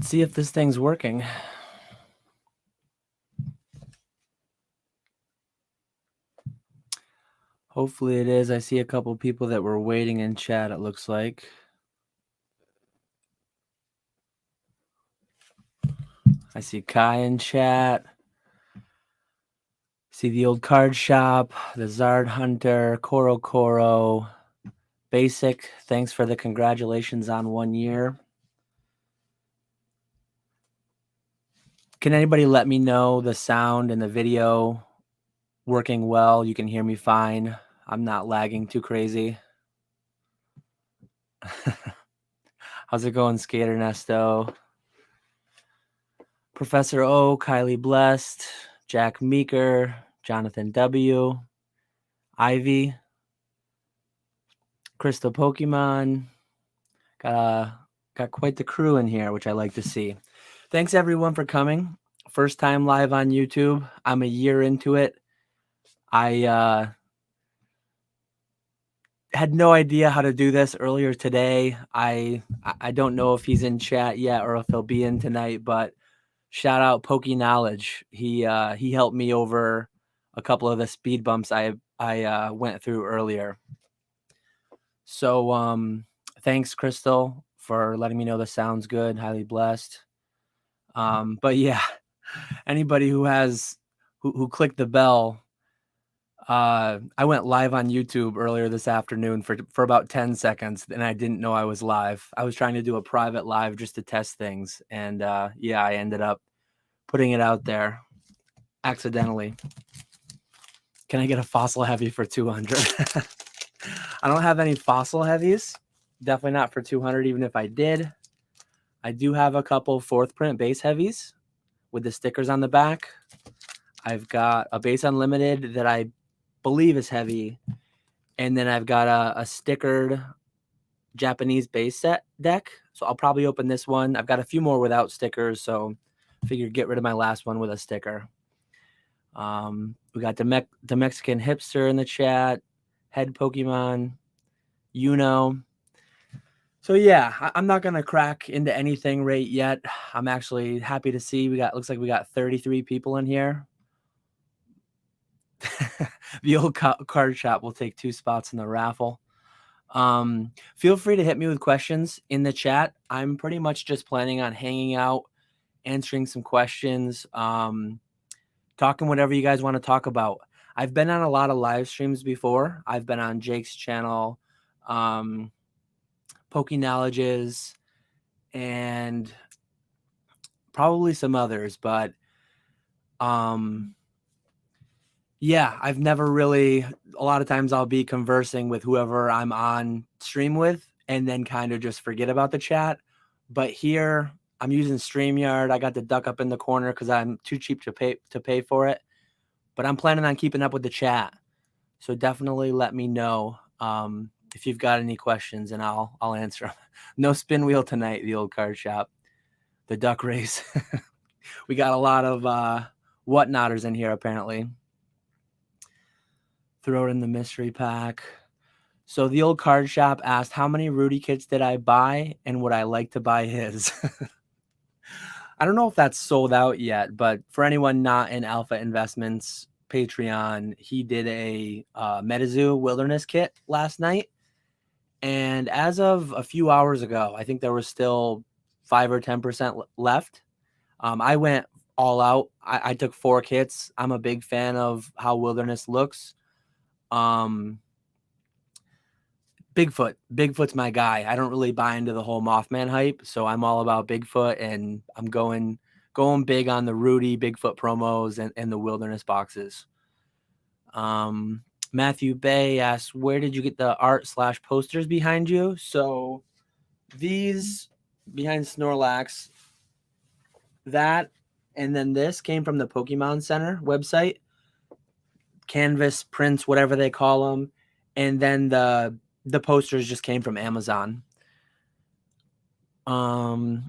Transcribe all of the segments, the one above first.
Let's see if this thing's working. Hopefully it is. I see a couple people that were waiting in chat, it looks like. I see Kai in chat. See the old card shop, the Zardhunter, Koro, Basic. Thanks for the congratulations on 1 year. Can anybody let me know the sound and the video working well? You can hear me fine. I'm not lagging too crazy. How's it going, Skater Nesto? Professor O, Kylie Blessed, Jack Meeker, Jonathan W, Ivy, Crystal Pokemon. Got quite the crew in here, which I like to see. Thanks everyone for coming. First time live on YouTube. I'm a year into it. I had no idea how to do this earlier today. I don't know if he's in chat yet or if he'll be in tonight, but shout out Pokey Knowledge. He helped me over a couple of the speed bumps I went through earlier. So thanks, Crystal, for letting me know the sound's good. Highly blessed. But yeah, anybody who clicked the bell, I went live on YouTube earlier this afternoon for about 10 seconds, and I didn't know I was live. I was trying to do a private live just to test things, and yeah, I ended up putting it out there accidentally. Can I get a fossil heavy for 200? I don't have any fossil heavies. Definitely not for 200, even if I did. I do have a couple 4th print base heavies with the stickers on the back. I've got a base unlimited that I believe is heavy. And then I've got a stickered Japanese base set deck. So I'll probably open this one. I've got a few more without stickers, so I figured get rid of my last one with a sticker. We got the Mexican hipster in the chat, head Pokemon, So yeah, I'm not gonna crack into anything right yet. I'm actually happy to see looks like we got 33 people in here. The old card shop will take 2 spots in the raffle. Feel free to hit me with questions in the chat. I'm pretty much just planning on hanging out, answering some questions, talking whatever you guys want to talk about. I've been on a lot of live streams before. I've been on Jake's channel, Poké Knowledges, and probably some others, but yeah, I've never really, a lot of times I'll be conversing with whoever I'm on stream with and then kind of just forget about the chat. But here I'm using StreamYard. I got the duck up in the corner because I'm too cheap to pay for it. But I'm planning on keeping up with the chat. So definitely let me know if you've got any questions and I'll answer them. No spin wheel tonight, the old card shop. The duck race. We got a lot of whatnotters in here apparently. Throw it in the mystery pack. So the old card shop asked, how many Rudy kits did I buy and would I like to buy his? I don't know if that's sold out yet, but for anyone not in Alpha Investments Patreon, he did a MetaZoo Wilderness kit last night. And as of a few hours ago, I think there was still 5 or 10% left. I went all out. I took 4 kits. I'm a big fan of how Wilderness looks. Bigfoot's my guy. I don't really buy into the whole Mothman hype, so I'm all about Bigfoot, and I'm going big on the Rudy Bigfoot promos and the Wilderness boxes. Matthew Bay asks, where did you get the art/posters behind you? So these behind Snorlax, that and then this came from the Pokemon Center website, canvas prints, whatever they call them, and then the posters just came from Amazon. The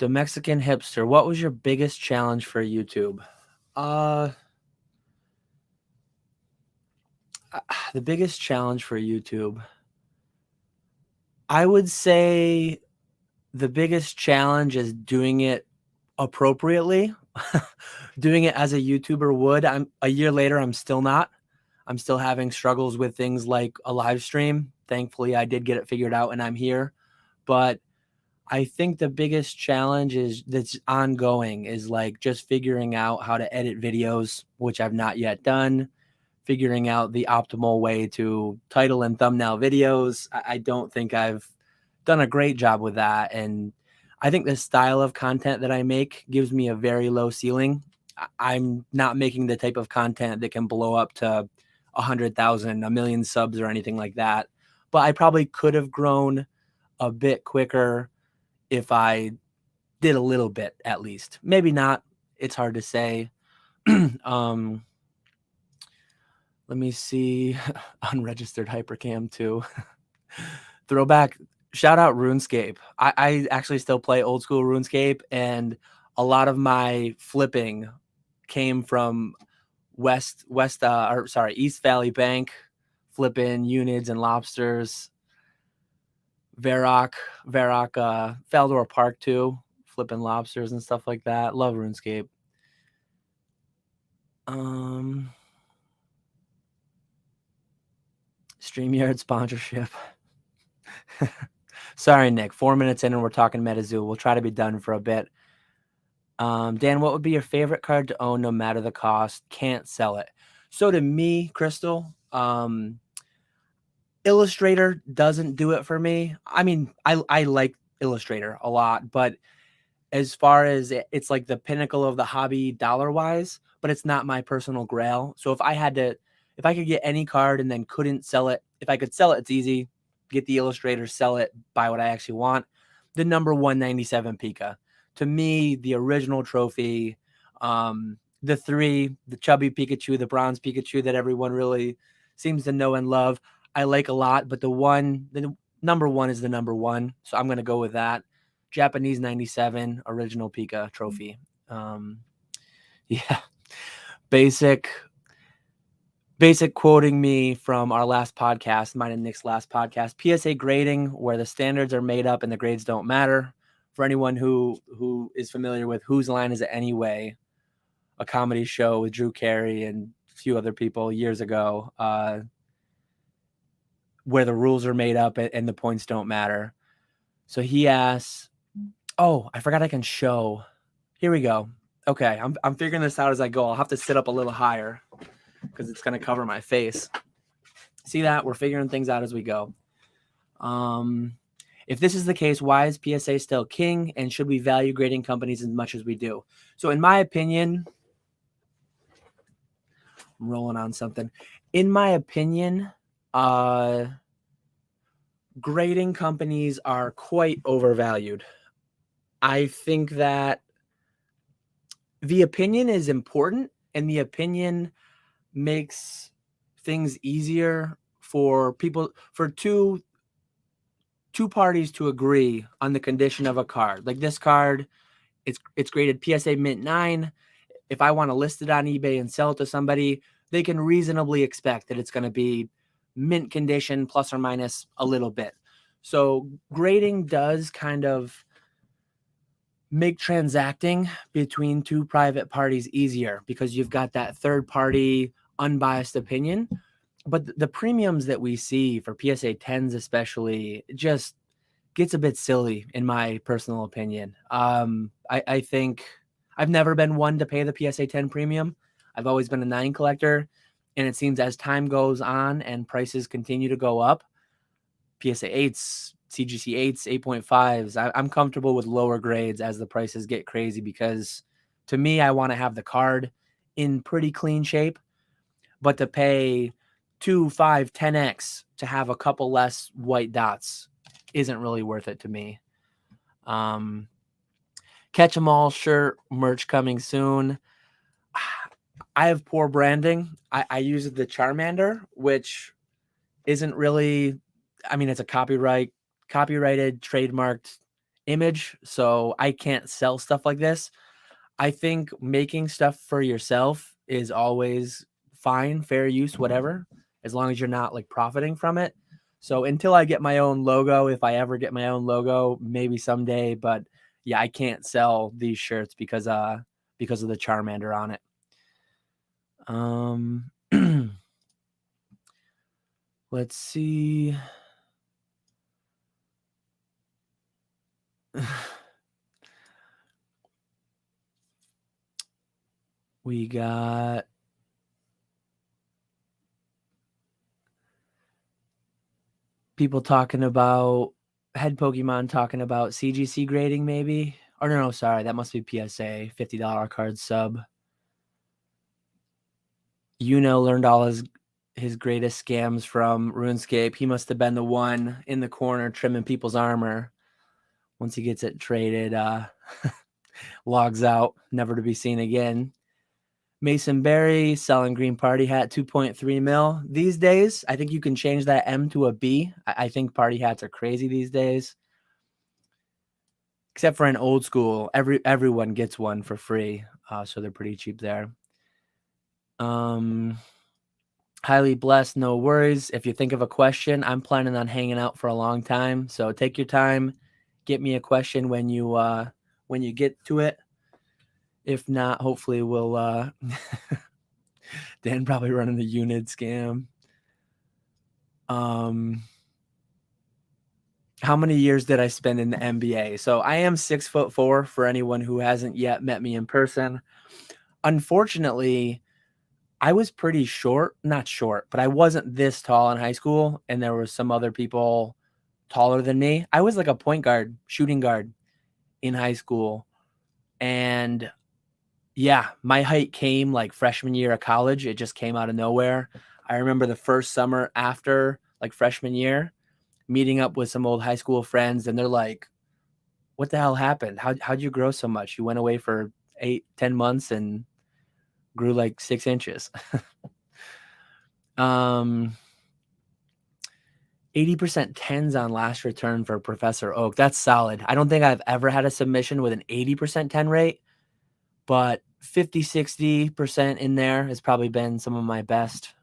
Mexican hipster, what was your biggest challenge for YouTube? The biggest challenge for YouTube, I would say The biggest challenge is doing it appropriately, doing it as a YouTuber would. A year later, I'm still not. I'm still having struggles with things like a live stream. Thankfully, I did get it figured out and I'm here. But I think the biggest challenge is that's ongoing is like just figuring out how to edit videos, which I've not yet done, figuring out the optimal way to title and thumbnail videos. I don't think I've done a great job with that. And I think the style of content that I make gives me a very low ceiling. I'm not making the type of content that can blow up to 100,000, a million subs or anything like that. But I probably could have grown a bit quicker if I did a little bit at least. Maybe not. It's hard to say. Let me see. Unregistered hypercam too. Throwback. Shout out RuneScape. I actually still play old school RuneScape, and a lot of my flipping came from East Valley Bank, flipping unids and lobsters. Varrock, Faldor Park too, flipping lobsters and stuff like that. Love RuneScape. StreamYard sponsorship. Sorry, Nick. 4 minutes in and we're talking MetaZoo. We'll try to be done for a bit. Dan, what would be your favorite card to own no matter the cost? Can't sell it. So to me, Crystal, Illustrator doesn't do it for me. I mean, I like Illustrator a lot, but as far as it's like the pinnacle of the hobby dollar-wise, but it's not my personal grail. So if I could get any card and then couldn't sell it, if I could sell it, it's easy. Get the Illustrator, sell it, buy what I actually want. The number 197 Pika. To me, the original trophy, the three, the chubby Pikachu, the bronze Pikachu that everyone really seems to know and love, I like a lot, but the number one is the number one. So I'm going to go with that. Japanese 97 original Pika trophy. Yeah. Basic quoting me from our last podcast, mine and Nick's last podcast, PSA grading, where the standards are made up and the grades don't matter. For anyone who is familiar with Whose Line Is It Anyway, a comedy show with Drew Carey and a few other people years ago, where the rules are made up and the points don't matter. So he asks, oh, I forgot I can show. Here we go. Okay, I'm figuring this out as I go. I'll have to sit up a little higher because it's going to cover my face. See that? We're figuring things out as we go. If this is the case, why is PSA still king, and should we value grading companies as much as we do? So in my opinion, I'm rolling on something. In my opinion, grading companies are quite overvalued. I think that the opinion is important, and the opinion makes things easier for people, for two parties to agree on the condition of a card. Like this card, it's graded PSA Mint 9. If I want to list it on eBay and sell it to somebody, they can reasonably expect that it's going to be mint condition plus or minus a little bit. So grading does kind of make transacting between two private parties easier because you've got that third party unbiased opinion. But the premiums that we see for PSA 10s especially just gets a bit silly in my personal opinion. I think I've never been one to pay the PSA 10 premium. I've always been a 9 collector, and it seems as time goes on and prices continue to go up, PSA 8s, CGC 8s, 8.5s, I'm comfortable with lower grades as the prices get crazy because to me, I want to have the card in pretty clean shape, but to pay 2, 5, 10x to have a couple less white dots isn't really worth it to me. Catch 'em all shirt merch coming soon. I have poor branding. I use the Charmander, which isn't really, I mean, it's a copyrighted, trademarked image, so I can't sell stuff like this. I think making stuff for yourself is always fine, fair use, whatever, as long as you're not like profiting from it. So until I get my own logo, if I ever get my own logo, maybe someday, but yeah, I can't sell these shirts because of the Charmander on it. Let's see. We got people talking about head Pokemon talking about CGC grading maybe. Or no, sorry, that must be PSA, $50 card sub. Learned all his greatest scams from RuneScape. He must have been the one in the corner trimming people's armor. Once he gets it traded, logs out, never to be seen again. Mason Berry selling green party hat, 2.3 mil. These days, I think you can change that M to a B. I think party hats are crazy these days. Except for an old school, everyone gets one for free, so they're pretty cheap there. Highly blessed, no worries. If you think of a question, I'm planning on hanging out for a long time, so take your time. Get me a question when you get to it. If not, hopefully we'll Dan probably running the unit scam. How many years did I spend in the NBA? So I am 6'4" for anyone who hasn't yet met me in person. Unfortunately, I was pretty short, not short, but I wasn't this tall in high school, and there were some other people taller than me. I was like a point guard, shooting guard in high school. And yeah, my height came like freshman year of college. It just came out of nowhere. I remember the first summer after like freshman year, meeting up with some old high school friends, and they're like, what the hell happened? How'd you grow so much? You went away for 8-10 months and grew like 6 inches. 80% tens on last return for Professor Oak. That's solid. I don't think I've ever had a submission with an 80% 10 rate, but 50-60% in there has probably been some of my best.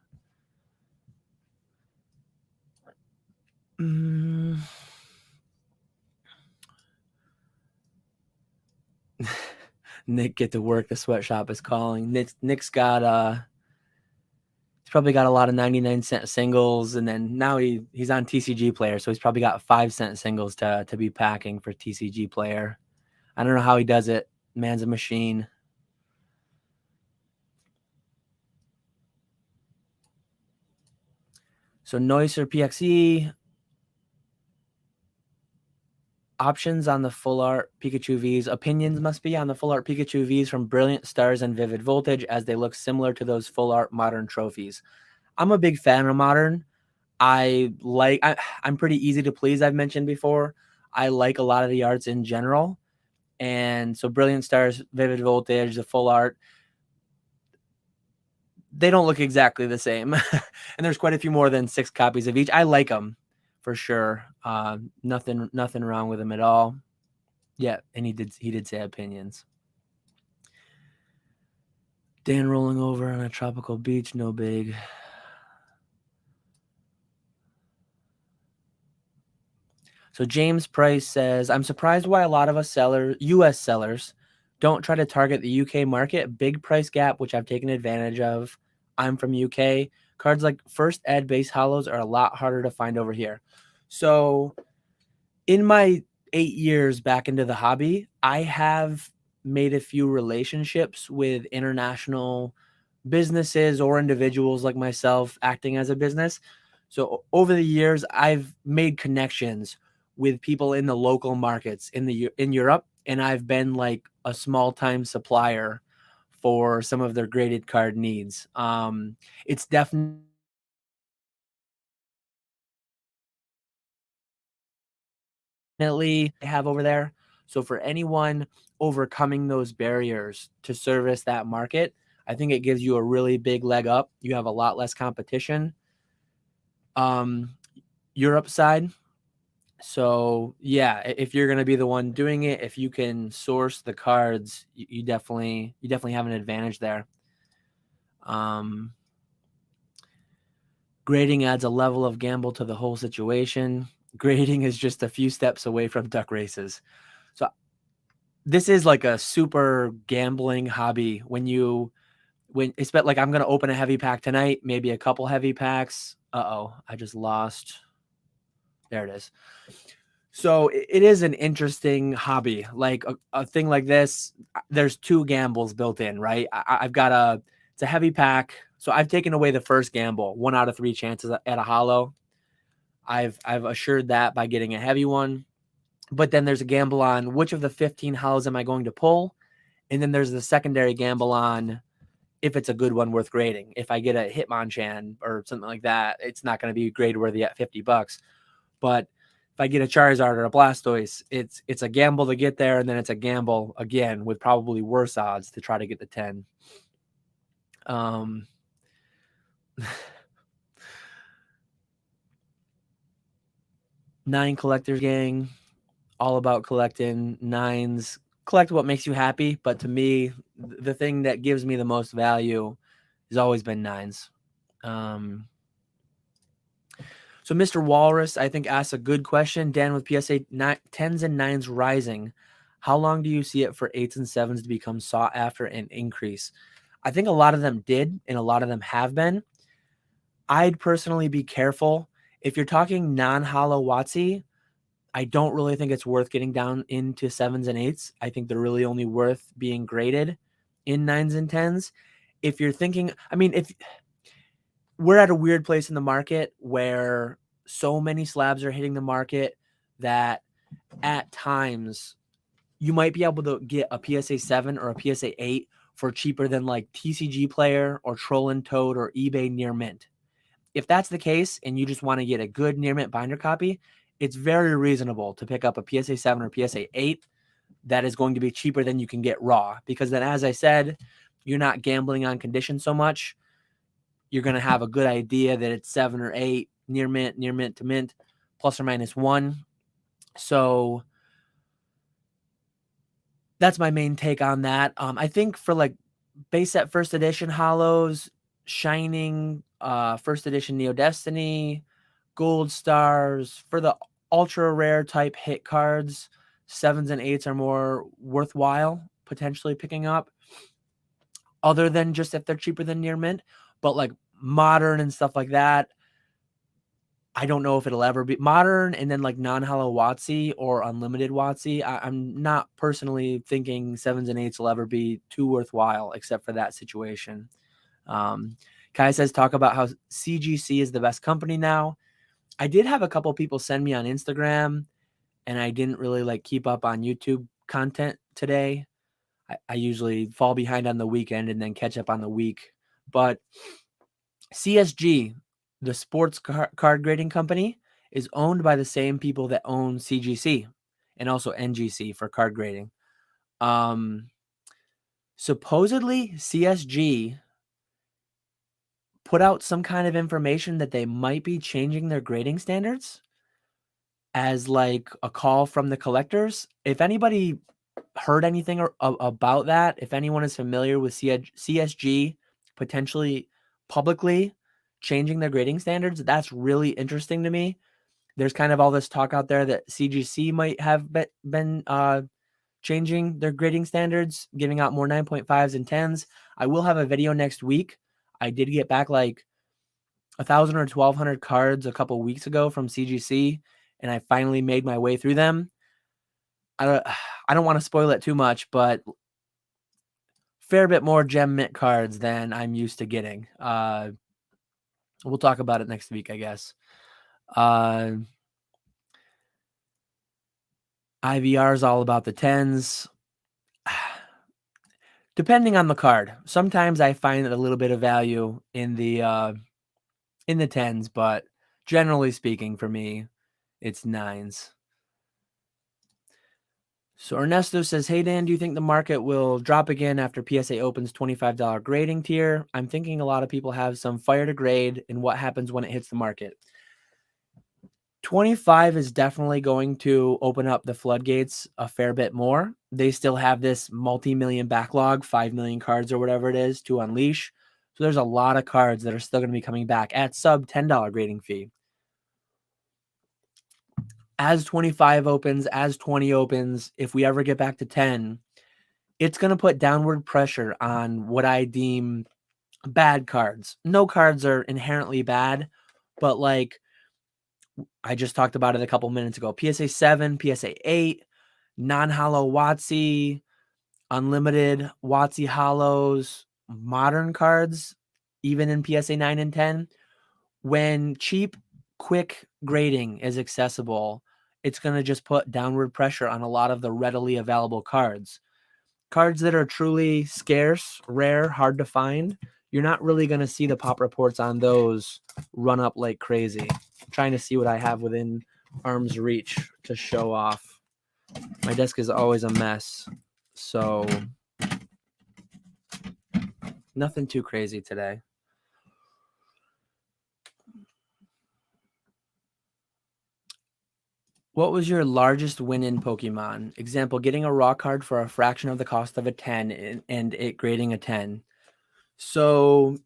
Nick, get to work. The sweatshop is calling. Nick's got he's probably got a lot of 99-cent singles, and then now he's on TCG Player, so he's probably got 5-cent singles to be packing for TCG Player. I don't know how he does it. Man's a machine. So Neusser PXE. Options on the full art Pikachu Vs. Opinions must be on the full art Pikachu Vs from Brilliant Stars and Vivid Voltage, as they look similar to those full art modern trophies. I'm a big fan of modern. I'm pretty easy to please, I've mentioned before. I like a lot of the arts in general. And so Brilliant Stars, Vivid Voltage, the full art, they don't look exactly the same. And there's quite a few more than 6 copies of each. I like them for sure. Nothing wrong with them at all. Yeah, and he did say opinions. Dan rolling over on a tropical beach, no big. So James Price says, I'm surprised why a lot of us US sellers don't try to target the UK market. Big price gap, which I've taken advantage of. I'm from UK. Cards like First Ed base hollows are a lot harder to find over here. So in my 8 years back into the hobby, I have made a few relationships with international businesses or individuals like myself acting as a business. So over the years, I've made connections with people in the local markets in Europe, and I've been like a small time supplier for some of their graded card needs. It's definitely have over there. So for anyone overcoming those barriers to service that market, I think it gives you a really big leg up. You have a lot less competition. Europe side. So yeah, if you're going to be the one doing it, if you can source the cards, you definitely have an advantage there. Grading adds a level of gamble to the whole situation. Grading is just a few steps away from duck races. So this is like a super gambling hobby. It's like I'm going to open a heavy pack tonight, maybe a couple heavy packs. Uh-oh, I just lost. There it is. So it is an interesting hobby. Like a thing like this, there's 2 gambles built in, right? I've got it's a heavy pack. So I've taken away the first gamble, 1 out of 3 chances at a holo. I've assured that by getting a heavy one. But then there's a gamble on which of the 15 holos am I going to pull? And then there's the secondary gamble on if it's a good one worth grading. If I get a Hitmonchan or something like that, it's not going to be grade worthy at $50. But if I get a Charizard or a Blastoise, it's a gamble to get there, and then it's a gamble again with probably worse odds to try to get the 10. 9 collectors gang, all about collecting 9s. Collect what makes you happy, but to me, the thing that gives me the most value has always been 9s. So Mr. Walrus, I think, asks a good question. Dan, with PSA 10s and 9s rising, how long do you see it for 8s and 7s to become sought after and increase? I think a lot of them did, and a lot of them have been. I'd personally be careful. If you're talking non-holo WotC, I don't really think it's worth getting down into 7s and 8s. I think they're really only worth being graded in 9s and 10s. If you're thinking, I mean, if we're at a weird place in the market where so many slabs are hitting the market that at times you might be able to get a PSA 7 or a PSA 8 for cheaper than like TCG Player or Trollin' Toad or eBay near mint. If that's the case and you just want to get a good near mint binder copy, it's very reasonable to pick up a PSA 7 or PSA 8 that is going to be cheaper than you can get raw, because then, as I said, you're not gambling on condition so much. You're going to have a good idea that it's 7 or 8 near mint to mint, plus or minus 1. So that's my main take on that. I think for like base set first edition holos, Shining, first edition Neo Destiny, Gold Stars, for the ultra rare type hit cards, 7s and 8s are more worthwhile potentially picking up, other than just if they're cheaper than near mint. But like modern and stuff like that, I don't know if it'll ever be modern, and then like non-holo WotC or unlimited WotC. I'm not personally thinking 7s and 8s will ever be too worthwhile, except for that situation. Kai says, talk about how CGC is the best company now. I did have a couple people send me on Instagram, and I didn't really like keep up on YouTube content today. I usually fall behind on the weekend and then catch up on the week. But CSG, the sports card grading company, is owned by the same people that own CGC and also NGC for card grading. Supposedly, CSG put out some kind of information that they might be changing their grading standards as like a call from the collectors. If anybody heard anything about that, if anyone is familiar with CSG potentially publicly changing their grading standards, that's really interesting to me. There's kind of all this talk out there that CGC might have been changing their grading standards, giving out more 9.5s and 10s. I will have a video next week. I did get back like 1,000 or 1,200 cards a couple weeks ago from CGC, and I finally made my way through them. I don't want to spoil it too much, but fair bit more gem mint cards than I'm used to getting. We'll talk about it next week, I guess. IVR is all about the 10s. Depending on the card. Sometimes I find a little bit of value in the 10s, but generally speaking, for me, it's 9s. So Ernesto says, hey, Dan, do you think the market will drop again after PSA opens $25 grading tier? I'm thinking a lot of people have some fire to grade, and what happens when it hits the market. 25 is definitely going to open up the floodgates a fair bit more. They still have this multi-million backlog, 5 million cards or whatever it is to unleash. So there's a lot of cards that are still going to be coming back at sub $10 grading fee. As 25 opens, as 20 opens, if we ever get back to 10, it's going to put downward pressure on what I deem bad cards. No cards are inherently bad, but like I just talked about it a couple minutes ago. PSA 7, PSA 8, non-hollow WotC, unlimited WotC hollows, modern cards, even in PSA 9 and 10. When cheap, quick grading is accessible, it's going to just put downward pressure on a lot of the readily available cards. Cards that are truly scarce, rare, hard to find, you're not really going to see the pop reports on those run up like crazy. I'm trying to see what I have within arm's reach to show off. My desk is always a mess, so nothing too crazy today. What was your largest win in Pokemon? Example, getting a raw card for a fraction of the cost of a 10 and it grading a 10. So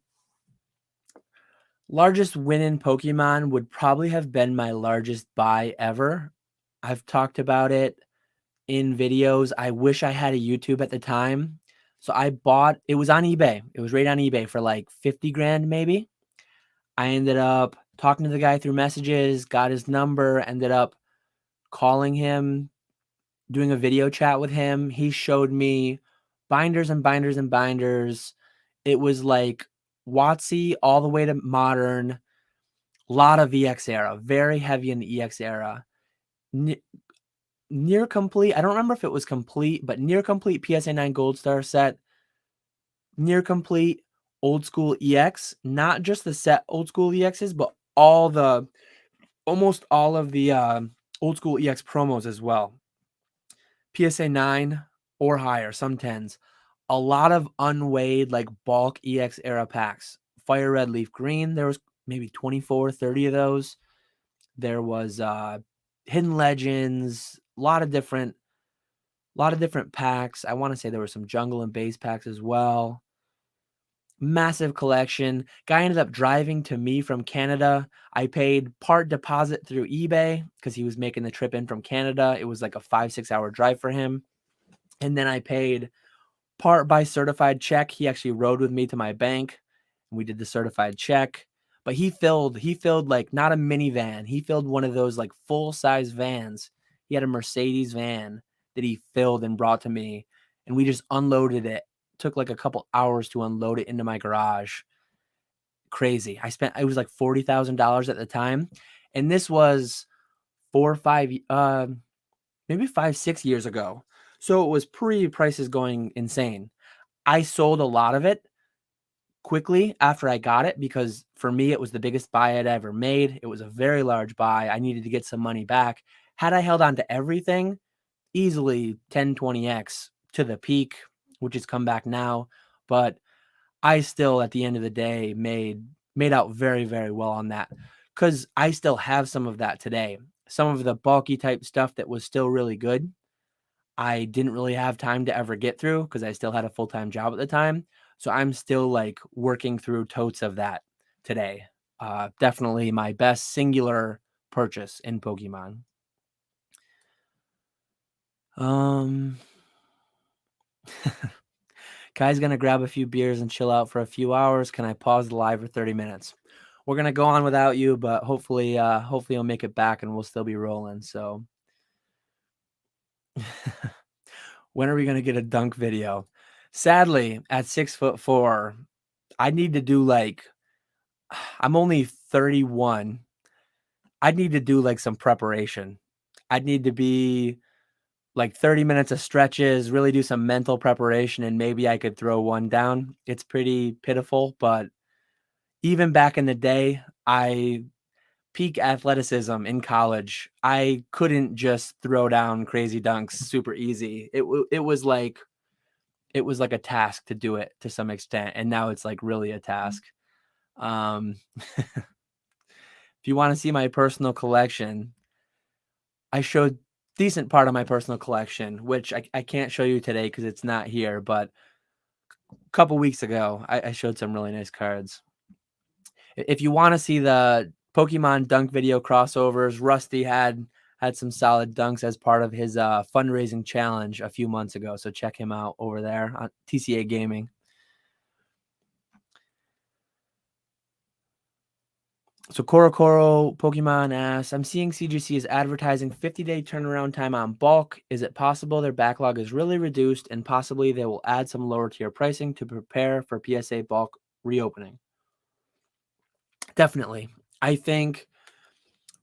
largest win in Pokemon would probably have been my largest buy ever. I've talked about it in videos. I wish I had a YouTube at the time. So I bought, it was on eBay. It was right on eBay for like 50 grand maybe. I ended up talking to the guy through messages, got his number, ended up calling him, doing a video chat with him. He showed me binders and binders and binders. It was like WotC all the way to modern, a lot of EX era, very heavy in the EX era. Near complete, I don't remember if it was complete, but near complete PSA 9 Gold Star set, near complete old school EX, not just the set old school EXs, but almost all of the old school EX promos as well. PSA 9 or higher, some 10s. A lot of unweighed, like bulk EX era packs. Fire Red, Leaf Green, there was maybe 24, 30 of those. There was Hidden Legends, a lot of different packs. I want to say there were some jungle and base packs as well. Massive collection. Guy ended up driving to me from Canada. I paid part deposit through eBay because he was making the trip in from Canada. It was like a 5-6 hour drive for him. And then I paid part by certified check. He actually rode with me to my bank. And we did the certified check. But he filled like not a minivan. He filled one of those like full-size vans. He had a Mercedes van that he filled and brought to me. And we just unloaded it. Took like a couple hours to unload it into my garage. Crazy. It was like $40,000 at the time. And this was 4 or 5, maybe 5-6 years ago. So it was prices going insane. I sold a lot of it quickly after I got it because for me, it was the biggest buy I'd ever made. It was a very large buy. I needed to get some money back. Had I held on to everything, easily 10, 20x to the peak, which has come back now. But I still, at the end of the day, made out very, very well on that because I still have some of that today. Some of the bulky type stuff that was still really good. I didn't really have time to ever get through because I still had a full-time job at the time. So I'm still like working through totes of that today. Definitely my best singular purchase in Pokemon. Kai's going to grab a few beers and chill out for a few hours. Can I pause the live for 30 minutes? We're going to go on without you, but hopefully you'll make it back and we'll still be rolling. So when are we going to get a dunk video? Sadly, at 6'4", I need to do like, I'm only 31. I'd need to do like some preparation. I'd need to be like 30 minutes of stretches, really do some mental preparation, and maybe I could throw one down. It's pretty pitiful, but even back in the day, peak athleticism in college, I couldn't just throw down crazy dunks super easy. It was like a task to do it to some extent, and now it's like really a task. If you want to see my personal collection, I showed decent part of my personal collection, which I can't show you today because it's not here, but couple weeks ago, I showed some really nice cards. If you want to see the Pokemon dunk video crossovers, Rusty had some solid dunks as part of his fundraising challenge a few months ago. So check him out over there on TCA Gaming. So Korokoro Pokemon asks, I'm seeing CGC is advertising 50-day turnaround time on bulk. Is it possible their backlog is really reduced and possibly they will add some lower tier pricing to prepare for PSA bulk reopening? Definitely. I think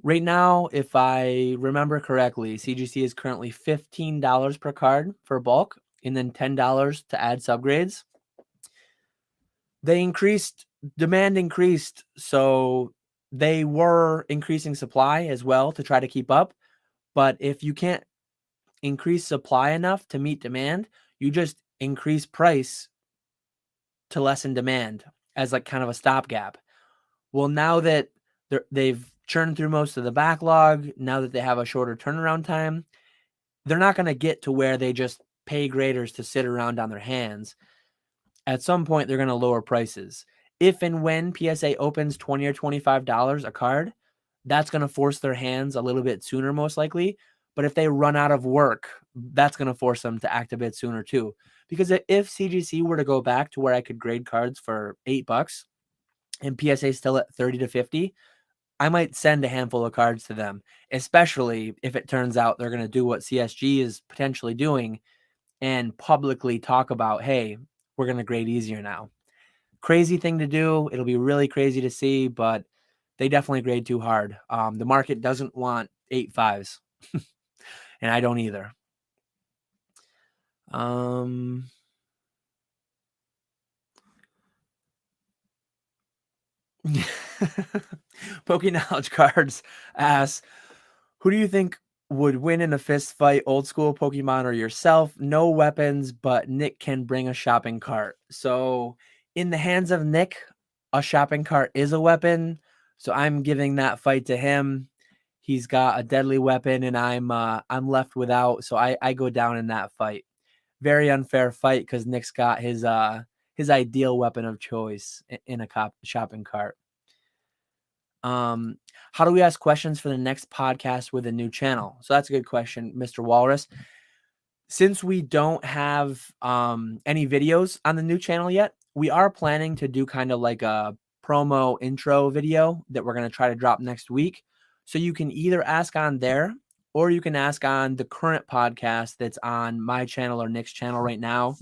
right now, if I remember correctly, CGC is currently $15 per card for bulk and then $10 to add subgrades. Demand increased, so they were increasing supply as well to try to keep up. But if you can't increase supply enough to meet demand, you just increase price to lessen demand as like kind of a stopgap. Well, now that they've churned through most of the backlog, now that they have a shorter turnaround time, they're not going to get to where they just pay graders to sit around on their hands. At some point, they're going to lower prices. If and when PSA opens $20 or $25 a card, that's going to force their hands a little bit sooner, most likely. But if they run out of work, that's going to force them to act a bit sooner too. Because if CGC were to go back to where I could grade cards for $8 and PSA is still at 30 to 50, I might send a handful of cards to them, especially if it turns out they're going to do what CSG is potentially doing and publicly talk about, hey, we're going to grade easier now. Crazy thing to do. It'll be really crazy to see, but they definitely grade too hard. The market doesn't want 8.5s, and I don't either. Knowledge Cards asks, who do you think would win in a fist fight, old school Pokemon or yourself? No weapons, but Nick can bring a shopping cart. So in the hands of Nick, a shopping cart is a weapon. So I'm giving that fight to him. He's got a deadly weapon and I'm left without. So I go down in that fight. Very unfair fight because Nick's got his ideal weapon of choice in a shopping cart. How do we ask questions for the next podcast with a new channel? So that's a good question, Mr. Walrus. Since we don't have any videos on the new channel yet, we are planning to do kind of like a promo intro video that we're going to try to drop next week. So you can either ask on there or you can ask on the current podcast that's on my channel or Nick's channel right now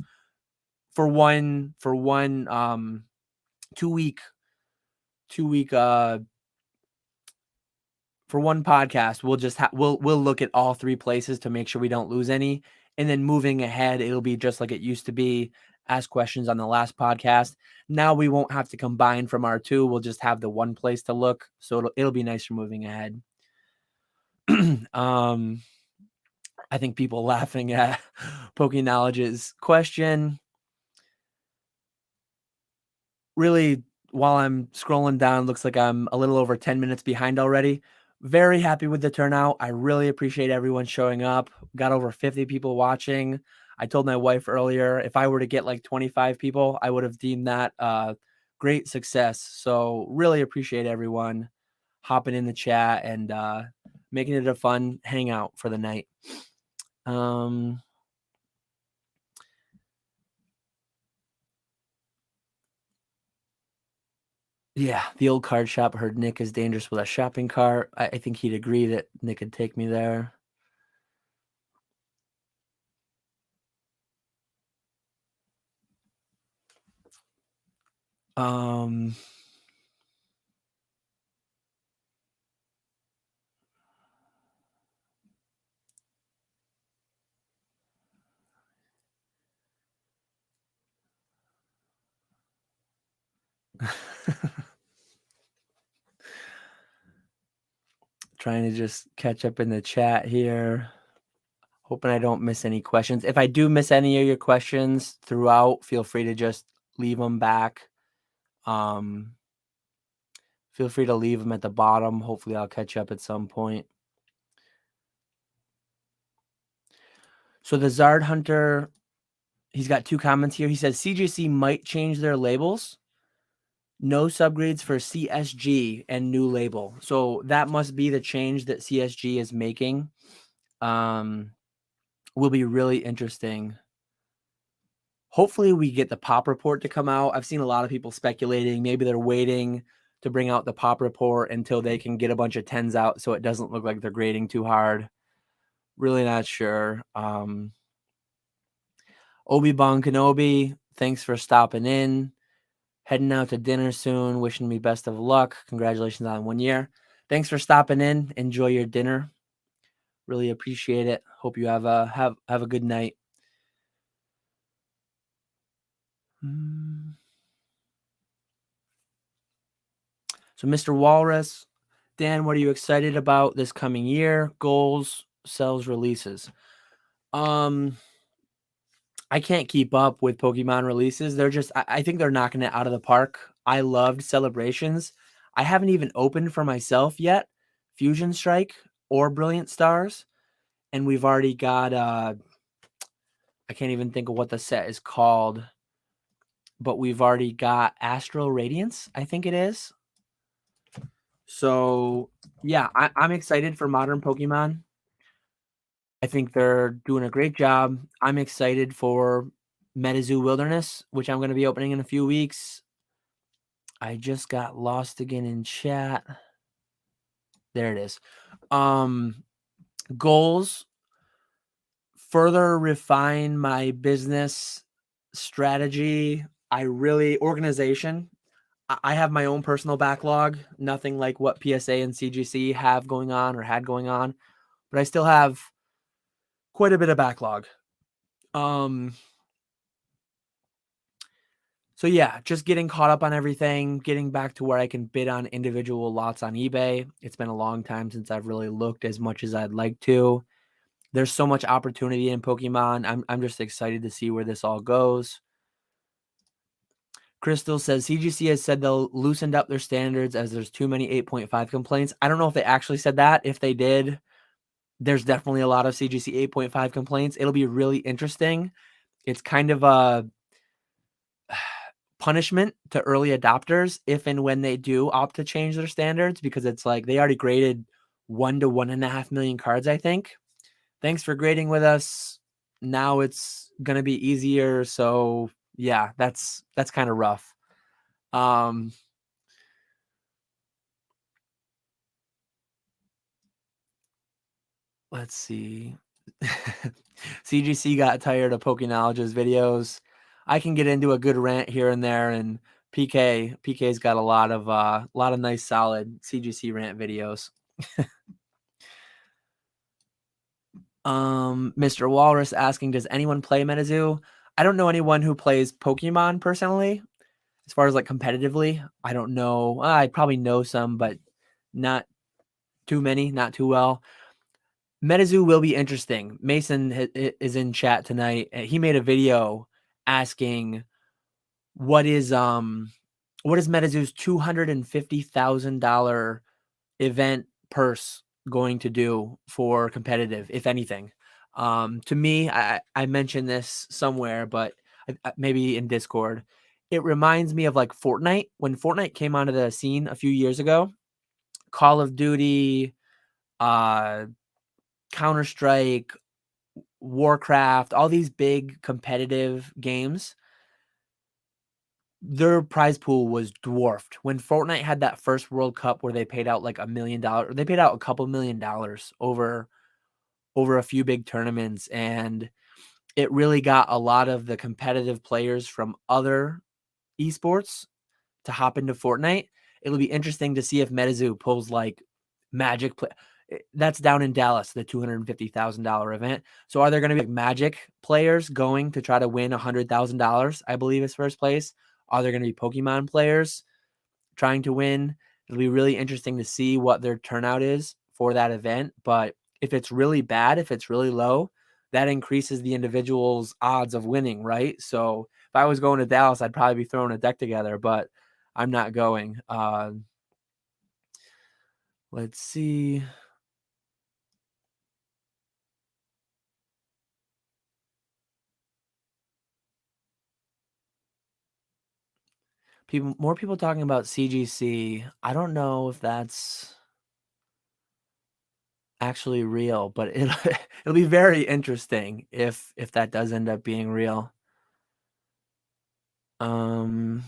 for one 2-week for one podcast. We'll just we'll look at all three places to make sure we don't lose any. And then moving ahead, it'll be just like it used to be. Ask questions on the last podcast. Now we won't have to combine from our two. We'll just have the one place to look. So it'll be nicer moving ahead. I think people laughing at Knowledge's question. Really, while I'm scrolling down, looks like I'm a little over 10 minutes behind already. Very happy with the turnout. I really appreciate everyone showing up. Got over 50 people watching. I told my wife earlier, if I were to get like 25 people, I would have deemed that great success. So really appreciate everyone hopping in the chat and making it a fun hangout for the night. Yeah, the old card shop. Heard Nick is dangerous with a shopping cart. I think he'd agree that Nick could take me there. Trying to just catch up in the chat here. Hoping I don't miss any questions. If I do miss any of your questions throughout, feel free to just leave them back. Feel free to leave them at the bottom. Hopefully I'll catch up at some point. So the Zardhunter He's got 2 comments here. He says CGC might change their labels. No subgrades for CSG and new label. So that must be the change that CSG is making. Will be really interesting. Hopefully we get the pop report to come out. I've seen a lot of people speculating. Maybe they're waiting to bring out the pop report until they can get a bunch of 10s out so it doesn't look like they're grading too hard. Really not sure. Obi-Wan Kenobi, thanks for stopping in. Heading out to dinner soon. Wishing me best of luck. Congratulations on 1 year. Thanks for stopping in. Enjoy your dinner. Really appreciate it. Hope you have a good night. So, Mr. Walrus, Dan, what are you excited about this coming year? Goals, sales, releases. I can't keep up with Pokemon releases. They're just, I think they're knocking it out of the park. I loved Celebrations. I haven't even opened for myself yet Fusion Strike or Brilliant Stars. And we've already got, I can't even think of what the set is called, but we've already got Astral Radiance, I think it is. So, yeah, I'm excited for modern Pokemon. I think they're doing a great job. I'm excited for MetaZoo Wilderness, which I'm going to be opening in a few weeks. I just got lost again in chat. There it is. Goals. Further refine my business strategy. Organization. I have my own personal backlog, nothing like what PSA and CGC have going on or had going on, but I still have quite a bit of backlog. So yeah, just getting caught up on everything, getting back to where I can bid on individual lots on eBay. It's been a long time since I've really looked as much as I'd like to. There's so much opportunity in Pokemon. I'm just excited to see where this all goes. Crystal says CGC has said they'll loosened up their standards as there's too many 8.5 complaints. I don't know if they actually said that. If they did, there's definitely a lot of CGC 8.5 complaints. It'll be really interesting. It's kind of a punishment to early adopters if and when they do opt to change their standards, because it's like they already graded 1 to 1.5 million cards, I think. Thanks for grading with us. Now it's gonna be easier. So yeah, that's kind of rough. Let's see. CGC got tired of Pokéknowledge's videos. I can get into a good rant here and there, and PK's got a lot of nice solid CGC rant videos. Mr. Walrus asking, does anyone play MetaZoo? I don't know anyone who plays Pokemon personally. As far as like competitively, I don't know. I probably know some, but not too many, not too well. MetaZoo will be interesting. Mason is in chat tonight. He made a video asking what is MetaZoo's $250,000 event purse going to do for competitive, if anything. To me, I mentioned this somewhere, but maybe in Discord. It reminds me of like Fortnite. When Fortnite came onto the scene a few years ago, Call of Duty, Counter-Strike, Warcraft, all these big competitive games, their prize pool was dwarfed. When Fortnite had that first World Cup where they paid out like $1 million, they paid out a couple $1 million over a few big tournaments, and it really got a lot of the competitive players from other esports to hop into Fortnite. It'll be interesting to see if MetaZoo pulls like Magic play. That's down in Dallas, the $250,000 event. So are there going to be like Magic players going to try to win $100,000? I believe is first place. Are there going to be Pokemon players trying to win? It'll be really interesting to see what their turnout is for that event. But if it's really bad, if it's really low, that increases the individual's odds of winning, right? So if I was going to Dallas, I'd probably be throwing a deck together, but I'm not going. Let's see. More people talking about CGC. I don't know if that's actually real, but it'll be very interesting if that does end up being real. So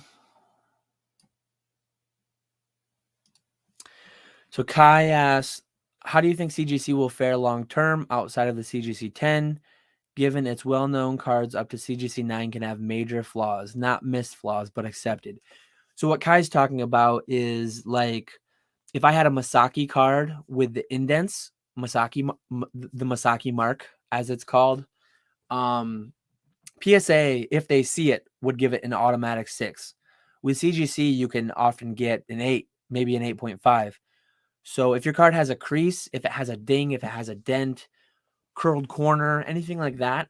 Kai asks, how do you think CGC will fare long term outside of the CGC 10? Given its well-known cards up to CGC 9 can have major flaws, not missed flaws, but accepted. So what Kai's talking about is like if I had a Masaki card with the indents, the Masaki mark, as it's called, PSA, if they see it, would give it an automatic 6. With CGC, you can often get an 8, maybe an 8.5. So if your card has a crease, if it has a ding, if it has a dent, curled corner, anything like that,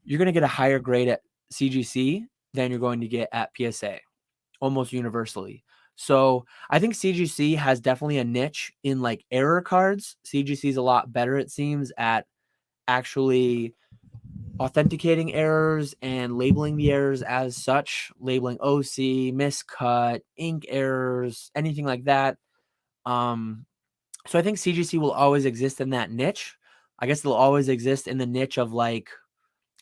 you're going to get a higher grade at CGC than you're going to get at PSA, almost universally. So I think CGC has definitely a niche in like error cards. CGC is a lot better, it seems, at actually authenticating errors and labeling the errors as such, labeling OC, miscut, ink errors, anything like that. So I think CGC will always exist in that niche. I guess they'll always exist in the niche of like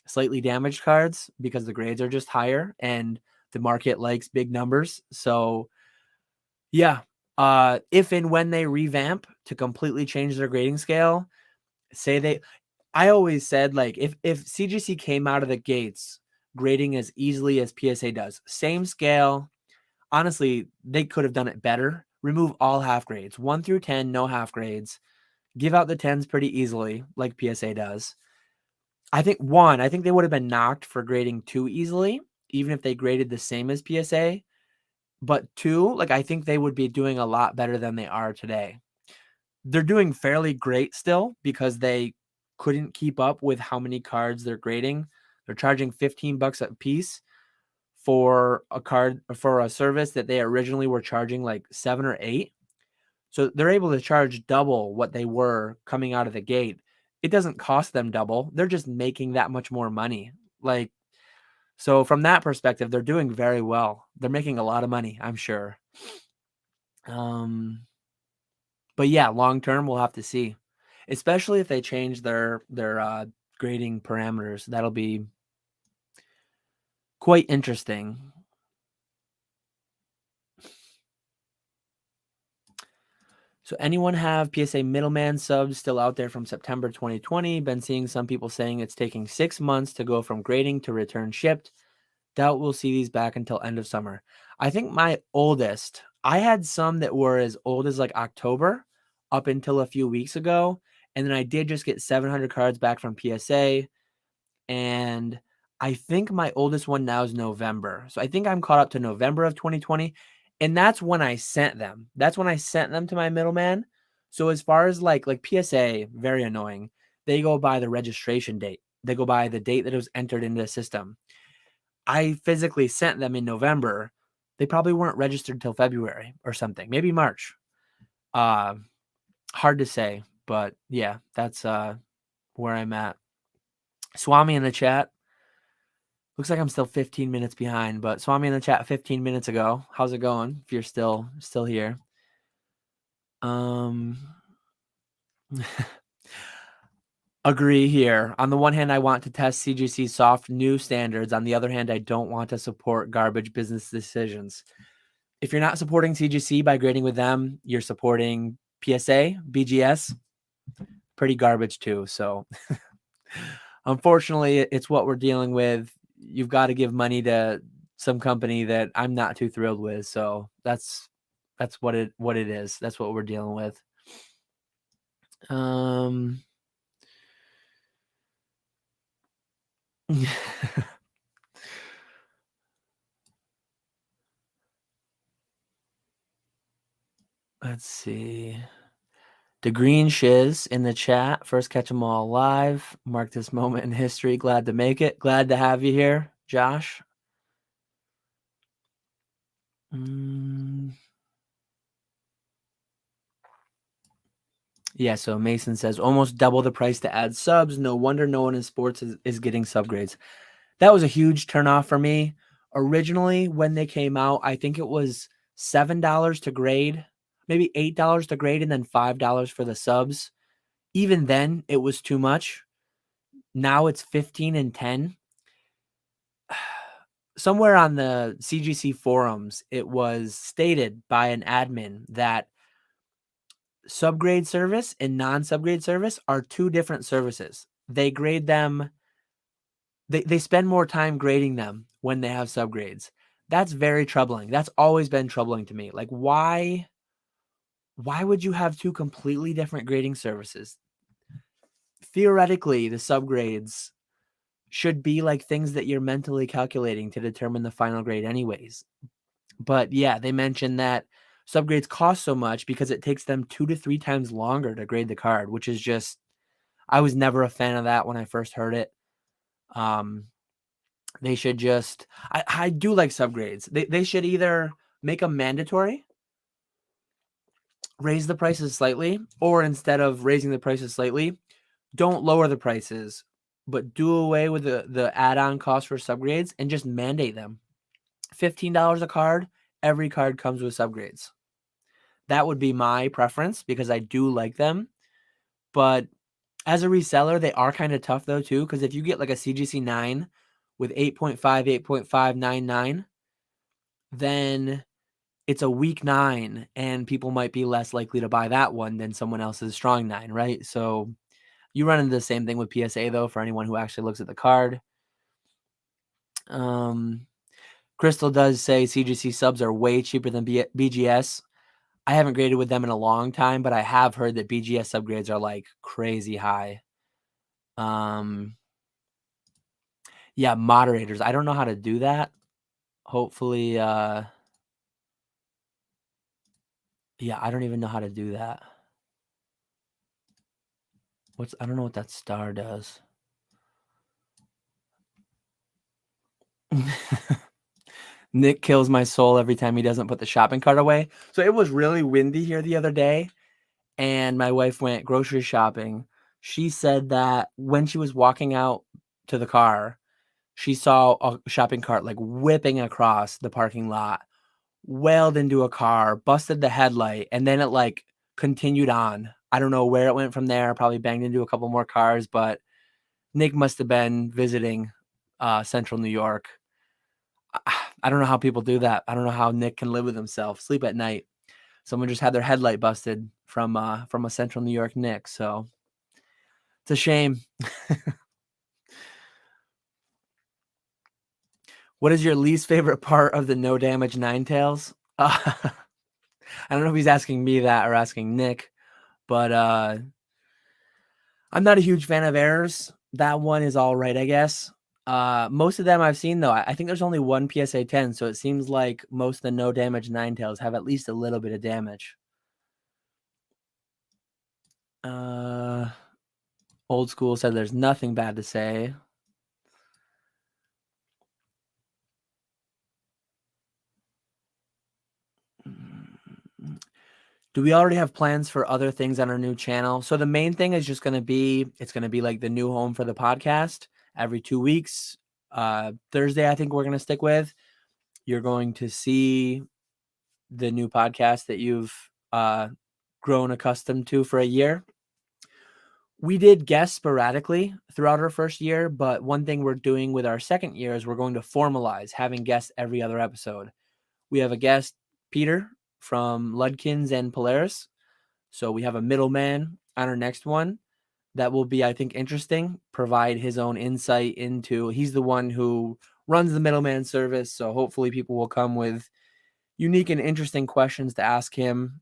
slightly damaged cards because the grades are just higher and the market likes big numbers. So yeah, if and when they revamp to completely change their grading scale, I always said like if CGC came out of the gates grading as easily as PSA does, same scale, honestly, they could have done it better. Remove all half grades, 1 through 10, no half grades. Give out the 10s pretty easily, like PSA does. I think they would have been knocked for grading too easily, even if they graded the same as PSA. But 2, like I think they would be doing a lot better than they are today. They're doing fairly great still because they couldn't keep up with how many cards they're grading. They're charging $15 a piece for a card for a service that they originally were charging like 7 or 8. So they're able to charge double what they were coming out of the gate. It doesn't cost them double. They're just making that much more money. Like, so from that perspective, they're doing very well. They're making a lot of money, I'm sure. But yeah, long term, we'll have to see, especially if they change their grading parameters. That'll be quite interesting. So anyone have PSA middleman subs still out there from September 2020? Been seeing some people saying it's taking 6 months to go from grading to return shipped. Doubt we'll see these back until end of summer. I think my oldest, I had some that were as old as like October up until a few weeks ago. And then I did just get 700 cards back from PSA. And I think my oldest one now is November. So I think I'm caught up to November of 2020. And that's when I sent them. That's when I sent them to my middleman. So as far as like PSA, very annoying. They go by the registration date. They go by the date that it was entered into the system. I physically sent them in November. They probably weren't registered till February or something, maybe March. Hard to say, but yeah, that's where I'm at. Swami in the chat. Looks like I'm still 15 minutes behind, but Swami in the chat 15 minutes ago. How's it going? If you're still here. Agree here. On the one hand, I want to test CGC's soft new standards. On the other hand, I don't want to support garbage business decisions. If you're not supporting CGC by grading with them, you're supporting PSA, BGS, pretty garbage too. So unfortunately, it's what we're dealing with. You've got to give money to some company that I'm not too thrilled with. So that's what it is. That's what we're dealing with. Let's see. The green shiz in the chat. First catch 'em all live. Mark this moment in history. Glad to make it. Glad to have you here, Josh. Yeah, so Mason says almost double the price to add subs. No wonder no one in sports is getting subgrades. That was a huge turnoff for me Originally, when they came out, I think it was $7 to grade, maybe $8 to grade, and then $5 for the subs. Even then, it was too much. Now it's 15 and 10. Somewhere on the CGC forums, it was stated by an admin that subgrade service and non-subgrade service are two different services. They grade them, they spend more time grading them when they have subgrades. That's very troubling. That's always been troubling to me. Like, why would you have two completely different grading services? Theoretically, the subgrades should be like things that you're mentally calculating to determine the final grade anyways. But yeah, they mentioned that subgrades cost so much because it takes them 2 to 3 times longer to grade the card, which is just, I was never a fan of that when I first heard it. They should just, I do like subgrades. They should either make them mandatory, raise the prices slightly, or instead of raising the prices slightly, don't lower the prices, but do away with the add-on cost for subgrades and just mandate them. $15 a card, every card comes with subgrades. That would be my preference because I do like them. But as a reseller, they are kind of tough though too, because if you get like a CGC 9 with 8.5, 8.5, 9, then it's a weak 9 and people might be less likely to buy that one than someone else's strong 9, right? So you run into the same thing with PSA though for anyone who actually looks at the card. Crystal does say CGC subs are way cheaper than BGS. I haven't graded with them in a long time, but I have heard that BGS subgrades are like crazy high. Yeah, moderators. I don't know how to do that. Hopefully, yeah, I don't even know how to do that. I don't know what that star does. Nick kills my soul every time he doesn't put the shopping cart away. So it was really windy here the other day, and my wife went grocery shopping. She said that when she was walking out to the car, she saw a shopping cart like whipping across the parking lot, wailed into a car, busted the headlight, and then it like continued on. I don't know where it went from there, probably banged into a couple more cars, but Nick must have been visiting central New York. I don't know how people do that. I don't know how Nick can live with himself, sleep at night. Someone just had their headlight busted from a central New York Nick, so it's a shame. What is your least favorite part of the no damage Ninetales? I don't know if he's asking me that or asking Nick, but I'm not a huge fan of errors. That one is all right, I guess. Most of them I've seen though, I think there's only one PSA 10, so it seems like most of the no damage Ninetales have at least a little bit of damage. Old School said there's nothing bad to say. Do we already have plans for other things on our new channel? So the main thing is just going to be, it's going to be like the new home for the podcast every 2 weeks. Thursday, I think we're going to stick with. You're going to see the new podcast that you've grown accustomed to for a year. We did guests sporadically throughout our first year, but one thing we're doing with our second year is we're going to formalize having guests every other episode. We have a guest, Peter, from Ludwigs and Polaris. So we have a middleman on our next one that will be, I think, interesting, provide his own insight into, he's the one who runs the middleman service. So hopefully people will come with unique and interesting questions to ask him.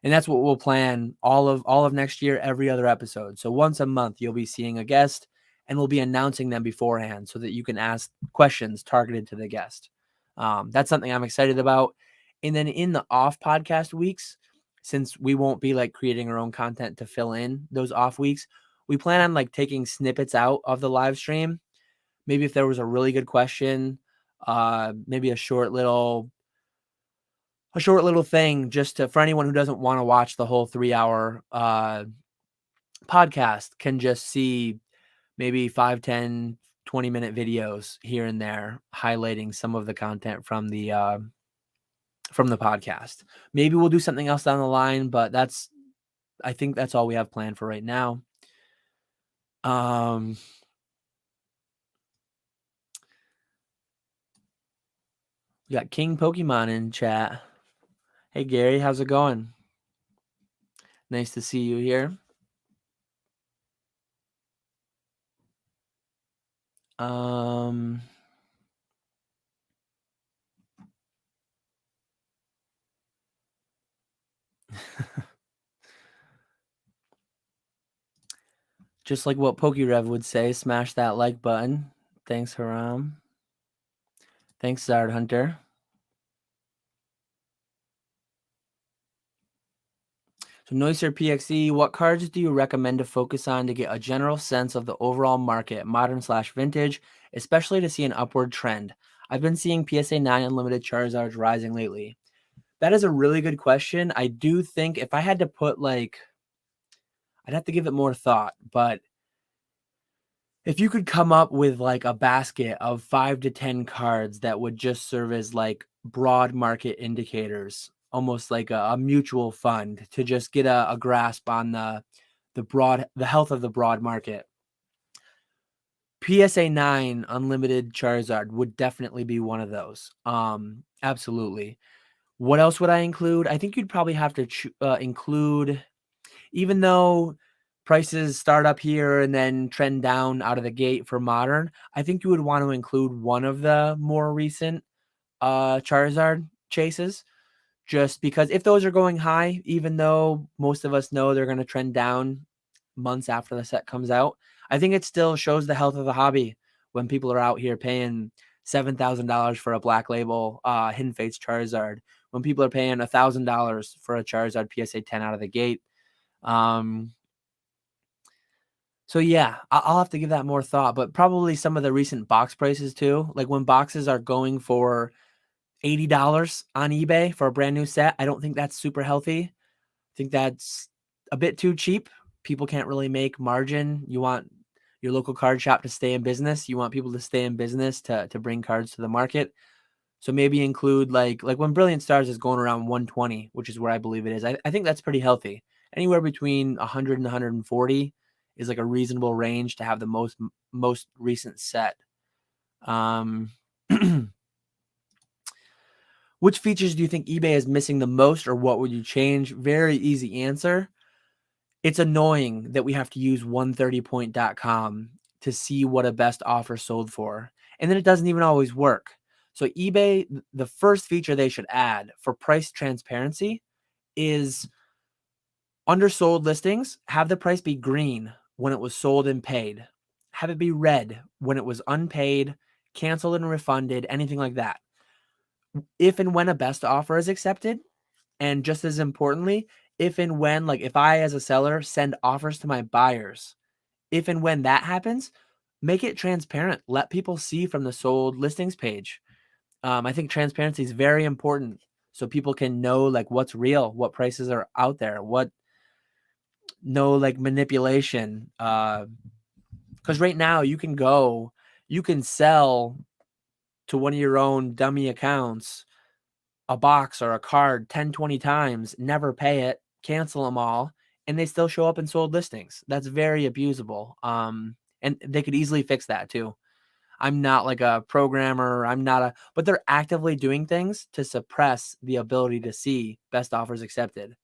And that's what we'll plan all of next year, every other episode. So once a month, you'll be seeing a guest and we'll be announcing them beforehand so that you can ask questions targeted to the guest. That's something I'm excited about. And then in the off podcast weeks, since we won't be like creating our own content to fill in those off weeks, we plan on like taking snippets out of the live stream. Maybe if there was a really good question, maybe a short little thing just to, for anyone who doesn't want to watch the whole 3-hour podcast can just see maybe 5, 10 20-minute videos here and there highlighting some of the content from the podcast. Maybe we'll do something else down the line, but I think that's all we have planned for right now. We got King Pokemon in chat. Hey Gary, how's it going? Nice to see you here. Just like what PokeRev would say, smash that like button. Thanks, Haram. Thanks, Zardhunter. So Noiser PXE, what cards do you recommend to focus on to get a general sense of the overall market, modern/vintage, especially to see an upward trend? I've been seeing PSA 9 Unlimited Charizards rising lately. That is a really good question. I do think if I had to put I'd have to give it more thought, but if you could come up with like a basket of 5 to 10 cards that would just serve as like broad market indicators, almost like a mutual fund to just get a grasp on the health of the broad market. PSA 9 Unlimited Charizard would definitely be one of those. Absolutely. What else would I include? I think you'd probably have to include, even though prices start up here and then trend down out of the gate for modern, I think you would want to include one of the more recent Charizard chases, just because if those are going high, even though most of us know they're going to trend down months after the set comes out, I think it still shows the health of the hobby when people are out here paying $7,000 for a black label Hidden Fates Charizard, when people are paying $1,000 for a Charizard PSA 10 out of the gate. So yeah, I'll have to give that more thought, but probably some of the recent box prices too. Like when boxes are going for $80 on eBay for a brand new set, I don't think that's super healthy. I think that's a bit too cheap. People can't really make margin. You want your local card shop to stay in business. You want people to stay in business to bring cards to the market. So maybe include like when Brilliant Stars is going around 120, which is where I believe it is. I think that's pretty healthy. Anywhere between 100 and 140 is like a reasonable range to have the most recent set. Which features do you think eBay is missing the most, or what would you change? Very easy answer. It's annoying that we have to use 130point.com to see what a best offer sold for. And then it doesn't even always work. So eBay, the first feature they should add for price transparency is undersold listings, have the price be green when it was sold and paid. Have it be red when it was unpaid, canceled and refunded, anything like that. If and when a best offer is accepted, and just as importantly, if and when, like if I as a seller send offers to my buyers, if and when that happens, make it transparent. Let people see from the sold listings page. I think transparency is very important so people can know like what's real, what prices are out there, no like manipulation. Because right now you can sell to one of your own dummy accounts a box or a card 10, 20 times, never pay it, cancel them all, and they still show up in sold listings. That's very abusable. And they could easily fix that too. I'm not like a programmer. But they're actively doing things to suppress the ability to see best offers accepted,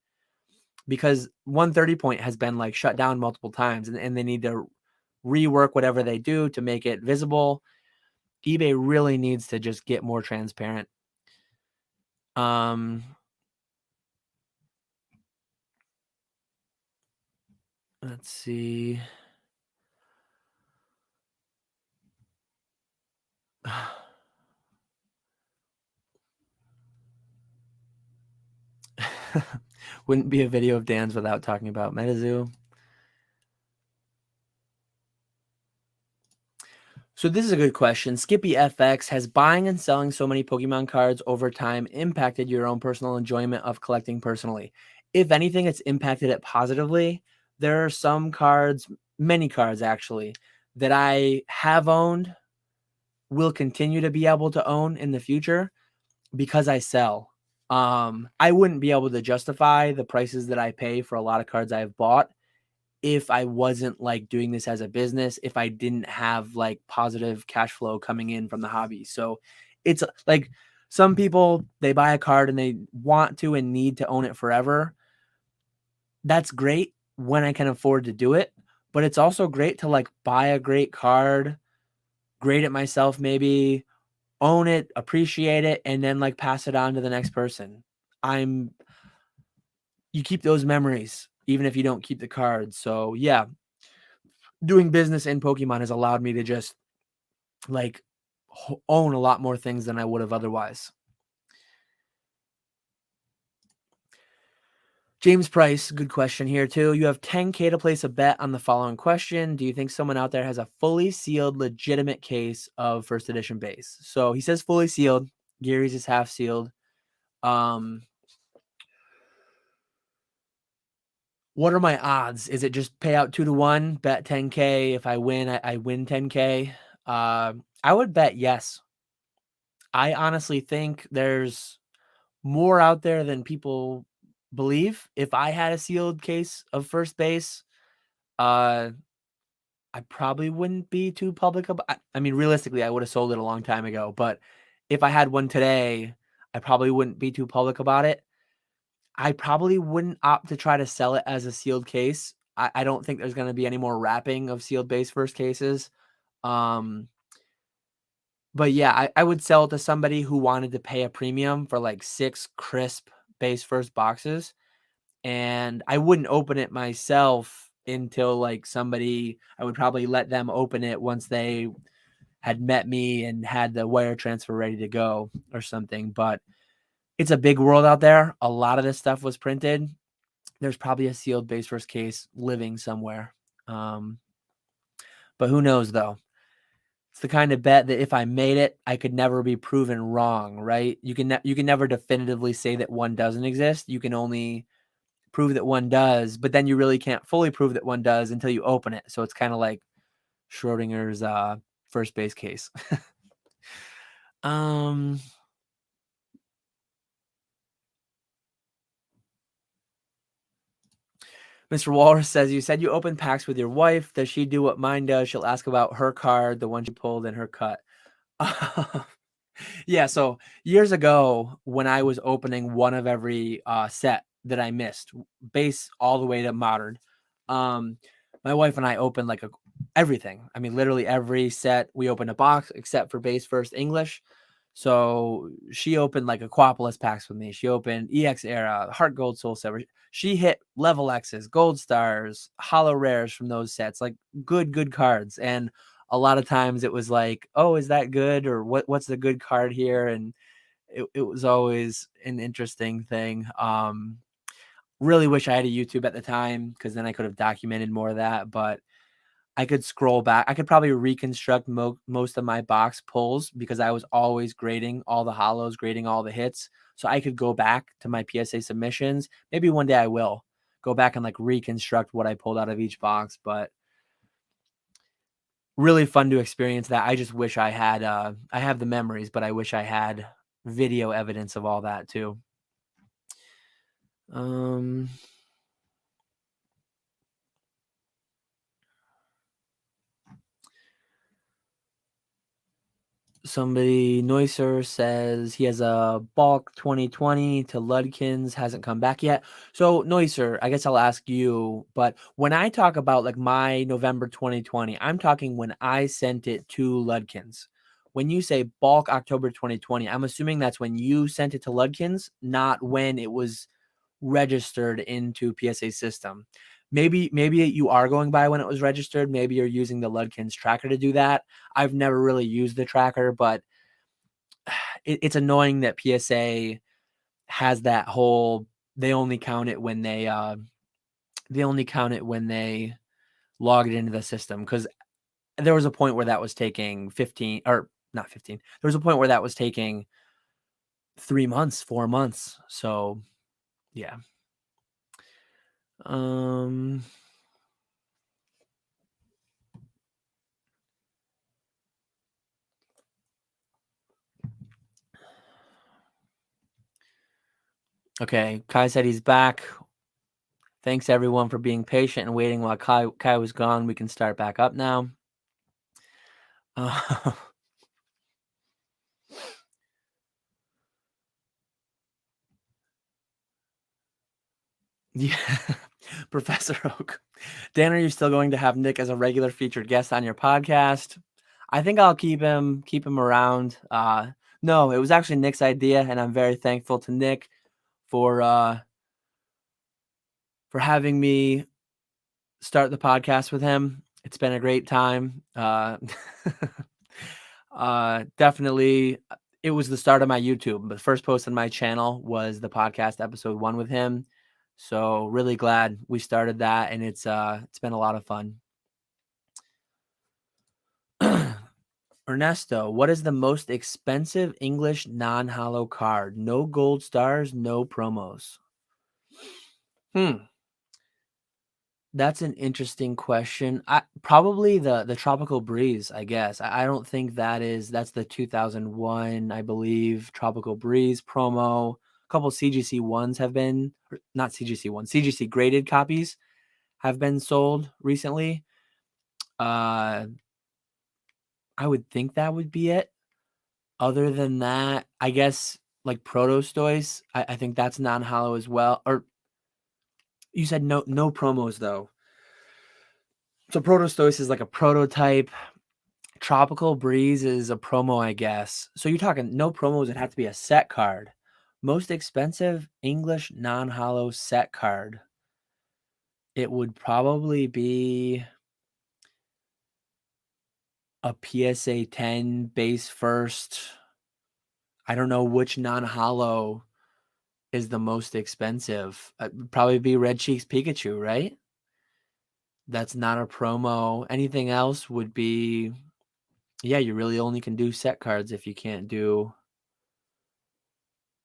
because 130 point has been like shut down multiple times, and they need to rework whatever they do to make it visible. eBay really needs to just get more transparent. Let's see. Wouldn't be a video of Dan's without talking about MetaZoo. So this is a good question. Skippy FX, has buying and selling so many Pokemon cards over time impacted your own personal enjoyment of collecting personally? If anything, it's impacted it positively. There are some cards, many cards actually, that I have owned, will continue to be able to own in the future because I sell. I wouldn't be able to justify the prices that I pay for a lot of cards I've bought if I wasn't like doing this as a business, if I didn't have like positive cash flow coming in from the hobby. So it's like some people, they buy a card and they want to and need to own it forever. That's great when I can afford to do it, but it's also great to like buy a great card, grade it myself, maybe own it, appreciate it, and then like pass it on to the next person. You keep those memories even if you don't keep the cards. So yeah, doing business in Pokemon has allowed me to just like own a lot more things than I would have otherwise. James Price, good question here too. You have 10K to place a bet on the following question. Do you think someone out there has a fully sealed, legitimate case of first edition base? So he says fully sealed. Gary's is half sealed. What are my odds? Is it just pay out 2-1, bet 10K? If I win, I win 10K. I would bet yes. I honestly think there's more out there than people believe. If I had a sealed case of first base, I probably wouldn't be too public about. I mean, realistically, I would have sold it a long time ago. But if I had one today, I probably wouldn't be too public about it. I probably wouldn't opt to try to sell it as a sealed case. I don't think there's going to be any more wrapping of sealed base first cases. But yeah, I would sell it to somebody who wanted to pay a premium for like 6 crisp base first boxes. And I wouldn't open it myself until like I would probably let them open it once they had met me and had the wire transfer ready to go or something. But it's a big world out there. A lot of this stuff was printed. There's probably a sealed base first case living somewhere. But who knows though? It's the kind of bet that if I made it, I could never be proven wrong, right? You can never definitively say that one doesn't exist. You can only prove that one does, but then you really can't fully prove that one does until you open it. So it's kind of like Schrodinger's first base case. Mr. Walrus says, you said you open packs with your wife. Does she do what mine does? She'll ask about her card, the one she pulled in her cut. Yeah, so years ago when I was opening one of every set that I missed, base all the way to modern, my wife and I opened like everything. I mean, literally every set we opened a box except for base first English. So she opened like Aquapolis packs with me. She opened EX Era, Heart Gold, Soul Silver. She hit level X's, gold stars, hollow rares from those sets, like good cards. And a lot of times it was like, oh, is that good? Or what's the good card here? And it was always an interesting thing. Really wish I had a YouTube at the time because then I could have documented more of that. But I could scroll back. I could probably reconstruct most of my box pulls because I was always grading all the hollows, grading all the hits. So I could go back to my PSA submissions. Maybe one day I will go back and like reconstruct what I pulled out of each box. But really fun to experience that. I just wish I had, I have the memories, but I wish I had video evidence of all that too. Somebody, Neusser, says he has a bulk 2020 to Ludkins, hasn't come back yet. So Neusser, I guess I'll ask you, but when I talk about like my November 2020, I'm talking when I sent it to Ludkins. When you say bulk October 2020, I'm assuming that's when you sent it to Ludkins, not when it was registered into PSA system. Maybe you are going by when it was registered. Maybe you're using the Ludkins tracker to do that. I've never really used the tracker, but it's annoying that PSA has that whole they only count it when they log it into the system, because there was a point where that was taking 15 or not 15. There was a point where that was taking 3 months, 4 months. So yeah. Okay, Kai said he's back. Thanks everyone for being patient and waiting while Kai was gone. We can start back up now. Uh, yeah, Professor Oak. Dan, are you still going to have Nick as a regular featured guest on your podcast? I think I'll keep him around. No, it was actually Nick's idea, and I'm very thankful to Nick for having me start the podcast with him. It's been a great time. Definitely, it was the start of my YouTube. The first post on my channel was the podcast episode 1 with him. So really glad we started that, and it's been a lot of fun. Ernesto, what is the most expensive English non-holo card? No gold stars, no promos. That's an interesting question. Probably the Tropical Breeze, I guess. I don't think that's the 2001, I believe, Tropical Breeze promo. A couple CGC ones have been, not CGC ones, CGC graded copies have been sold recently. I would think that would be it. Other than that, I guess like Protostoys, I think that's non-holo as well. Or you said no promos though. So Protostoys is like a prototype. Tropical Breeze is a promo, I guess. So you're talking no promos, it have to be a set card. Most expensive English non-holo set card. It would probably be a PSA 10 base first. I don't know which non-holo is the most expensive. It'd probably be Red Cheeks Pikachu, right? That's not a promo. Anything else would be, yeah, you really only can do set cards if you can't do,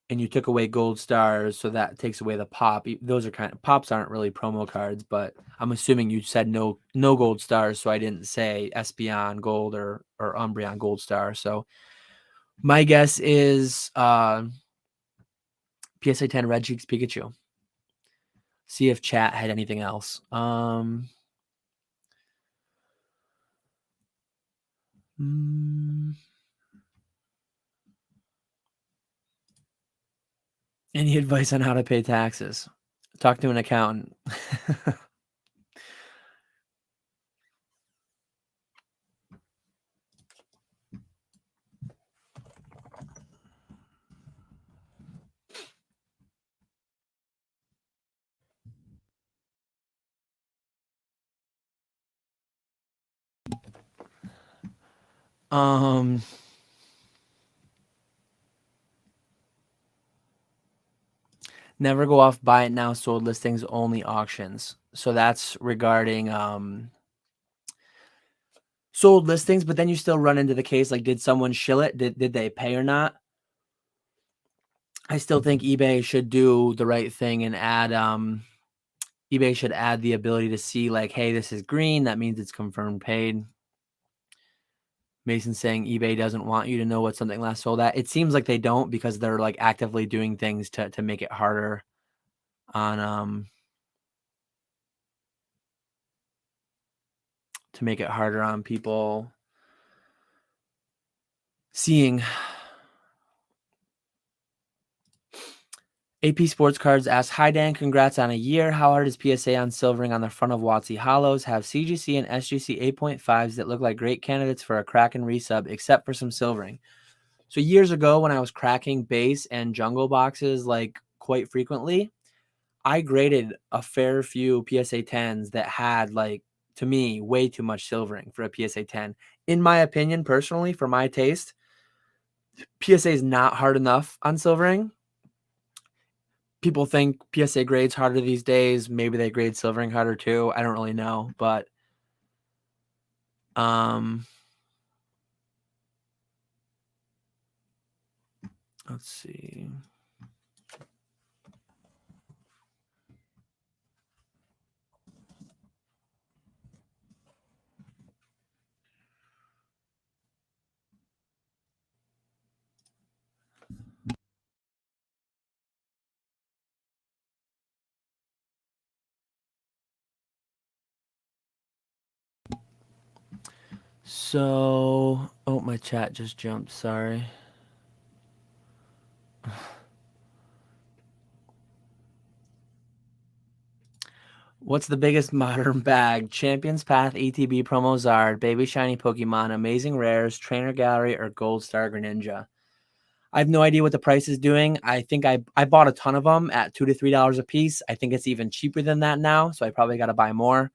and you took away gold stars, so that takes away the pop. Those are pops aren't really promo cards, but I'm assuming you said no gold stars, so I didn't say Espeon gold or Umbreon gold star. So my guess is PSA 10 Red Cheeks Pikachu. See if chat had anything else. Any advice on how to pay taxes? Talk to an accountant. Never go off buy it now, sold listings, only auctions. So that's regarding sold listings, but then you still run into the case like, did someone shill it? Did they pay or not? I still think eBay should do the right thing and add eBay should add the ability to see like, hey, this is green, that means it's confirmed paid. Mason saying eBay doesn't want you to know what something last sold at. It seems like they don't, because they're like actively doing things to make it harder on people seeing. AP Sports Cards asks, hi Dan, congrats on a year. How hard is PSA on silvering on the front of WotC Hollows? Have CGC and SGC 8.5s that look like great candidates for a Kraken resub, except for some silvering. So years ago, when I was cracking base and jungle boxes like quite frequently, I graded a fair few PSA 10s that had, like, to me, way too much silvering for a PSA 10. In my opinion, personally, for my taste, PSA is not hard enough on silvering. People think PSA grades harder these days. Maybe they grade silvering harder too. I don't really know, but let's see. So, oh, my chat just jumped. Sorry. What's the biggest modern bag? Champions Path, ETB, Promo Zard, Baby Shiny Pokemon, Amazing Rares, Trainer Gallery, or Gold Star Greninja? I have no idea what the price is doing. I think I bought a ton of them at $2 to $3 a piece. I think it's even cheaper than that now, so I probably got to buy more.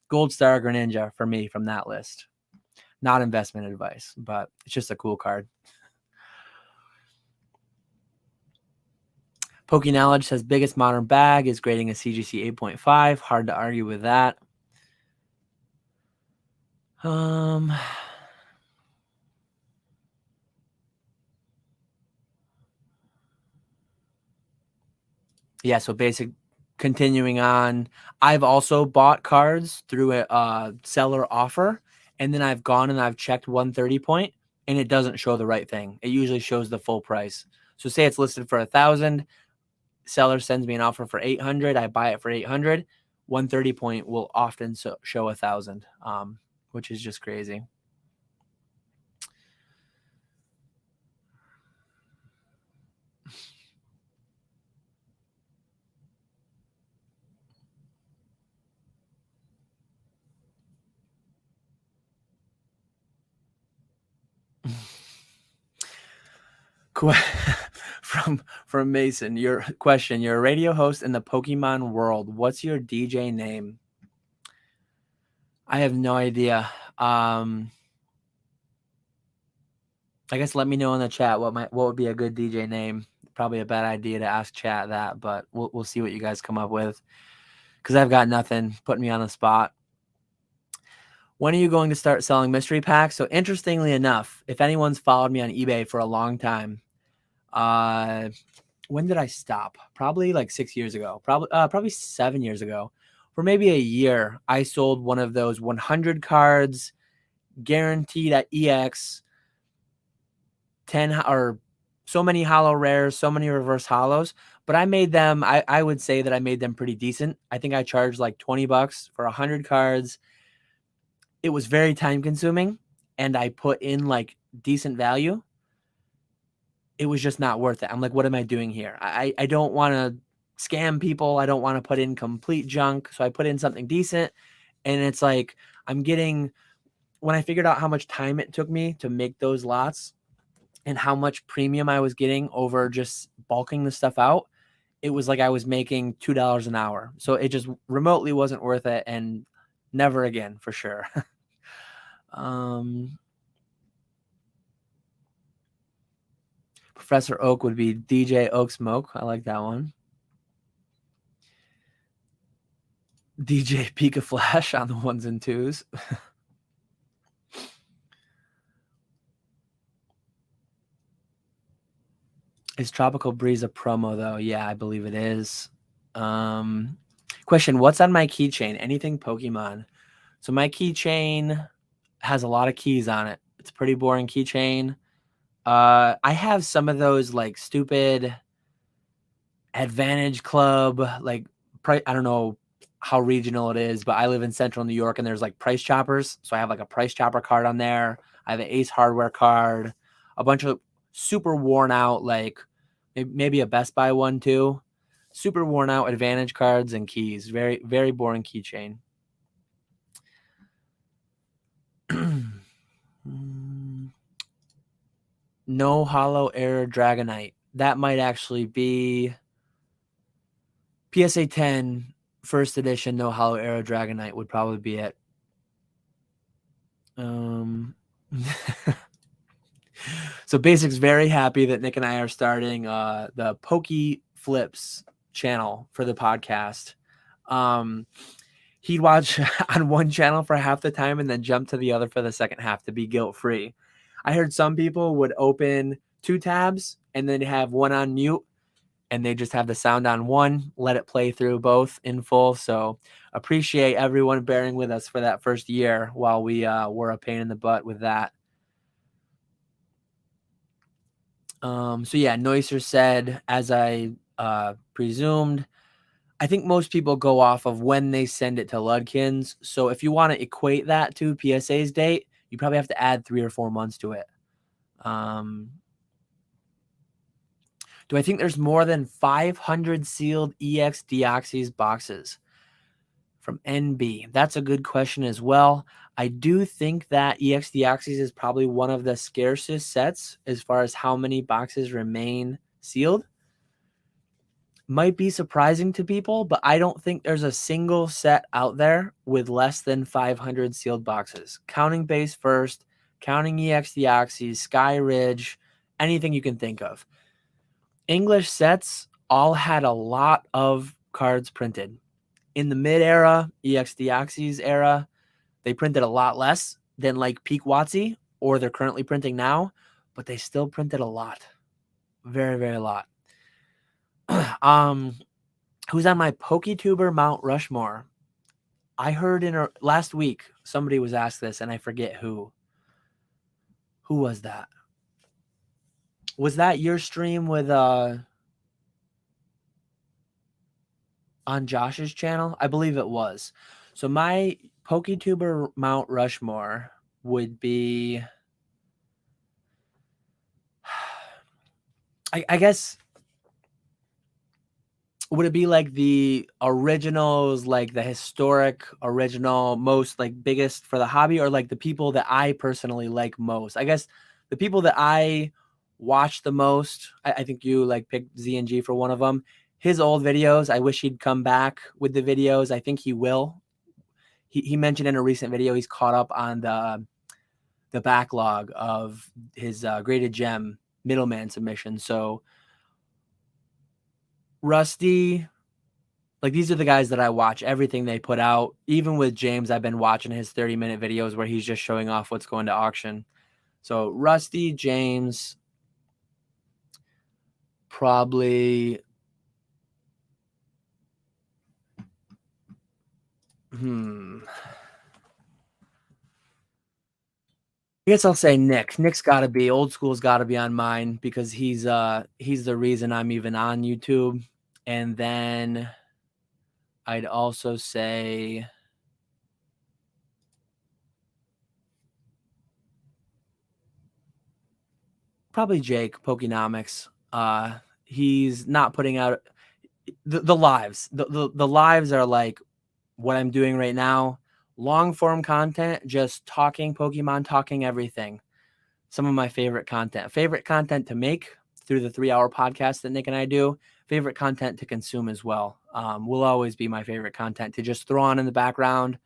Gold Star Greninja for me from that list. Not investment advice, but it's just a cool card. Knowledge says biggest modern bag is grading a CGC 8.5. Hard to argue with that. Yeah, so basic continuing on. I've also bought cards through a seller offer, and then I've gone and I've checked 130 point, and it doesn't show the right thing. It usually shows the full price. So say it's listed for 1,000, seller sends me an offer for 800, I buy it for 800. 130 point will often show 1,000, which is just crazy. From Mason, your question, you're a radio host in the Pokemon world. What's your DJ name? I have no idea. I guess let me know in the chat what would be a good DJ name. Probably a bad idea to ask chat that, but we'll see what you guys come up with, because I've got nothing. Putting me on the spot. When are you going to start selling mystery packs? So interestingly enough, if anyone's followed me on eBay for a long time, when did I stop? Probably like 6 years ago. Probably 7 years ago. For maybe a year, I sold one of those 100 cards, guaranteed at EX, 10 or so many hollow rares, so many reverse hollows. But I made them, I would say that I made them pretty decent. I think I charged like $20 for 100 cards. It was very time consuming, and I put in like decent value. It was just not worth it. I'm like, what am I doing here? I don't want to scam people. I don't want to put in complete junk. So I put in something decent. And it's like, when I figured out how much time it took me to make those lots and how much premium I was getting over just bulking the stuff out, it was like I was making $2 an hour. So it just remotely wasn't worth it, and never again for sure. Professor Oak would be DJ Oak Smoke. I like that one. DJ Pika Flash on the ones and twos. Is Tropical Breeze a promo though? Yeah, I believe it is. Question, what's on my keychain? Anything Pokemon? So my keychain has a lot of keys on it. It's a pretty boring keychain. I have some of those like stupid Advantage Club, like I don't know how regional it is, but I live in central New York and there's like price choppers. So I have like a price chopper card on there. I have an Ace Hardware card, a bunch of super worn out, like maybe a Best Buy one too. Super worn out Advantage cards and keys. Very, very boring keychain. No Hollow Air Dragonite. That might actually be PSA 10 first edition. No Hollow Air Dragonite would probably be it. So Basic's very happy that Nick and I are starting the Pokey Flips channel for the podcast. He'd watch on one channel for half the time and then jump to the other for the second half to be guilt-free. I heard some people would open 2 tabs and then have one on mute, and they just have the sound on one, let it play through both in full. So appreciate everyone bearing with us for that first year while we were a pain in the butt with that. So yeah, Neusser said, as I presumed, I think most people go off of when they send it to Ludkins. So if you want to equate that to PSA's date, You probably have to add 3 or 4 months to it. Do I think there's more than 500 sealed EX Deoxys boxes? From NB. That's a good question as well. I do think that EX Deoxys is probably one of the scarcest sets as far as how many boxes remain sealed. Might be surprising to people, but I don't think there's a single set out there with less than 500 sealed boxes. Counting base first, counting EX Deoxys, Sky Ridge, anything you can think of. English sets all had a lot of cards printed. In the mid-era, EX Deoxys era, they printed a lot less than like peak WotC, or they're currently printing now, but they still printed a lot. Very, very a lot. Who's on my PokeTuber Mount Rushmore? I heard last week somebody was asked this, and I forget who. Who was that? Was that your stream with on Josh's channel? I believe it was. So my PokeTuber Mount Rushmore would be, I guess, would it be like the originals, like the historic original, most like biggest for the hobby, or like the people that I personally like most? I guess the people that I watch the most, I think you like picked ZNG for one of them. His old videos, I wish he'd come back with the videos. I think he will. He mentioned in a recent video he's caught up on the backlog of his graded gem middleman submission. So Rusty, like these are the guys that I watch everything they put out. Even with James, I've been watching his 30-minute videos where he's just showing off what's going to auction. So Rusty, James, probably I guess I'll say Nick. Nick's got to be, old school's got to be on mine because he's the reason I'm even on YouTube. And then I'd also say probably Jake, Pokenomics. He's not putting out the lives. The lives are like what I'm doing right now. Long form content, just talking Pokemon, talking everything. Some of my favorite content. Favorite content to make through the 3-hour podcast that Nick and I do. Favorite content to consume as well. Will always be my favorite content to just throw on in the background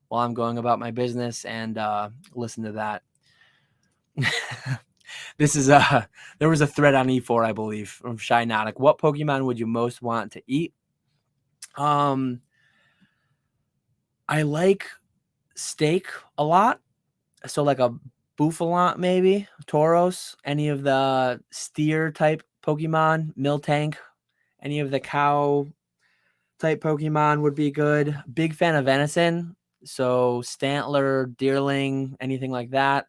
while I'm going about my business and listen to that. This is there was a thread on E4, I believe, from Shy Nautic. What Pokemon would you most want to eat? I like steak a lot. So like a Buffalant, maybe Tauros, any of the steer type Pokemon, Miltank, any of the cow type Pokemon would be good. Big fan of venison. So Stantler, Deerling, anything like that.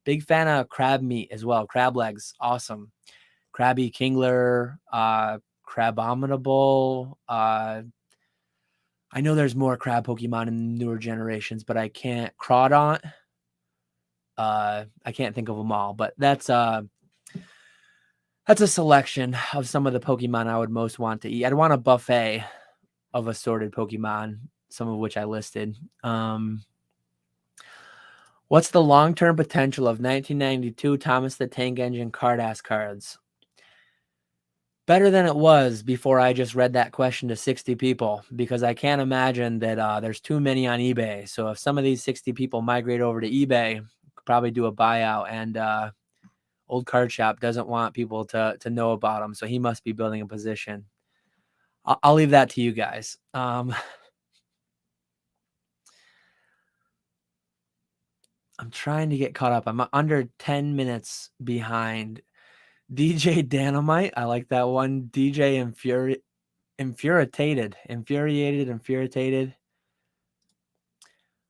Big fan of crab meat as well. Crab legs, awesome. Krabby Kingler, Crabominable. I know there's more crab Pokemon in newer generations, but I can't. Crawdaunt. I can't think of them all, but that's a selection of some of the Pokemon I would most want to eat. I'd want a buffet of assorted Pokemon, some of which I listed. What's the long-term potential of 1992 Thomas the Tank Engine card-ass cards? Better than it was before I just read that question to 60 people, because I can't imagine that there's too many on eBay. So if some of these 60 people migrate over to eBay, could probably do a buyout, and Old Card Shop doesn't want people to know about them, so he must be building a position. I'll leave that to you guys. I'm trying to get caught up. I'm under 10 minutes behind. DJ Dynamite. I like that one. DJ Infuriated.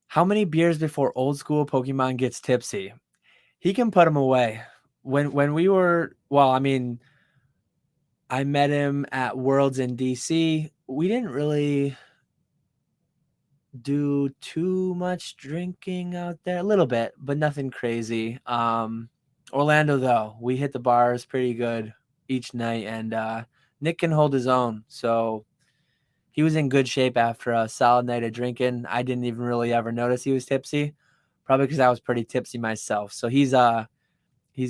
How many beers before old school Pokemon gets tipsy? He can put them away. When we were, well, I mean, I met him at Worlds in DC. We didn't really do too much drinking out there. A little bit, but nothing crazy. Orlando, though, we hit the bars pretty good each night, and Nick can hold his own. So he was in good shape after a solid night of drinking. I didn't even really ever notice he was tipsy, probably because I was pretty tipsy myself. So he's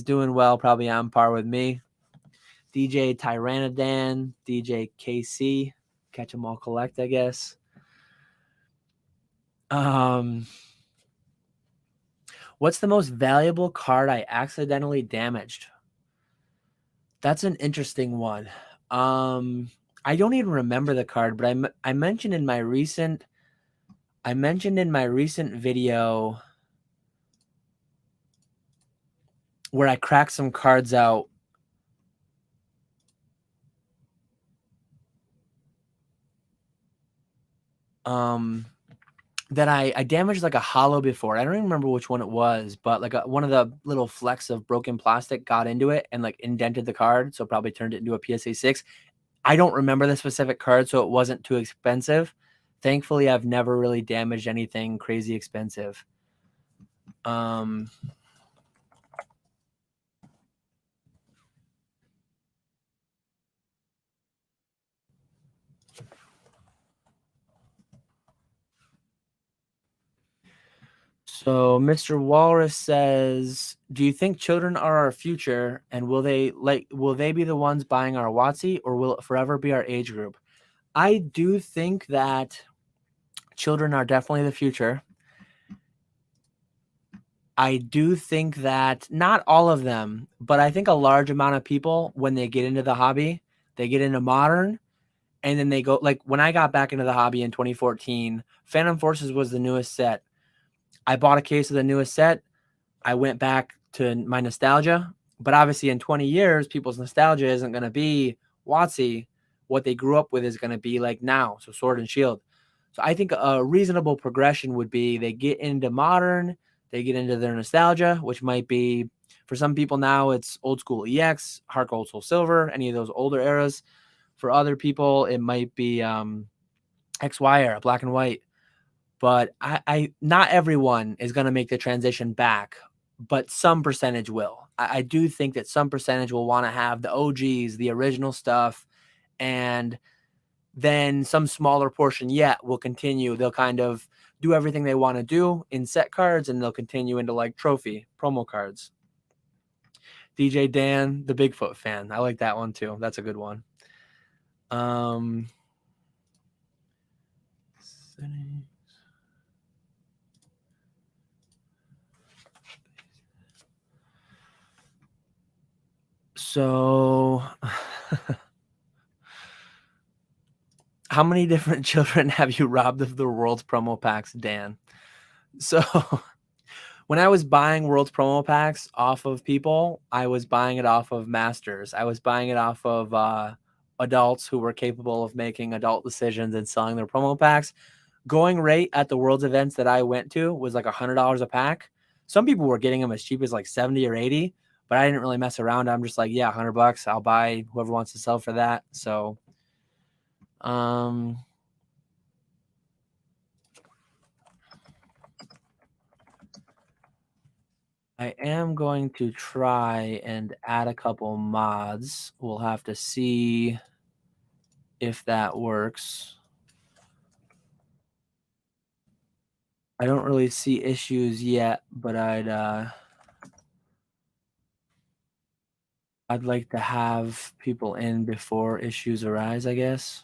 doing well, probably on par with me. DJ Tyranidan, DJ KC, catch 'em all collect, I guess. What's the most valuable card I accidentally damaged? That's an interesting one. I don't even remember the card, but I mentioned in my recent video where I cracked some cards out. That I damaged like a hollow before. I don't even remember which one it was, but like one of the little flecks of broken plastic got into it and like indented the card, so probably turned it into a PSA 6. I don't remember the specific card, so it wasn't too expensive. Thankfully, I've never really damaged anything crazy expensive. So Mr. Walrus says, "Do you think children are our future, and will they be the ones buying our WotC, or will it forever be our age group?" I do think that children are definitely the future. I do think that not all of them, but I think a large amount of people, when they get into the hobby, they get into modern, and then they go, like when I got back into the hobby in 2014, Phantom Forces was the newest set. I bought a case of the newest set. I went back to my nostalgia, but obviously in 20 years, people's nostalgia isn't going to be WotC. What they grew up with is going to be like now. So Sword and Shield. So I think a reasonable progression would be they get into modern, they get into their nostalgia, which might be for some people now it's old school EX, Heart Gold, Soul Silver, any of those older eras. For other people, it might be XY era, black and white. But I not everyone is going to make the transition back, but some percentage will. I do think that some percentage will want to have the OGs, the original stuff, and then some smaller portion yet will continue. They'll kind of do everything they want to do in set cards, and they'll continue into like trophy promo cards. DJ Dan, the Bigfoot fan. I like that one too. That's a good one. So how many different children have you robbed of the World's promo packs, Dan? So when I was buying World's promo packs off of people, I was buying it off of masters. I was buying it off of adults who were capable of making adult decisions and selling their promo packs. Going rate at the World's events that I went to was like $100 a pack. Some people were getting them as cheap as like 70 or 80, but I didn't really mess around. I'm just like, yeah, $100. I'll buy whoever wants to sell for that. So, I am going to try and add a couple mods. We'll have to see if that works. I don't really see issues yet, but I'd like to have people in before issues arise, I guess.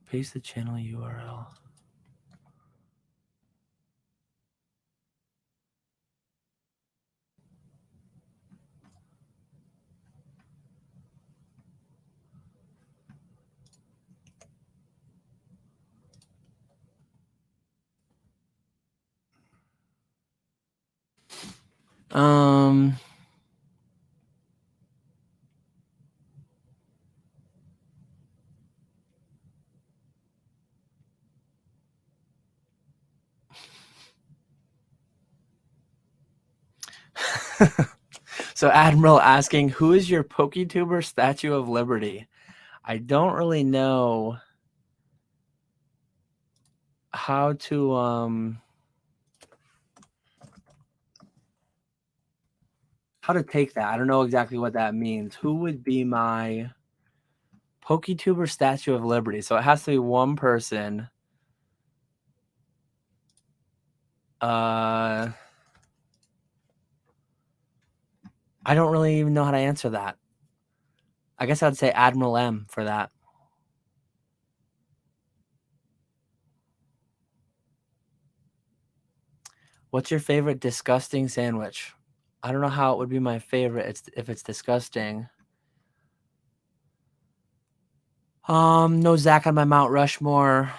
Paste the channel URL. So Admiral asking, who is your PokeTuber Statue of Liberty? I don't really know how to take that. I don't know exactly what that means. Who would be my PokeTuber Statue of Liberty? So it has to be one person. I don't really even know how to answer that. I guess I'd say Admiral M for that. What's your favorite disgusting sandwich? I don't know how it would be my favorite if it's disgusting. No Zach on my Mount Rushmore.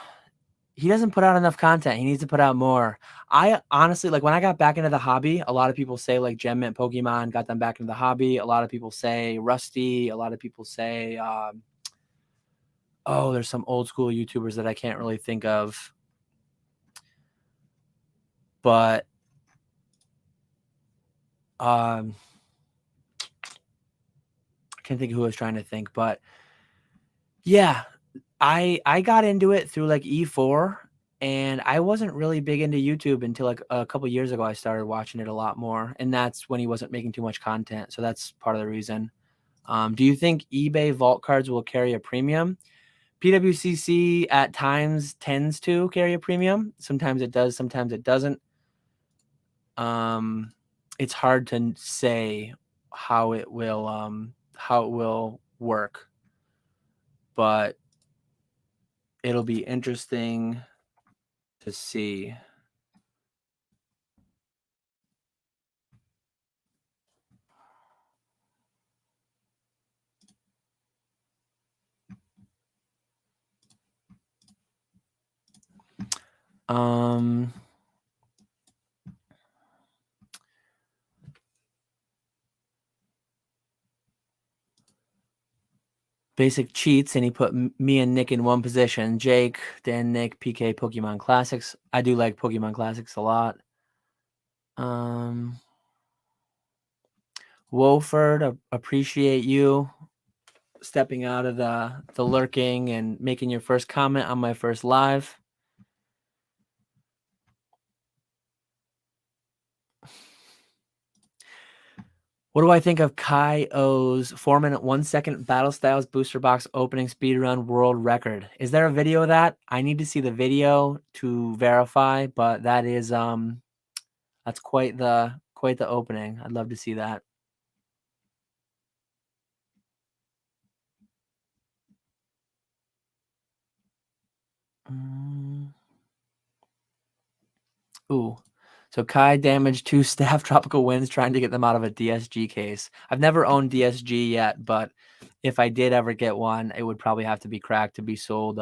He doesn't put out enough content. He needs to put out more. I honestly, like, when I got back into the hobby, a lot of people say like Gem Mint Pokemon got them back into the hobby. A lot of people say Rusty. A lot of people say, oh, there's some old school YouTubers that I can't really think of. But I can't think of who I was trying to think. But yeah, I got into it through like E4, and I wasn't really big into YouTube until like a couple years ago. I started watching it a lot more, and that's when he wasn't making too much content. So that's part of the reason. Do you think eBay vault cards will carry a premium? PWCC at times tends to carry a premium. Sometimes it does, sometimes it doesn't. It's hard to say how it will work, but it'll be interesting to see. Basic cheats, and he put me and Nick in one position. Jake, Dan, Nick, PK, Pokemon Classics. I do like Pokemon Classics a lot. Woford, appreciate you stepping out of the lurking and making your first comment on my first live. What do I think of Kai O's 4-minute 1-second Battle Styles booster box opening speedrun world record? Is there a video of that? I need to see the video to verify, but that is that's quite the opening. I'd love to see that. Ooh. So Kai damaged 2 staff tropical winds trying to get them out of a DSG case. I've never owned DSG yet, but if I did ever get one, it would probably have to be cracked to be sold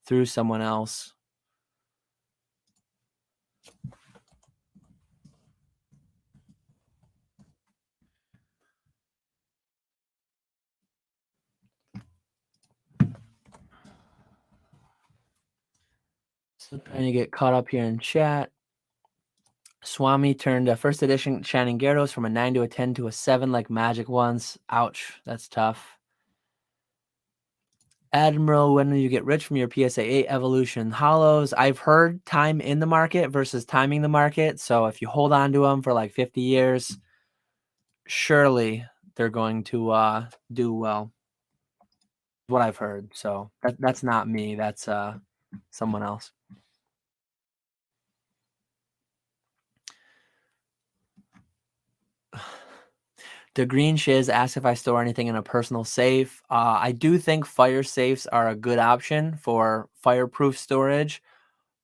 through someone else. So trying to get caught up here in chat. Swami turned a first edition Shining Gyarados from a 9 to a 10 to a 7 like Magic once. Ouch, that's tough. Admiral, when will you get rich from your PSA 8 evolution hollows? I've heard time in the market versus timing the market. So if you hold on to them for like 50 years, surely they're going to do well. What I've heard. So that's not me. That's someone else. The Green Shiz asked if I store anything in a personal safe. I do think fire safes are a good option for fireproof storage,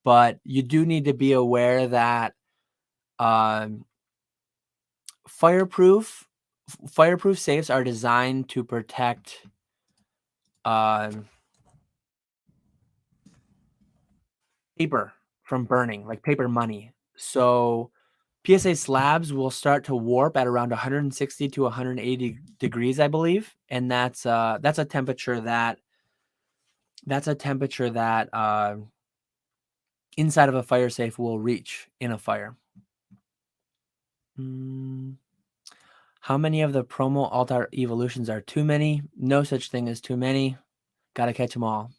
but you do need to be aware that fireproof safes are designed to protect paper from burning, like paper money. So PSA slabs will start to warp at around 160 to 180 degrees, I believe, and that's a temperature that inside of a fire safe will reach in a fire. How many of the promo alt-art evolutions are too many? No such thing as too many. Gotta catch them all.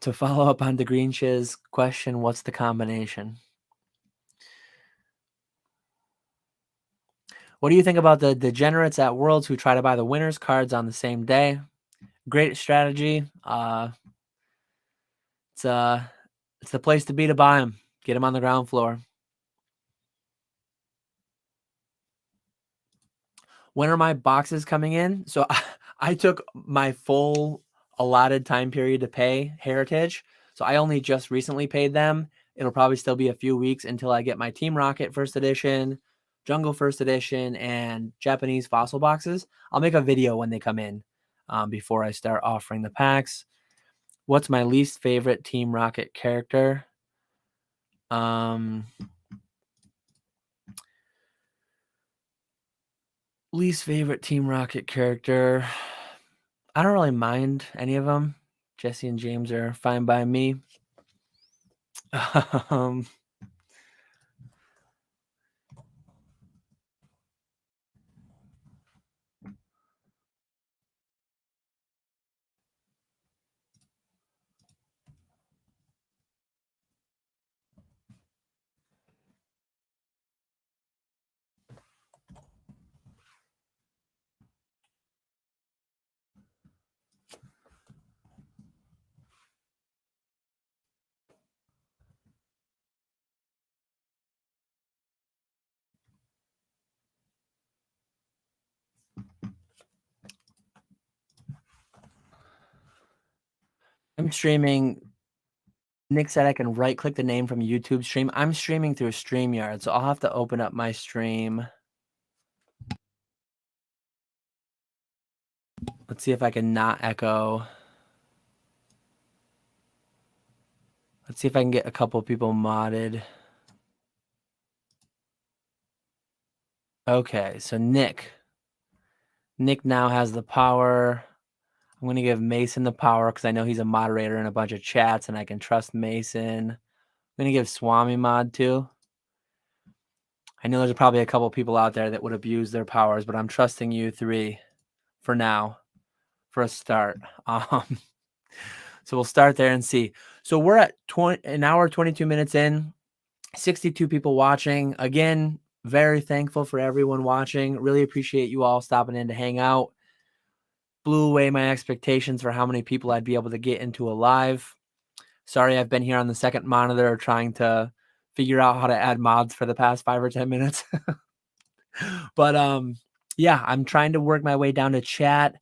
To follow up on the Green Shiz question, what's the combination? What do you think about the degenerates at Worlds who try to buy the winners cards on the same day? Great strategy. It's the place to be to buy them. Get them on the ground floor. When are my boxes coming in? So I took my full allotted time period to pay Heritage. So I only just recently paid them. It'll probably still be a few weeks until I get my Team Rocket first edition, Jungle first edition, and Japanese fossil boxes. I'll make a video when they come in before I start offering the packs. What's my least favorite Team Rocket character? Least favorite Team Rocket character. I don't really mind any of them. Jesse and James are fine by me. I'm streaming. Nick said I can right-click the name from YouTube stream. I'm streaming through StreamYard, so I'll have to open up my stream. Let's see if I can not echo. Let's see if I can get a couple people modded. Okay, so Nick now has the power. I'm going to give Mason the power because I know he's a moderator in a bunch of chats and I can trust Mason. I'm going to give Swami mod too. I know there's probably a couple people out there that would abuse their powers, but I'm trusting you three for now for a start. So we'll start there and see. So we're at an hour, 22 minutes in, 62 people watching. Again, very thankful for everyone watching. Really appreciate you all stopping in to hang out. Blew away my expectations for how many people I'd be able to get into a live. Sorry, I've been here on the second monitor trying to figure out how to add mods for the past 5 or 10 minutes. But yeah, I'm trying to work my way down to chat.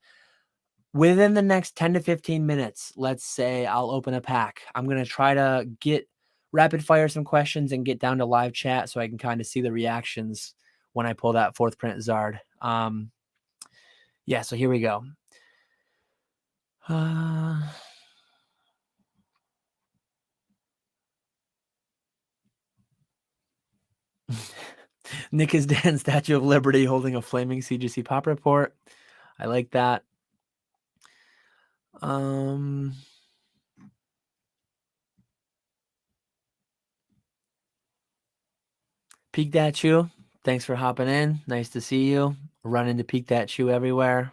Within the next 10 to 15 minutes, let's say I'll open a pack. I'm going to try to get rapid fire some questions and get down to live chat so I can kind of see the reactions when I pull that fourth print Zard. Yeah, so here we go. Nick is Dan, Statue of Liberty, holding a flaming CGC pop report. I like that. Pikachu, thanks for hopping in. Nice to see you. Run into Pikachu everywhere.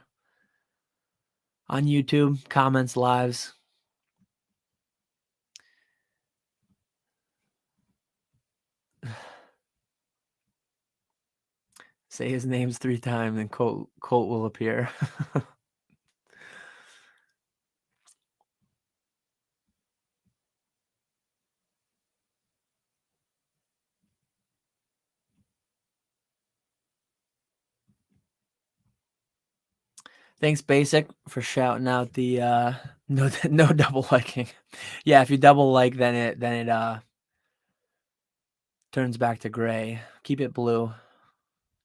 On YouTube, comments, lives. Say his names 3 times and Colt will appear. Thanks, Basic, for shouting out the no double liking. Yeah, if you double like, then it turns back to gray. Keep it blue.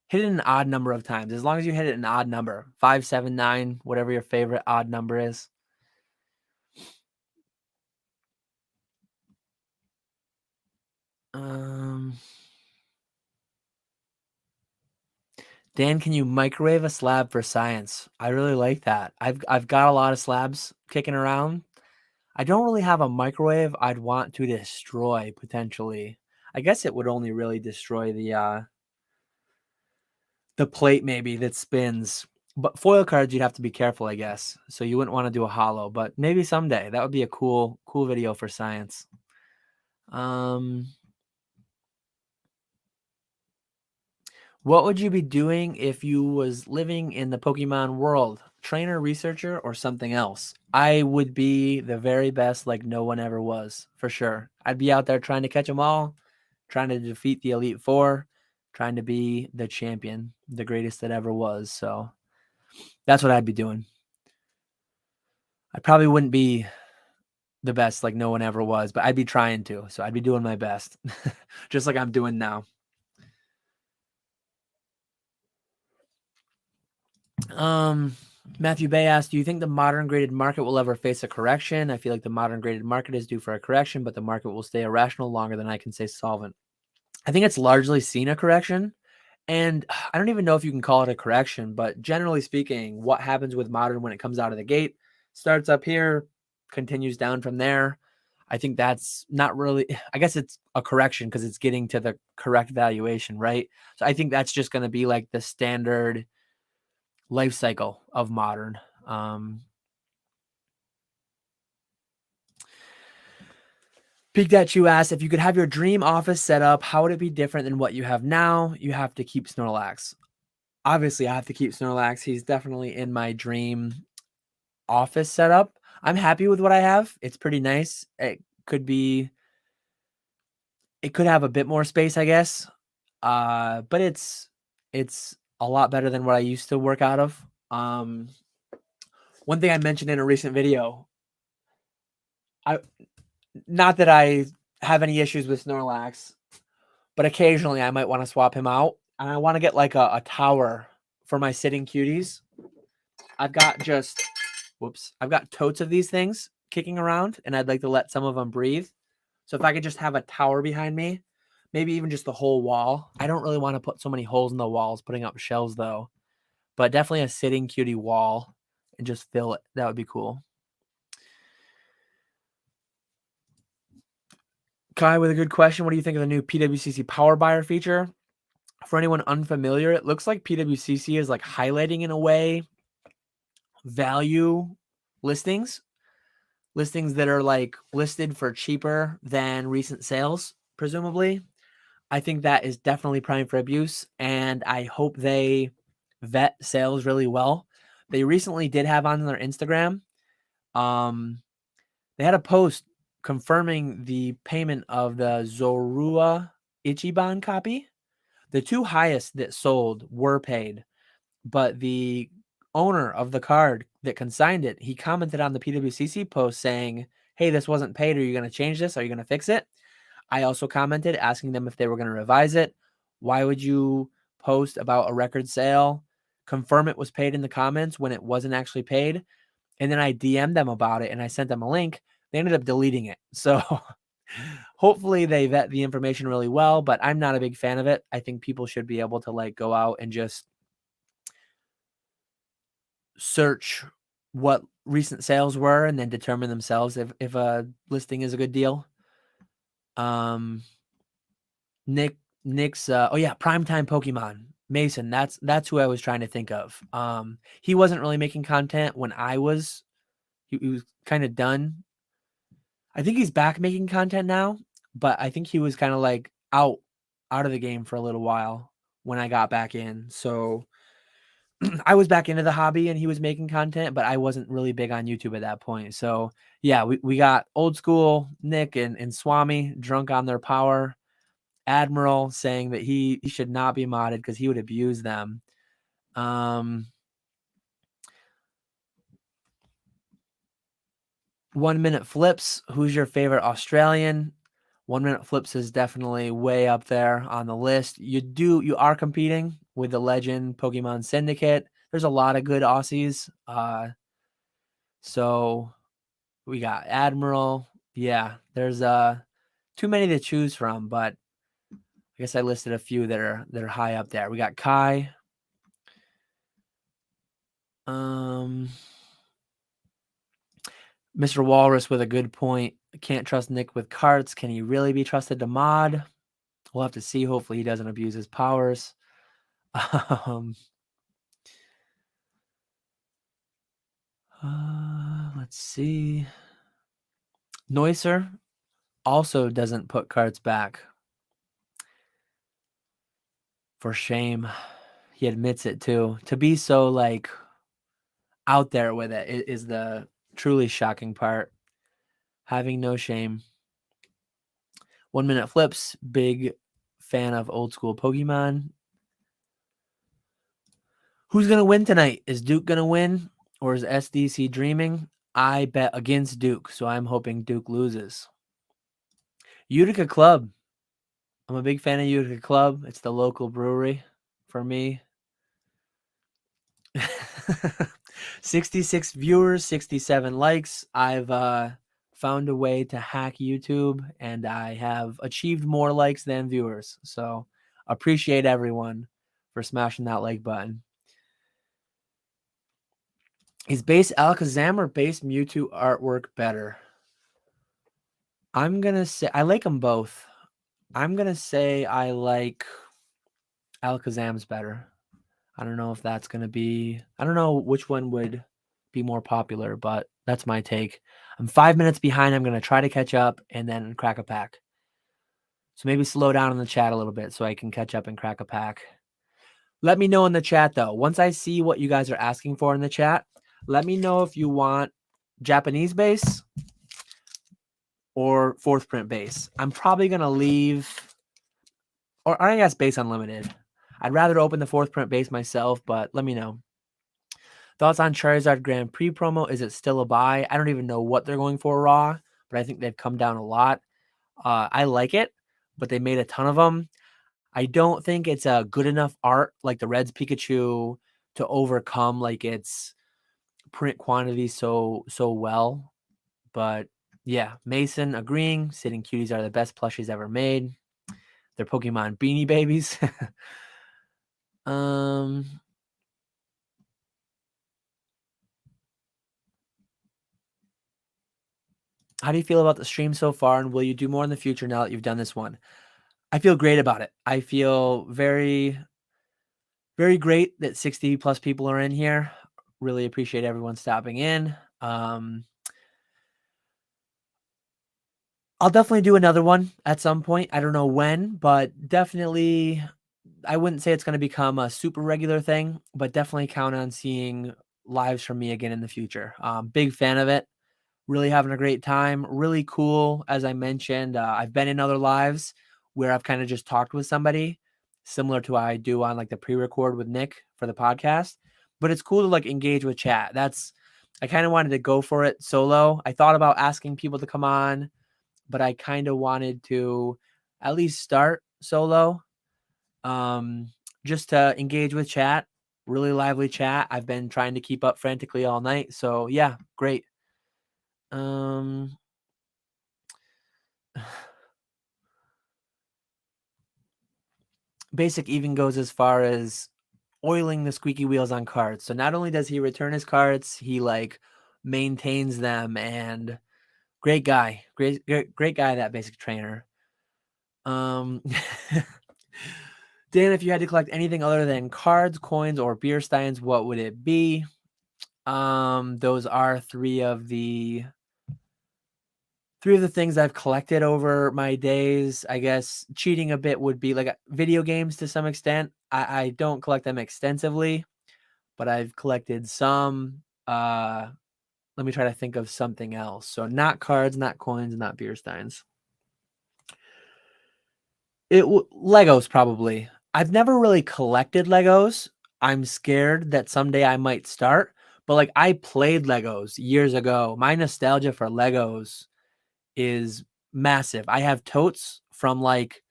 Hit it an odd number of times. As long as you hit it an odd number, 5, 7, 9, whatever your favorite odd number is. Dan, can you microwave a slab for science? I really like that. I've got a lot of slabs kicking around. I don't really have a microwave I'd want to destroy potentially. I guess it would only really destroy the the plate maybe that spins. But foil cards, you'd have to be careful, I guess. So you wouldn't want to do a hollow, but maybe someday. That would be a cool video for science. What would you be doing if you was living in the Pokemon world? Trainer, researcher, or something else? I would be the very best like no one ever was, for sure. I'd be out there trying to catch them all, trying to defeat the Elite Four, trying to be the champion, the greatest that ever was. So that's what I'd be doing. I probably wouldn't be the best like no one ever was, but I'd be trying to. So I'd be doing my best, just like I'm doing now. Matthew Bay asked, do you think the modern graded market will ever face a correction? I feel like the modern graded market is due for a correction, but the market will stay irrational longer than I can say solvent. I think it's largely seen a correction, and I don't even know if you can call it a correction, but generally speaking, what happens with modern when it comes out of the gate, starts up here, continues down from there. I think that's not really, I guess it's a correction because it's getting to the correct valuation, right? So I think that's just going to be like the standard life cycle of modern. Pikachu asked, if you could have your dream office set up, how would it be different than what you have now? You have to keep Snorlax. Obviously, I have to keep Snorlax. He's definitely in my dream office setup. I'm happy with what I have. It's pretty nice. It could have a bit more space, I guess. But it's a lot better than what I used to work out of. One thing I mentioned in a recent video, not that I have any issues with Snorlax, but occasionally I might want to swap him out. And I want to get like a tower for my sitting cuties. I've got totes of these things kicking around, and I'd like to let some of them breathe. So if I could just have a tower behind me, maybe even just the whole wall. I don't really want to put so many holes in the walls putting up shelves though, but definitely a sitting cutie wall and just fill it. That would be cool. Kai with a good question. What do you think of the new PWCC power buyer feature? For anyone unfamiliar, it looks like PWCC is like highlighting in a way value listings that are like listed for cheaper than recent sales, presumably. I think that is definitely prime for abuse, and I hope they vet sales really well. They recently did have on their Instagram, they had a post confirming the payment of the Zorua Ichiban copy. The two highest that sold were paid, but the owner of the card that consigned it, he commented on the PWCC post saying, hey, this wasn't paid. Are you going to change this? Are you going to fix it? I also commented asking them if they were going to revise it. Why would you post about a record sale, confirm it was paid in the comments when it wasn't actually paid? And then I DM'd them about it and I sent them a link. They ended up deleting it. So hopefully they vet the information really well, but I'm not a big fan of it. I think people should be able to like go out and just search what recent sales were and then determine themselves if a listing is a good deal. Nick's primetime Pokemon Mason. That's who I was trying to think of. He wasn't really making content when he was kind of done. I think he's back making content now, but I think he was kind of like out of the game for a little while when I got back in. So I was back into the hobby and he was making content, but I wasn't really big on YouTube at that point. So yeah, we got old school Nick and Swami drunk on their power. Admiral saying that he should not be modded because he would abuse them. 1 minute flips. Who's your favorite Australian? 1 minute flips is definitely way up there on the list. You are competing with the legend Pokemon Syndicate. There's a lot of good Aussies. So we got Admiral. Yeah, there's too many to choose from, but I guess I listed a few that are high up there. We got Kai. Mr. Walrus with a good point. Can't trust Nick with carts. Can he really be trusted to mod? We'll have to see. Hopefully he doesn't abuse his powers. Um, let's see. Neusser also doesn't put cards back. For shame. He admits it too. To be so like out there with it is the truly shocking part. Having no shame. 1 minute flips, big fan of old school Pokemon. Who's going to win tonight? Is Duke going to win or is SDC dreaming? I bet against Duke, so I'm hoping Duke loses. Utica Club. I'm a big fan of Utica Club. It's the local brewery for me. 66 viewers, 67 likes. I've found a way to hack YouTube, and I have achieved more likes than viewers. So appreciate everyone for smashing that like button. Is base Alakazam or base Mewtwo artwork better? I'm going to say I like them both. I'm going to say I like Alakazam's better. I don't know if that's going to be, I don't know which one would be more popular, but that's my take. I'm 5 minutes behind. I'm going to try to catch up and then crack a pack. So maybe slow down in the chat a little bit so I can catch up and crack a pack. Let me know in the chat though. Once I see what you guys are asking for in the chat, let me know if you want Japanese base or fourth print base. I'm probably going to leave, or I guess base unlimited. I'd rather open the fourth print base myself, but let me know. Thoughts on Charizard Grand Prix promo? Is it still a buy? I don't even know what they're going for raw, but I think they've come down a lot. I like it, but they made a ton of them. I don't think it's a good enough art like the Reds Pikachu to overcome like its print quantity so well. But yeah, Mason agreeing. Sitting Cuties are the best plushies ever made. They're Pokemon Beanie Babies. How do you feel about the stream so far, and will you do more in the future now that you've done this one? I feel great about it. I feel very, very great that 60 plus people are in here. Really appreciate everyone stopping in. I'll definitely do another one at some point. I don't know when, but definitely, I wouldn't say it's going to become a super regular thing, but definitely count on seeing lives from me again in the future. Big fan of it. Really having a great time. Really cool. As I mentioned, I've been in other lives where I've kind of just talked with somebody similar to what I do on like the pre-record with Nick for the podcast, but it's cool to like engage with chat. I kind of wanted to go for it solo. I thought about asking people to come on, but I kind of wanted to at least start solo. Just to engage with chat, really lively chat. I've been trying to keep up frantically all night. So yeah, great. Basic even goes as far as oiling the squeaky wheels on cards. So not only does he return his cards, he like maintains them, and great guy. Great guy, that basic trainer. Dan, if you had to collect anything other than cards, coins, or beer steins, what would it be? Those are three of the things I've collected over my days. I guess cheating a bit would be like video games to some extent. I don't collect them extensively, but I've collected some. Let me try to think of something else. So not cards, not coins, not beer steins. Legos probably. I've never really collected Legos. I'm scared that someday I might start, but like I played Legos years ago. My nostalgia for Legos is massive. I have totes from like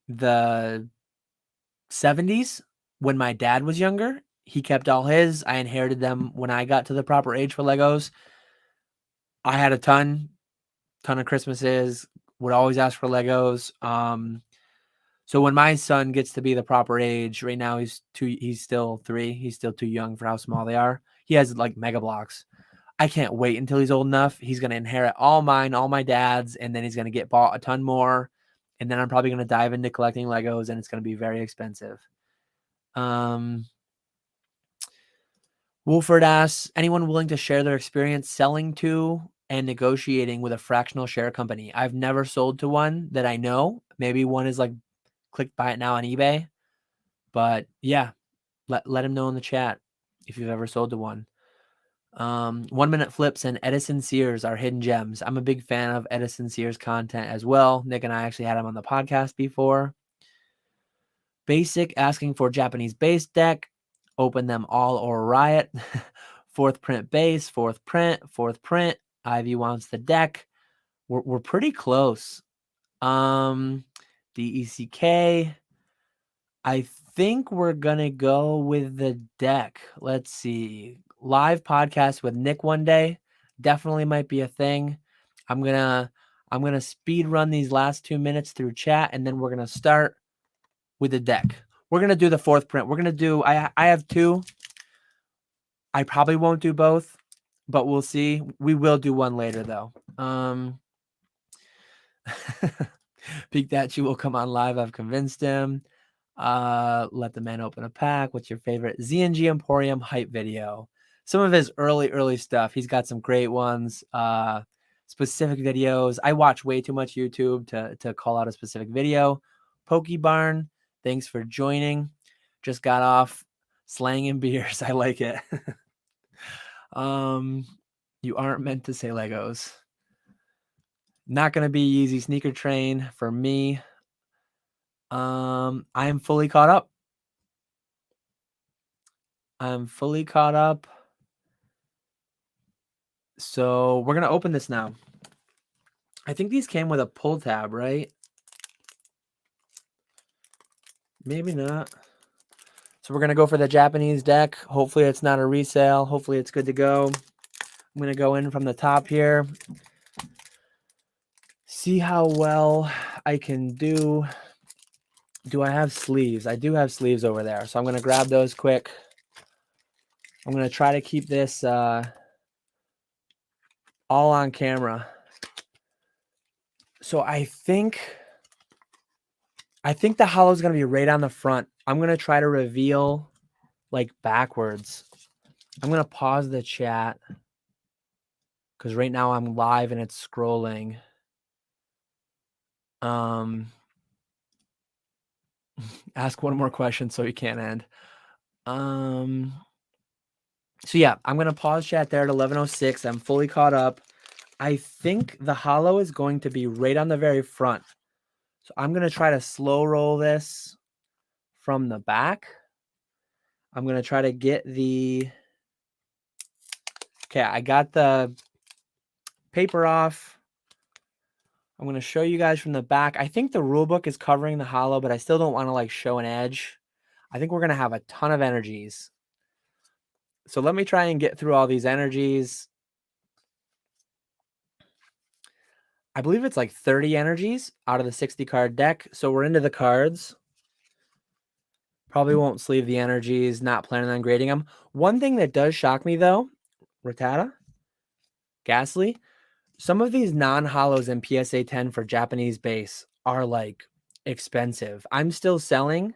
the 70s when my dad was younger. He kept all his. I inherited them when I got to the proper age for Legos. I had a ton of Christmases, would always ask for Legos. So when my son gets to be the proper age, right now he's still 3. He's still too young for how small they are. He has like Mega Blocks. I can't wait until he's old enough. He's going to inherit all mine, all my dad's, and then he's going to get bought a ton more. And then I'm probably going to dive into collecting Legos, and it's going to be very expensive. Wolford asks, anyone willing to share their experience selling to and negotiating with a fractional share company? I've never sold to one that I know. Maybe one is like click buy it now on eBay. But yeah, let him know in the chat if you've ever sold to one. 1 Minute Flips and Edison Sears are hidden gems. I'm a big fan of Edison Sears content as well. Nick and I actually had him on the podcast before. Basic asking for Japanese base deck. Open them all or riot. Fourth print base, fourth print. Ivy wants the deck. We're pretty close. DECK. I think we're gonna go with the deck. Let's see. Live podcast with Nick one day. Definitely might be a thing. I'm gonna speed run these last 2 minutes through chat, and then we're gonna start with the deck. We're gonna do the fourth print. We're gonna do. I have two. I probably won't do both, but we'll see. We will do one later though. Pikachu will come on live. I've convinced him. Let the man open a pack. What's your favorite ZNG Emporium hype video? Some of his early stuff. He's got some great ones. Specific videos. I watch way too much YouTube to call out a specific video. Pokebarn, thanks for joining. Just got off slanging beers. I like it. You aren't meant to say Legos. Not gonna be easy. Sneaker train for me. I am fully caught up. So we're gonna open this now. I think these came with a pull tab, right? Maybe not. So we're gonna go for the Japanese deck. Hopefully it's not a resale. Hopefully it's good to go. I'm gonna go in from the top here. See how well I can do. Do I have sleeves? I do have sleeves over there. So I'm gonna grab those quick. I'm gonna try to keep this all on camera. So I think the hollow is going to be right on the front. I'm going to try to reveal like backwards. I'm going to pause the chat because right now I'm live and it's scrolling. Ask one more question so you can't end. So yeah, I'm going to pause chat there at 11:06. I'm fully caught up. I think the hollow is going to be right on the very front. So I'm going to try to slow roll this from the back. I'm going to try to get the... Okay, I got the paper off. I'm going to show you guys from the back. I think the rule book is covering the hollow, but I still don't want to like show an edge. I think we're going to have a ton of energies. So let me try and get through all these energies. I believe it's like 30 energies out of the 60 card deck. So we're into the cards. Probably won't sleeve the energies. Not planning on grading them. One thing that does shock me though, Rattata, Ghastly, some of these non-hollows in PSA 10 for Japanese base are like expensive. I'm still selling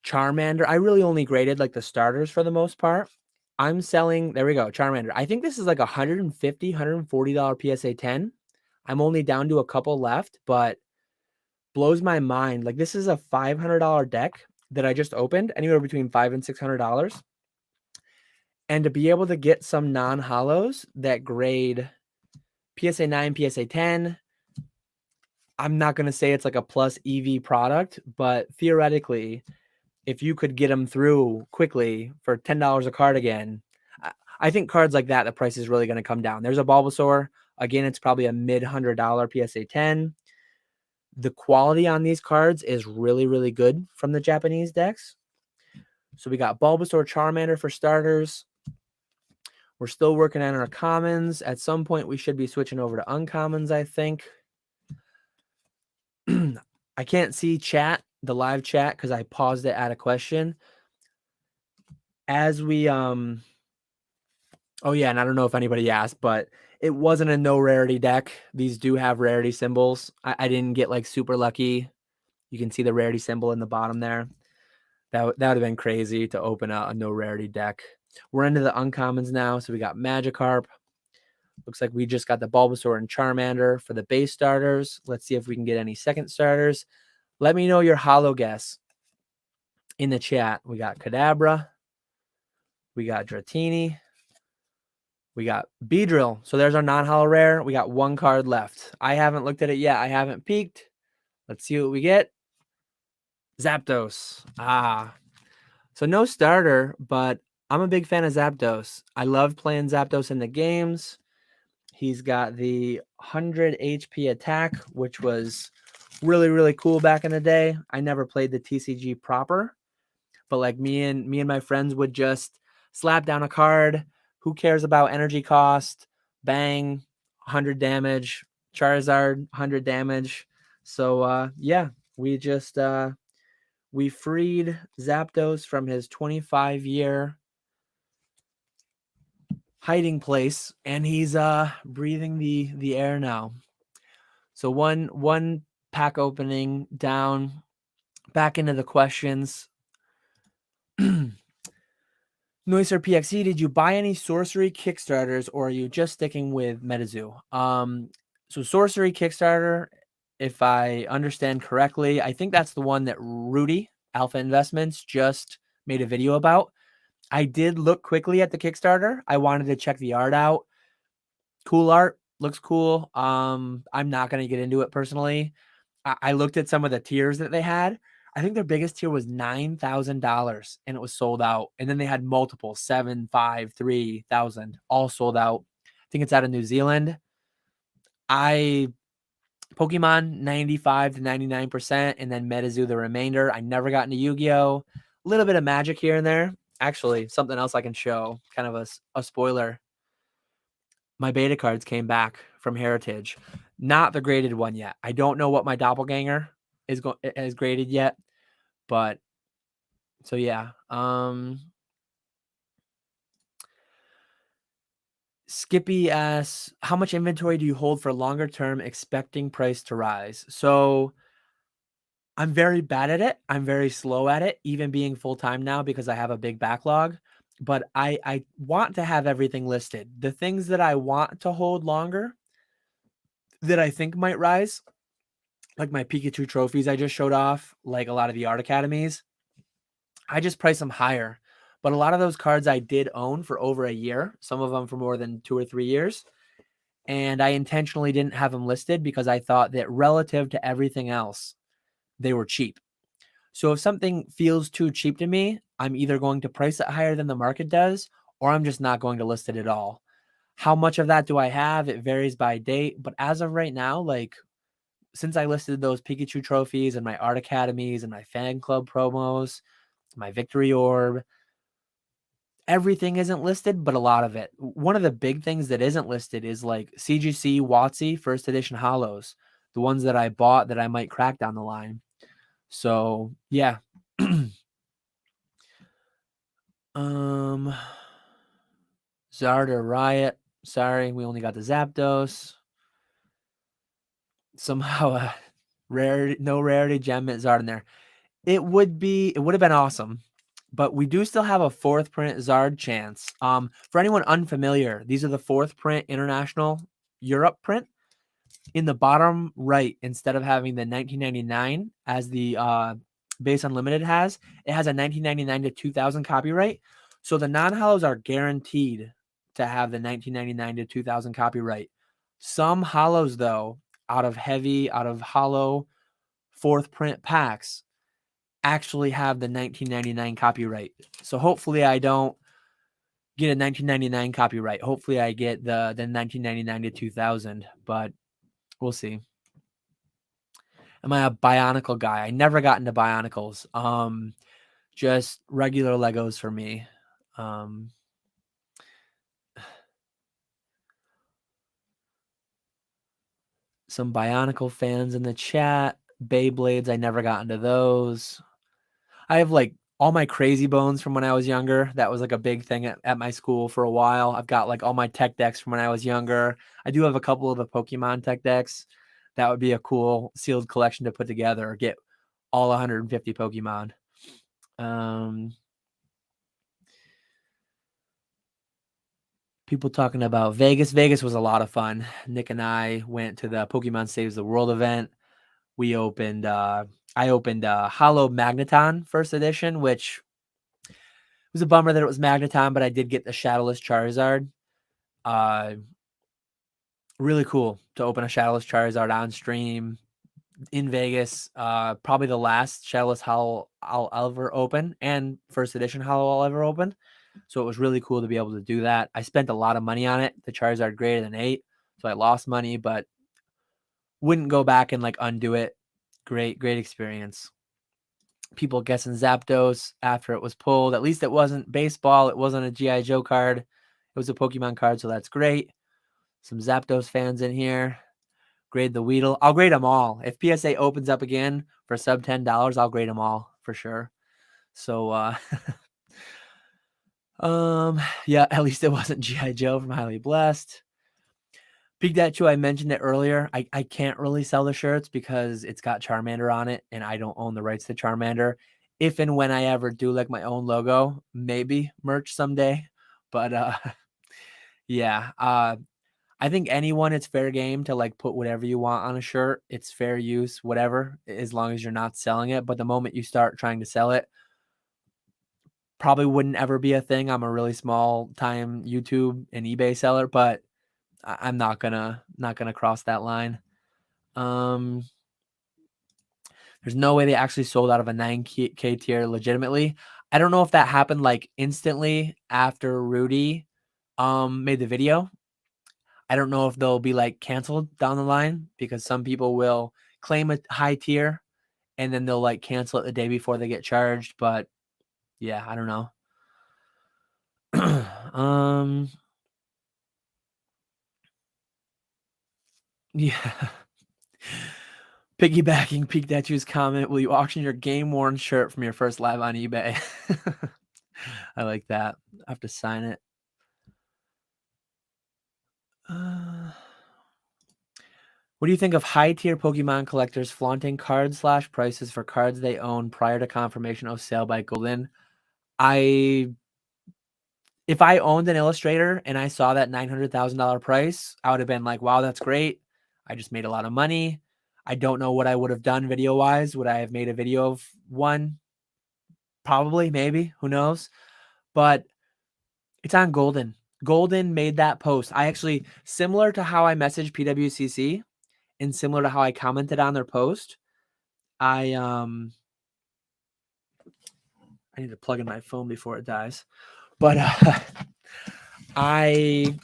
Charmander. I really only graded like the starters for the most part. I'm selling, there we go, Charmander. I think this is like $150, $140 PSA 10. I'm only down to a couple left, but blows my mind. Like this is a $500 deck that I just opened, anywhere between $500 and $600. And to be able to get some non-hollows that grade PSA 9, PSA 10, I'm not going to say it's like a plus EV product, but theoretically, if you could get them through quickly for $10 a card again, I think cards like that, the price is really going to come down. There's a Bulbasaur. Again, it's probably a mid-$100 PSA 10. The quality on these cards is really, really good from the Japanese decks. So we got Bulbasaur, Charmander for starters. We're still working on our commons. At some point, we should be switching over to uncommons, I think. I can't see chat, the live chat, because I paused it at a question. As we, oh yeah, and I don't know if anybody asked, but it wasn't a no rarity deck. These do have rarity symbols. I didn't get like super lucky. You can see the rarity symbol in the bottom there. That would have been crazy to open a no rarity deck. We're into the uncommons now. So we got Magikarp. Looks like we just got the Bulbasaur and Charmander for the base starters. Let's see if we can get any second starters. Let me know your holo guess in the chat. We got Kadabra. We got Dratini. We got Beedrill. So there's our non-holo rare. We got one card left. I haven't looked at it yet. I haven't peeked. Let's see what we get. Zapdos. So no starter, but I'm a big fan of Zapdos. I love playing Zapdos in the games. He's got the 100 HP attack, which was really, really cool back in the day. I never played the TCG proper, but like me and my friends would just slap down a card. Who cares about energy cost? Bang, 100 damage. Charizard, 100 damage. So yeah, we just we freed Zapdos from his 25-year hiding place, and he's breathing the air now. So one pack opening down. Back into the questions. Noiser PXE, did you buy any sorcery Kickstarters, or are you just sticking with Metazoo? So sorcery Kickstarter, if I understand correctly, I think that's the one that Rudy Alpha Investments just made a video about. I did look quickly at the Kickstarter. I wanted to check the art out. Cool art, looks cool. I'm not going to get into it personally. I looked at some of the tiers that they had. I think their biggest tier was $9,000 and it was sold out. And then they had multiple 7, 5, 3,000 all sold out. I think it's out of New Zealand. Pokemon 95 to 99%, and then Metazoo the remainder. I never got into Yu-Gi-Oh! A little bit of Magic here and there. Actually, something else I can show, kind of a spoiler. My beta cards came back from Heritage. Not the graded one yet. I don't know what my doppelganger is graded yet, but so yeah. Skippy asks, how much inventory do you hold for longer term, expecting price to rise? So I'm very bad at it. I'm very slow at it, even being full time now because I have a big backlog. But I want to have everything listed. The things that I want to hold longer that I think might rise, like my Pikachu trophies I just showed off, like a lot of the art academies, I just price them higher. But a lot of those cards I did own for over a year, some of them for more than 2 or 3 years. And I intentionally didn't have them listed because I thought that relative to everything else, they were cheap. So if something feels too cheap to me, I'm either going to price it higher than the market does, or I'm just not going to list it at all. How much of that do I have? It varies by date. But as of right now, like since I listed those Pikachu trophies and my art academies and my fan club promos, my victory orb, everything isn't listed, but a lot of it. One of the big things that isn't listed is like CGC WotC first edition holos, the ones that I bought that I might crack down the line. So yeah. Zarder Riot. Sorry, we only got the Zapdos. Somehow a no rarity gem at Zard in there. It would have been awesome. But we do still have a 4th print Zard chance. For anyone unfamiliar, these are the 4th print international Europe print. In the bottom right, instead of having the 1999 as the base unlimited has, it has a 1999 to 2000 copyright. So the non-holos are guaranteed to have the 1999 to 2000 copyright. Some holos, though, out of holo 4th print packs, actually have the 1999 copyright. So hopefully I don't get a 1999 copyright. Hopefully I get the 1999 to 2000, but we'll see. Am I a Bionicle guy? I never got into Bionicles. Just regular Legos for me. Some Bionicle fans in the chat. Beyblades, I never got into those. I have like all my Crazy Bones from when I was younger. That was like a big thing at my school for a while. I've got like all my tech decks from when I was younger. I do have a couple of the Pokemon tech decks. That would be a cool sealed collection to put together or get all 150 Pokemon. People talking about Vegas. Vegas was a lot of fun. Nick and I went to the Pokemon Saves the World event. We opened, I opened Hollow Magneton first edition, which was a bummer that it was Magneton, but I did get the Shadowless Charizard. Really cool to open a Shadowless Charizard on stream in Vegas. Probably the last Shadowless Hollow I'll ever open, and first edition Hollow I'll ever open. So it was really cool to be able to do that. I spent a lot of money on it. The Charizard greater than 8, so I lost money, but wouldn't go back and like undo it. Great experience. People guessing Zapdos after it was pulled. At least it wasn't baseball. It wasn't a G.I. Joe card. It was a Pokemon card, so that's great. Some Zapdos fans in here. Grade the Weedle. I'll grade them all. If PSA opens up again for sub $10, I'll grade them all for sure. So, yeah, at least it wasn't G.I. Joe from Highly Blessed. Pikachu, I mentioned it earlier. I can't really sell the shirts because it's got Charmander on it, and I don't own the rights to Charmander. If and when I ever do like my own logo, maybe merch someday. But yeah, I think anyone, it's fair game to like put whatever you want on a shirt. It's fair use, whatever, as long as you're not selling it. But the moment you start trying to sell it, probably wouldn't ever be a thing. I'm a really small time YouTube and eBay seller, but I'm not gonna cross that line. There's no way they actually sold out of a 9K tier legitimately. I don't know if that happened like instantly after Rudy made the video. I don't know if they'll be like canceled down the line because some people will claim a high tier and then they'll like cancel it the day before they get charged. But yeah, I don't know. Yeah. Piggybacking Pikachu's comment, will you auction your game worn shirt from your first live on eBay? I like that. I have to sign it. What do you think of high-tier Pokemon collectors flaunting card/prices for cards they own prior to confirmation of sale by Golden? If I owned an Illustrator and I saw that $900,000 price, I would have been like, wow, that's great. I just made a lot of money. I don't know what I would have done video-wise. Would I have made a video of one? Probably, maybe. Who knows? But it's on Golden. Golden made that post. I actually, similar to how I messaged PWCC and similar to how I commented on their post, I need to plug in my phone before it dies. But I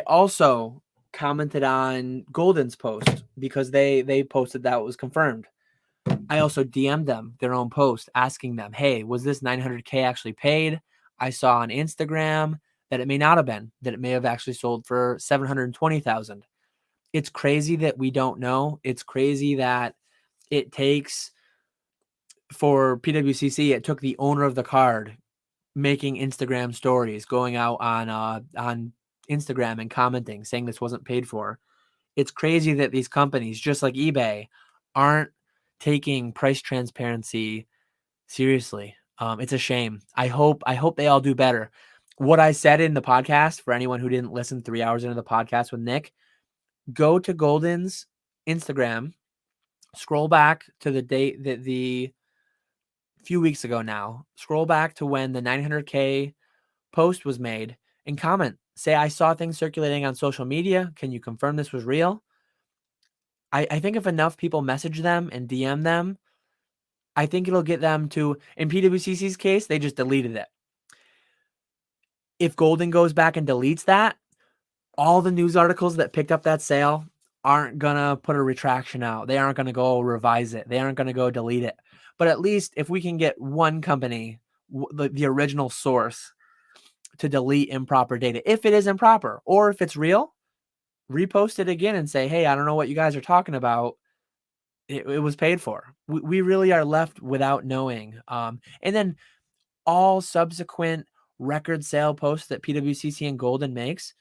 also commented on Golden's post because they posted that it was confirmed. I also DM'd them their own post asking them, hey, was this 900K actually paid? I saw on Instagram that it may not have been, that it may have actually sold for 720,000. It's crazy that we don't know. It's crazy that it takes, for PWCC, it took the owner of the card making Instagram stories, going out on Instagram and commenting, saying this wasn't paid for. It's crazy that these companies, just like eBay, aren't taking price transparency seriously. It's a shame. I hope they all do better. What I said in the podcast, for anyone who didn't listen 3 hours into the podcast with Nick, go to Golden's Instagram, scroll back to the date that the few weeks ago now, scroll back to when the 900K post was made and comment. Say, I saw things circulating on social media. Can you confirm this was real? I think if enough people message them and DM them, I think it'll get them to, in PWCC's case, they just deleted it. If Golden goes back and deletes that, all the news articles that picked up that sale aren't going to put a retraction out. They aren't going to go revise it. They aren't going to go delete it. But at least if we can get one company, the original source, to delete improper data, if it is improper, or if it's real, repost it again and say, hey, I don't know what you guys are talking about. It was paid for. We really are left without knowing. And then all subsequent record sale posts that PWCC and Golden makes,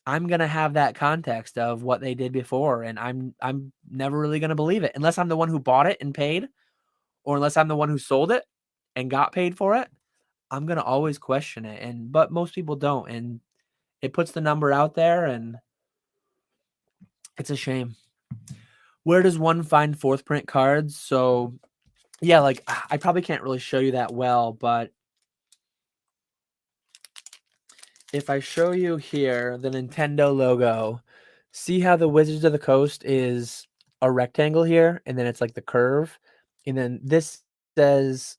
I'm going to have that context of what they did before. And I'm never really going to believe it unless I'm the one who bought it and paid, or unless I'm the one who sold it and got paid for it, I'm gonna always question it. But most people don't, and it puts the number out there, and it's a shame. Where does one find fourth print cards? So yeah, like I probably can't really show you that well, but if I show you here the Nintendo logo, see how the Wizards of the Coast is a rectangle here, and then it's like the curve, and then this says,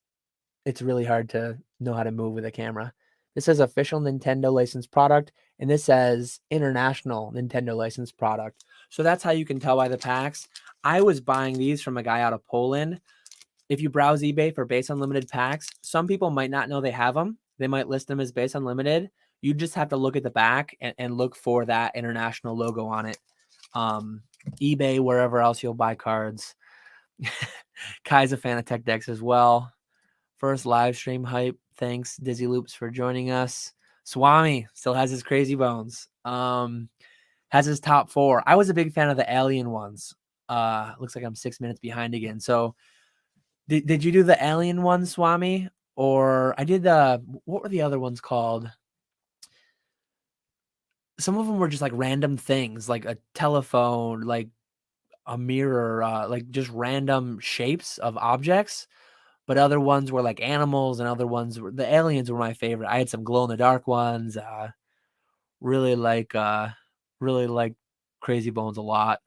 it's really hard to know how to move with a camera. This says official Nintendo licensed product, and this says international Nintendo licensed product. So that's how you can tell by the packs. I was buying these from a guy out of Poland. If you browse eBay for base unlimited packs, some people might not know they have them. They might list them as base unlimited. You just have to look at the back and look for that international logo on it. eBay, wherever else you'll buy cards. Kai's a fan of Tech Decks as well. First live stream hype. Thanks, Dizzy Loops, for joining us. Swami still has his crazy bones. Has his top 4. I was a big fan of the alien ones. Looks like I'm 6 minutes behind again. So did you do the alien one, Swami? Or I did what were the other ones called? Some of them were just like random things, like a telephone, like a mirror, like just random shapes of objects. But other ones were like animals, and other ones were, the aliens were my favorite. I had some glow in the dark ones. Really like Crazy Bones a lot.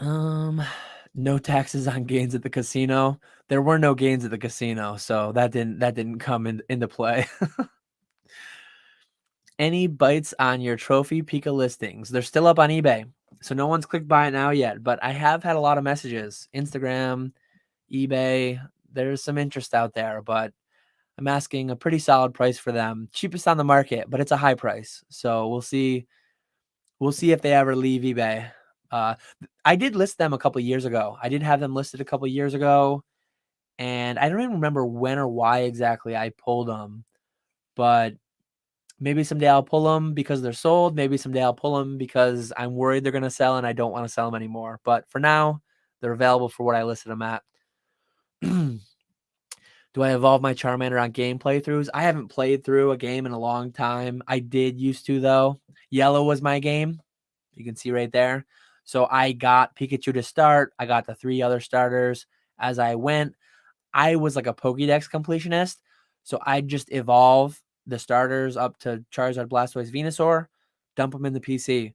No taxes on gains at the casino. There were no gains at the casino, so that didn't come into play. Any bites on your trophy Pika listings? They're still up on eBay, so no one's clicked buy it now yet, but I have had a lot of messages. Instagram, eBay, there's some interest out there, but I'm asking a pretty solid price for them. Cheapest on the market, but it's a high price. So we'll see. We'll see if they ever leave eBay. I did list them a couple years ago. I did have them listed a couple years ago, and I don't even remember when or why exactly I pulled them. But maybe someday I'll pull them because they're sold. Maybe someday I'll pull them because I'm worried they're going to sell and I don't want to sell them anymore. But for now, they're available for what I listed them at. Do I evolve my Charmander on game playthroughs? I haven't played through a game in a long time. I did used to, though. Yellow was my game. You can see right there. So I got Pikachu to start. I got the 3 other starters as I went. I was like a Pokédex completionist. So I'd just evolve the starters up to Charizard, Blastoise, Venusaur, dump them in the PC.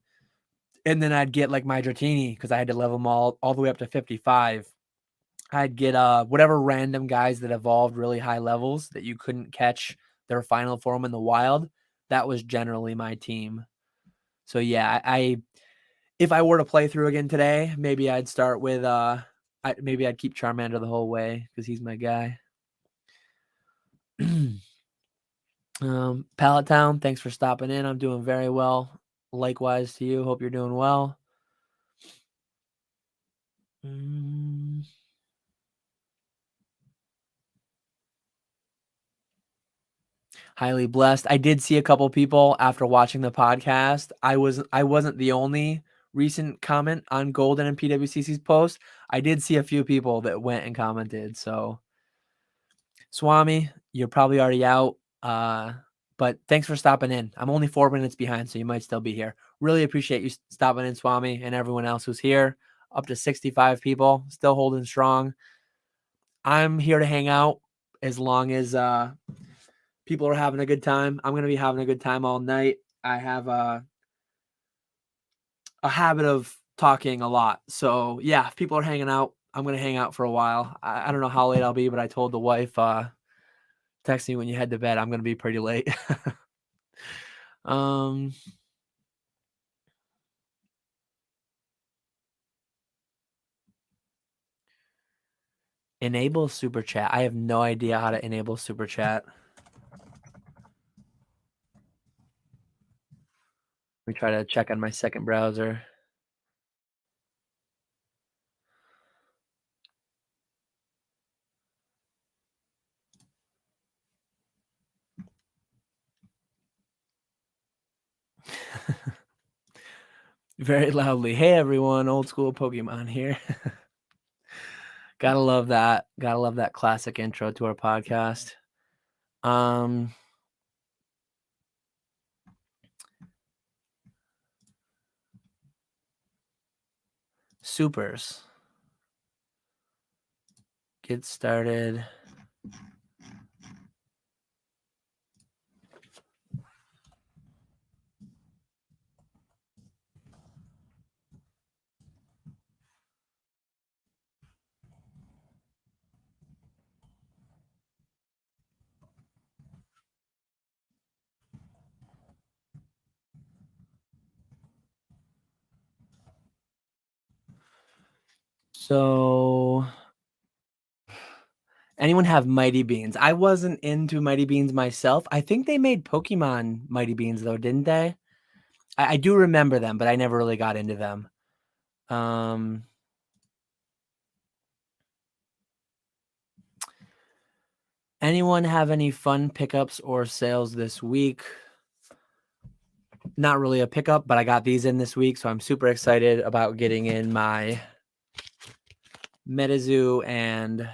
And then I'd get like my Dratini because I had to level them all the way up to 55. I'd get whatever random guys that evolved really high levels that you couldn't catch their final form in the wild. That was generally my team. So yeah, I if I were to play through again today, maybe I'd start with maybe I'd keep Charmander the whole way because he's my guy. Pallet Town, thanks for stopping in. I'm doing very well. Likewise to you. Hope you're doing well. Highly blessed. I did see a couple people after watching the podcast. I wasn't the only recent comment on Golden and PWCC's post. I did see a few people that went and commented. So Swami, you're probably already out. But thanks for stopping in. I'm only 4 minutes behind, so you might still be here. Really appreciate you stopping in, Swami, and everyone else who's here. Up to 65 people, still holding strong. I'm here to hang out as long as people are having a good time. I'm going to be having a good time all night. I have a habit of talking a lot. So yeah, if people are hanging out, I'm going to hang out for a while. I don't know how late I'll be, but I told the wife, text me when you head to bed. I'm going to be pretty late. Enable super chat. I have no idea how to enable super chat. Let me try to check on my second browser. Very loudly. Hey everyone, old school Pokemon here. Gotta love that. Gotta love that classic intro to our podcast. Supers. Get started. So, anyone have Mighty Beans? I wasn't into Mighty Beans myself. I think they made Pokemon Mighty Beans though, didn't they? I do remember them, but I never really got into them. Anyone have any fun pickups or sales this week? Not really a pickup, but I got these in this week, so I'm super excited about getting in my Metazoo and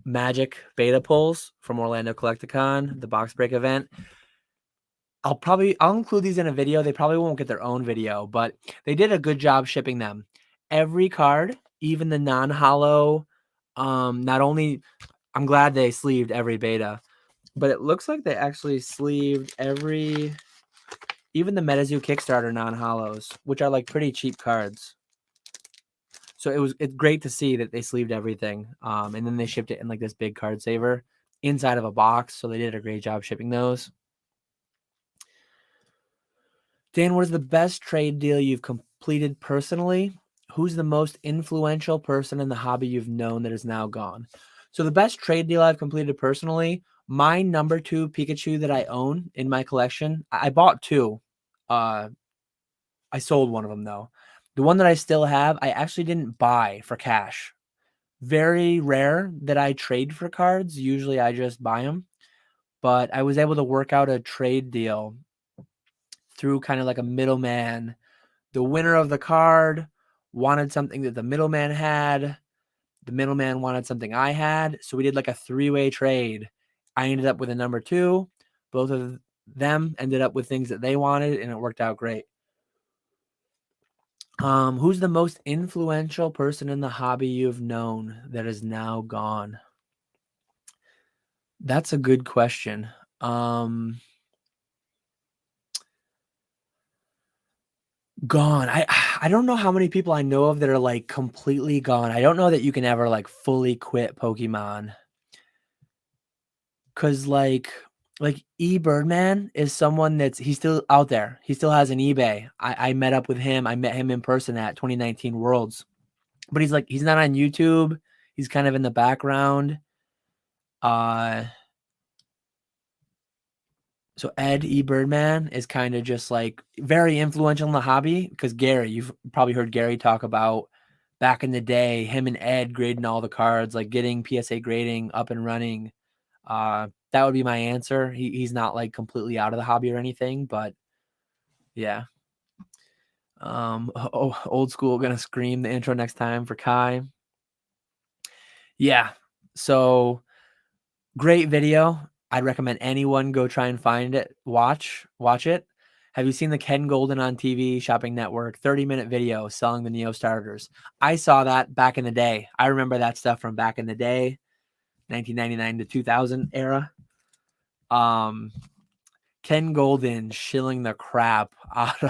Magic beta pulls from Orlando Collecticon, the box break event. I'll include these in a video. They probably won't get their own video, but they did a good job shipping them. Every card, even the non-hollow, not only I'm glad they sleeved every beta, but it looks like they actually sleeved even the Metazoo Kickstarter non-hollows, which are like pretty cheap cards. So it's great to see that they sleeved everything. And then they shipped it in like this big card saver inside of a box. So they did a great job shipping those. Dan, what is the best trade deal you've completed personally? Who's the most influential person in the hobby you've known that is now gone? So the best trade deal I've completed personally, my number 2 Pikachu that I own in my collection, I bought 2. I sold one of them though. The one that I still have, I actually didn't buy for cash. Very rare that I trade for cards. Usually I just buy them. But I was able to work out a trade deal through kind of like a middleman. The winner of the card wanted something that the middleman had. The middleman wanted something I had. So we did like a 3-way trade. I ended up with a number 2. Both of them ended up with things that they wanted, and it worked out great. Who's the most influential person in the hobby you've known that is now gone? That's a good question. Gone. I don't know how many people I know of that are like completely gone. I don't know that you can ever like fully quit Pokemon. Cause like Birdman is someone he's still out there. He still has an eBay. I met up with him. I met him in person at 2019 Worlds. But he's not on YouTube. He's kind of in the background. So Ed Birdman is kind of just like very influential in the hobby because Gary, you've probably heard Gary talk about back in the day, him and Ed grading all the cards, like getting PSA grading up and running. That would be my answer. He's not like completely out of the hobby or anything, but yeah. Old school gonna scream the intro next time for Kai. Yeah. So great video. I'd recommend anyone go try and find it. Watch it. Have you seen the Ken Golden on TV Shopping Network 30-minute video selling the Neo starters? I saw that back in the day. I remember that stuff from back in the day, 1999 to 2000 era. Ken Golden shilling the crap out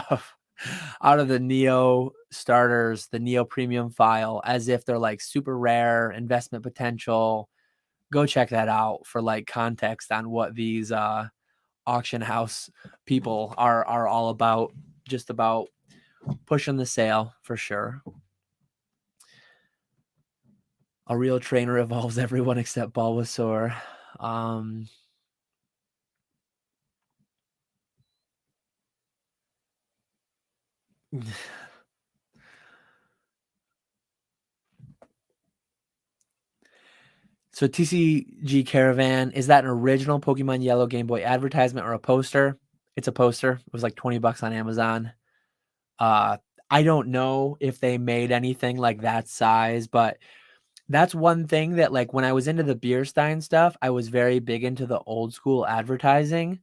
of the Neo starters, the Neo premium file, as if they're like super rare investment potential. Go check that out for like context on what these auction house people are all about. Just about pushing the sale for sure. A real trainer evolves everyone except Bulbasaur. So TCG Caravan, is that an original Pokemon Yellow Game Boy advertisement or a poster? It's a poster. It was like $20 on Amazon. I don't know if they made anything like that size, but That's one thing that, like, when I was into the beer stein stuff, I was very big into the old school advertising.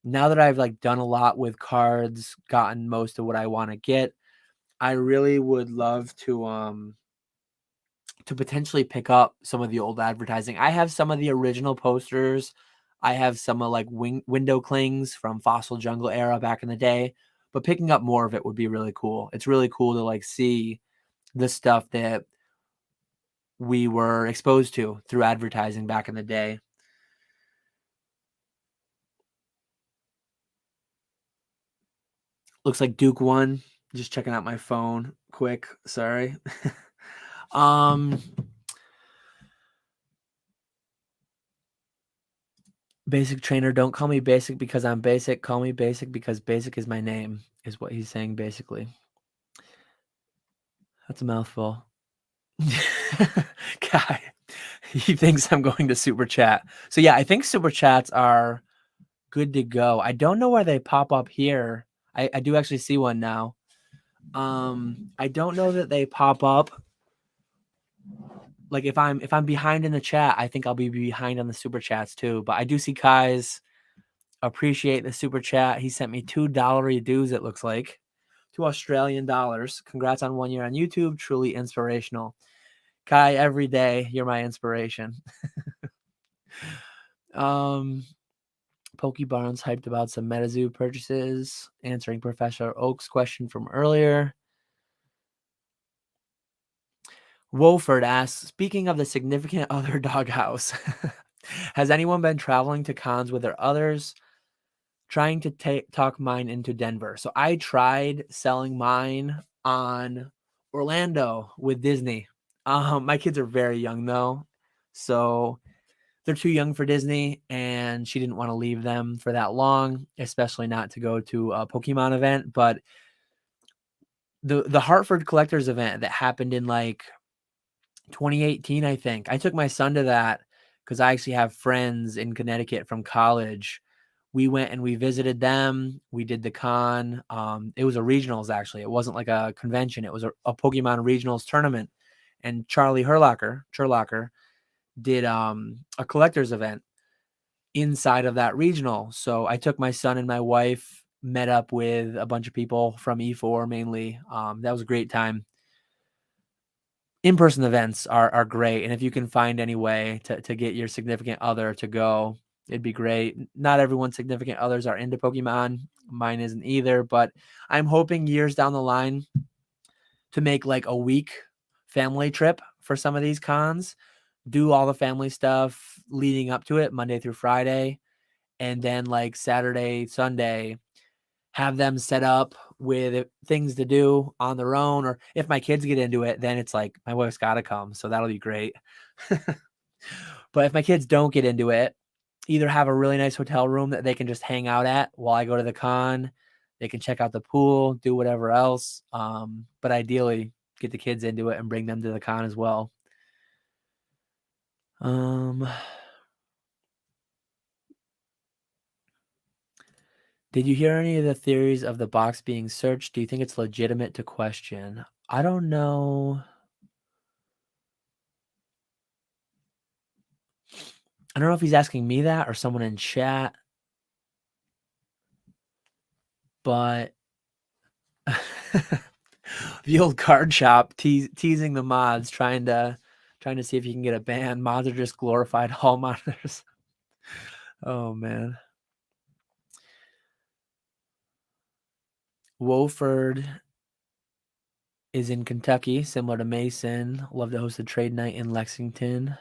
Now that I've, like, done a lot with cards, gotten most of what I wanna get, I really would love to potentially pick up some of the old advertising. I have some of the original posters. I have some of, like, window clings from Fossil Jungle era back in the day, but picking up more of it would be really cool. It's really cool to, like, see the stuff that we were exposed to through advertising back in the day. Looks like Duke won. Just checking out my phone quick. Sorry. um Basic trainer, don't call me basic because I'm basic. Call me basic because basic is my name, is what he's saying basically. That's a mouthful. Guy, he thinks I'm going to super chat. So yeah, I think super chats are good to go. I don't know where they pop up here. I do actually see one now. I don't know that they pop up. Like if I'm behind in the chat, I think I'll be behind on the super chats too. But I do see Kai's appreciate the super chat. He sent me $2 dues, it looks like. 2 Australian dollars. Congrats on 1 year on YouTube. Truly inspirational. Kai, every day, you're my inspiration. Pokebarn's hyped about some MetaZoo purchases, answering Professor Oak's question from earlier. Wolford asks, speaking of the significant other doghouse, has anyone been traveling to cons with their others, trying to talk mine into Denver? So I tried selling mine on Orlando with Disney. My kids are very young though, so they're too young for Disney, and she didn't want to leave them for that long, especially not to go to a Pokemon event. But the Hartford Collectors event that happened in like 2018, I think. I took my son to that because I actually have friends in Connecticut from college. We went and we visited them. We did the con. It was a regionals, actually. It wasn't like a convention. It was a Pokemon regionals tournament. And Charlie Sherlocker did a collector's event inside of that regional. So I took my son and my wife, met up with a bunch of people from E4 mainly. That was a great time. In-person events are great, and if you can find any way to get your significant other to go, it'd be great. Not everyone's significant others are into Pokemon. Mine isn't either, but I'm hoping years down the line to make like a week family trip for some of these cons, do all the family stuff leading up to it, Monday through Friday, and then like Saturday, Sunday, have them set up with things to do on their own. Or if my kids get into it, then it's like my wife's got to come. So that'll be great. But if my kids don't get into it, either have a really nice hotel room that they can just hang out at while I go to the con. They can check out the pool, do whatever else. But ideally, get the kids into it and bring them to the con as well. Did you hear any of the theories of the box being searched? Do you think it's legitimate to question? I don't know. I don't know if he's asking me that or someone in chat, but the old card shop teasing the mods, trying to see if you can get a ban. Mods are just glorified hall monitors. Oh man. Wofford is in Kentucky, similar to Mason. Love to host a trade night in Lexington.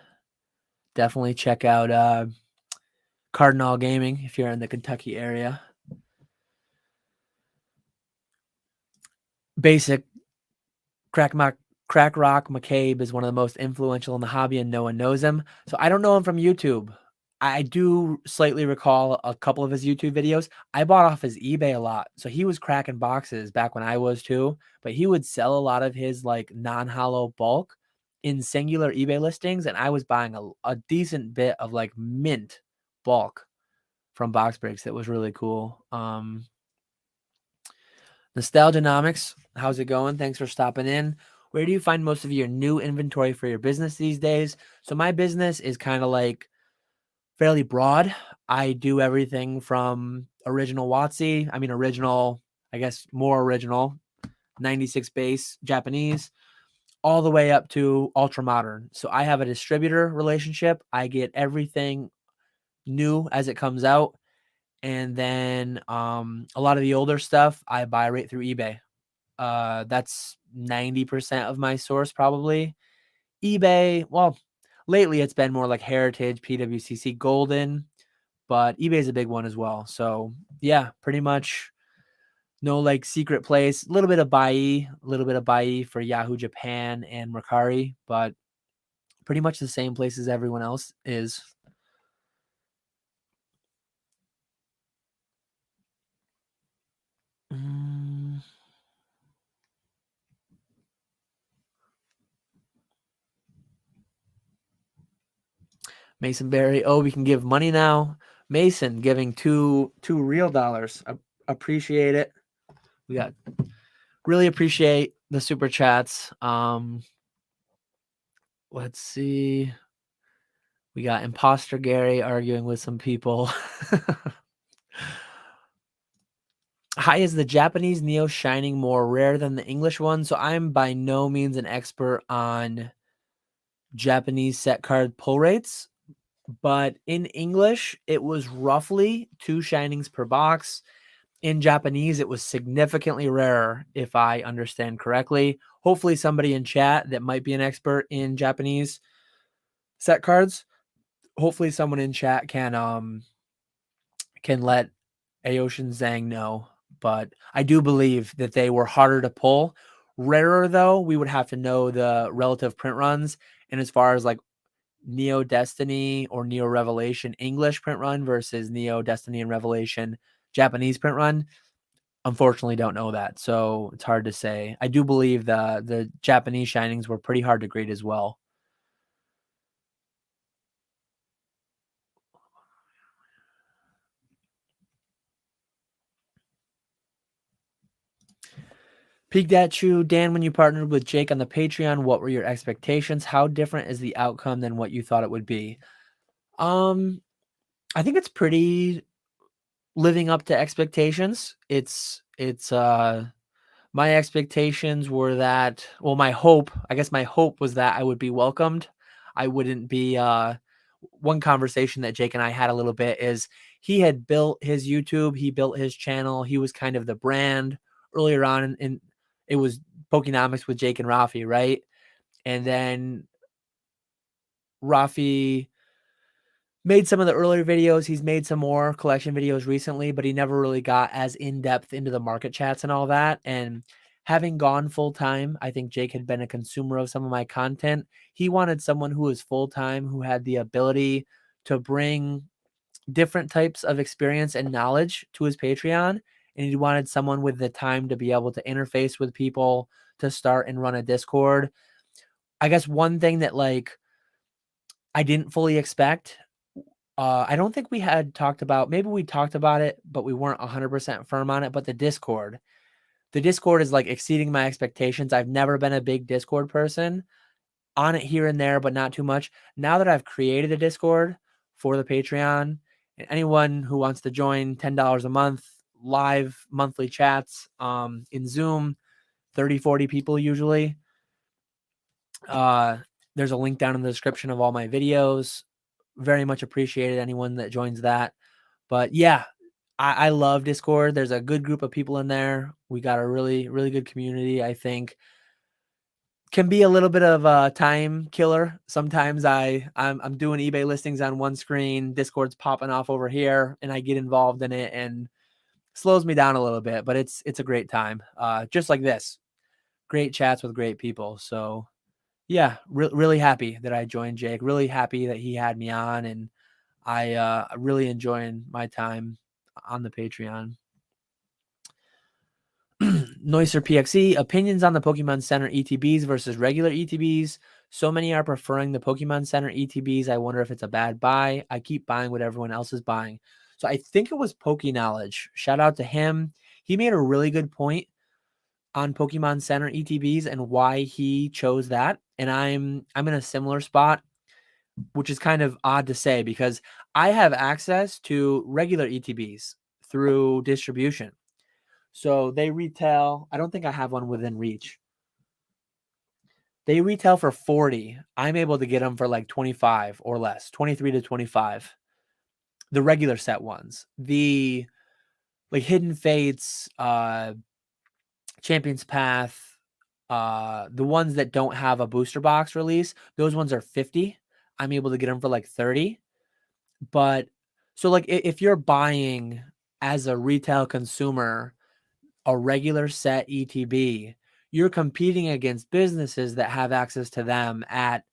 Definitely check out Cardinal Gaming if you're in the Kentucky area. Basic Crack Rock McCabe is one of the most influential in the hobby, and no one knows him. So I don't know him from YouTube. I do slightly recall a couple of his YouTube videos. I bought off his eBay a lot. So he was cracking boxes back when I was too, but he would sell a lot of his like non-hollow bulk in singular eBay listings, and I was buying a decent bit of like mint bulk from box breaks. That was really cool. Nostalgianomics, how's it going? Thanks for stopping in. Where do you find most of your new inventory for your business these days? So my business is kind of like fairly broad. I do everything from original WotC, I mean original, I guess more original, 96 base Japanese, all the way up to ultra modern. So I have a distributor relationship. I get everything new as it comes out. And then a lot of the older stuff I buy right through eBay. That's 90% of my source probably. eBay, well, lately it's been more like Heritage, PWCC, Golden, but eBay is a big one as well. So yeah, pretty much no like secret place. A little bit of Bai for Yahoo Japan and Mercari, but pretty much the same place as everyone else is. Mason Berry. Oh, we can give money now. Mason giving two real dollars. Appreciate it. We got really appreciate the super chats. Let's see. We got Imposter Gary arguing with some people. Hi, is the Japanese Neo Shining more rare than the English one? So I'm by no means an expert on Japanese set card pull rates, but in English, it was roughly 2 Shinings per box. In Japanese, it was significantly rarer, if I understand correctly. Hopefully somebody in chat that might be an expert in Japanese set cards, hopefully someone in chat can let Aoshin Zhang know. But I do believe that they were harder to pull. Rarer, though, we would have to know the relative print runs. And as far as like Neo Destiny or Neo Revelation English print run versus Neo Destiny and Revelation Japanese print run, unfortunately don't know that. So it's hard to say. I do believe the Japanese Shinings were pretty hard to grade as well. Pikachu, Dan, when you partnered with Jake on the Patreon, what were your expectations? How different is the outcome than what you thought it would be? I think it's pretty living up to expectations. It's my expectations were that, well, my hope was that I would be welcomed. I wouldn't be one conversation that Jake and I had a little bit is he had built his YouTube, he built his channel, he was kind of the brand earlier on, and it was Pokenomics with Jake and Rafi, right? And then Rafi made some of the earlier videos. He's made some more collection videos recently, but he never really got as in-depth into the market chats and all that. And having gone full-time, I think Jake had been a consumer of some of my content. He wanted someone who was full-time, who had the ability to bring different types of experience and knowledge to his Patreon. And he wanted someone with the time to be able to interface with people, to start and run a Discord. I guess one thing that like I didn't fully expect, I don't think we had talked about, maybe we talked about it, but we weren't 100% firm on it. But the Discord is like exceeding my expectations. I've never been a big Discord person, on it here and there, but not too much. Now that I've created a Discord for the Patreon, and anyone who wants to join, $10 a month, live monthly chats in Zoom, 30, 40 people usually. There's a link down in the description of all my videos. Very much appreciated anyone that joins that. But yeah, I love Discord. There's a good group of people in there. We got a really, really good community, I think. Can be a little bit of a time killer. Sometimes I'm doing eBay listings on one screen, Discord's popping off over here, and I get involved in it and slows me down a little bit, but it's a great time. Just like this. Great chats with great people. So yeah, really happy that I joined Jake. Really happy that he had me on, and I really enjoying my time on the Patreon. Noiser PXE, opinions on the Pokemon Center ETBs versus regular ETBs. So many are preferring the Pokemon Center ETBs. I wonder if it's a bad buy. I keep buying what everyone else is buying. So I think it was Poke Knowledge. Shout out to him. He made a really good point. on Pokemon Center ETBs and why he chose that. And I'm in a similar spot, which is kind of odd to say because I have access to regular ETBs through distribution. So they retail, I don't think I have one within reach. They retail for 40. I'm able to get them for like 25 or less, 23 to 25. The regular set ones. The like Hidden Fates, Champion's Path, the ones that don't have a booster box release, those ones are 50. I'm able to get them for like 30. But so like if you're buying as a retail consumer a regular set ETB, you're competing against businesses that have access to them at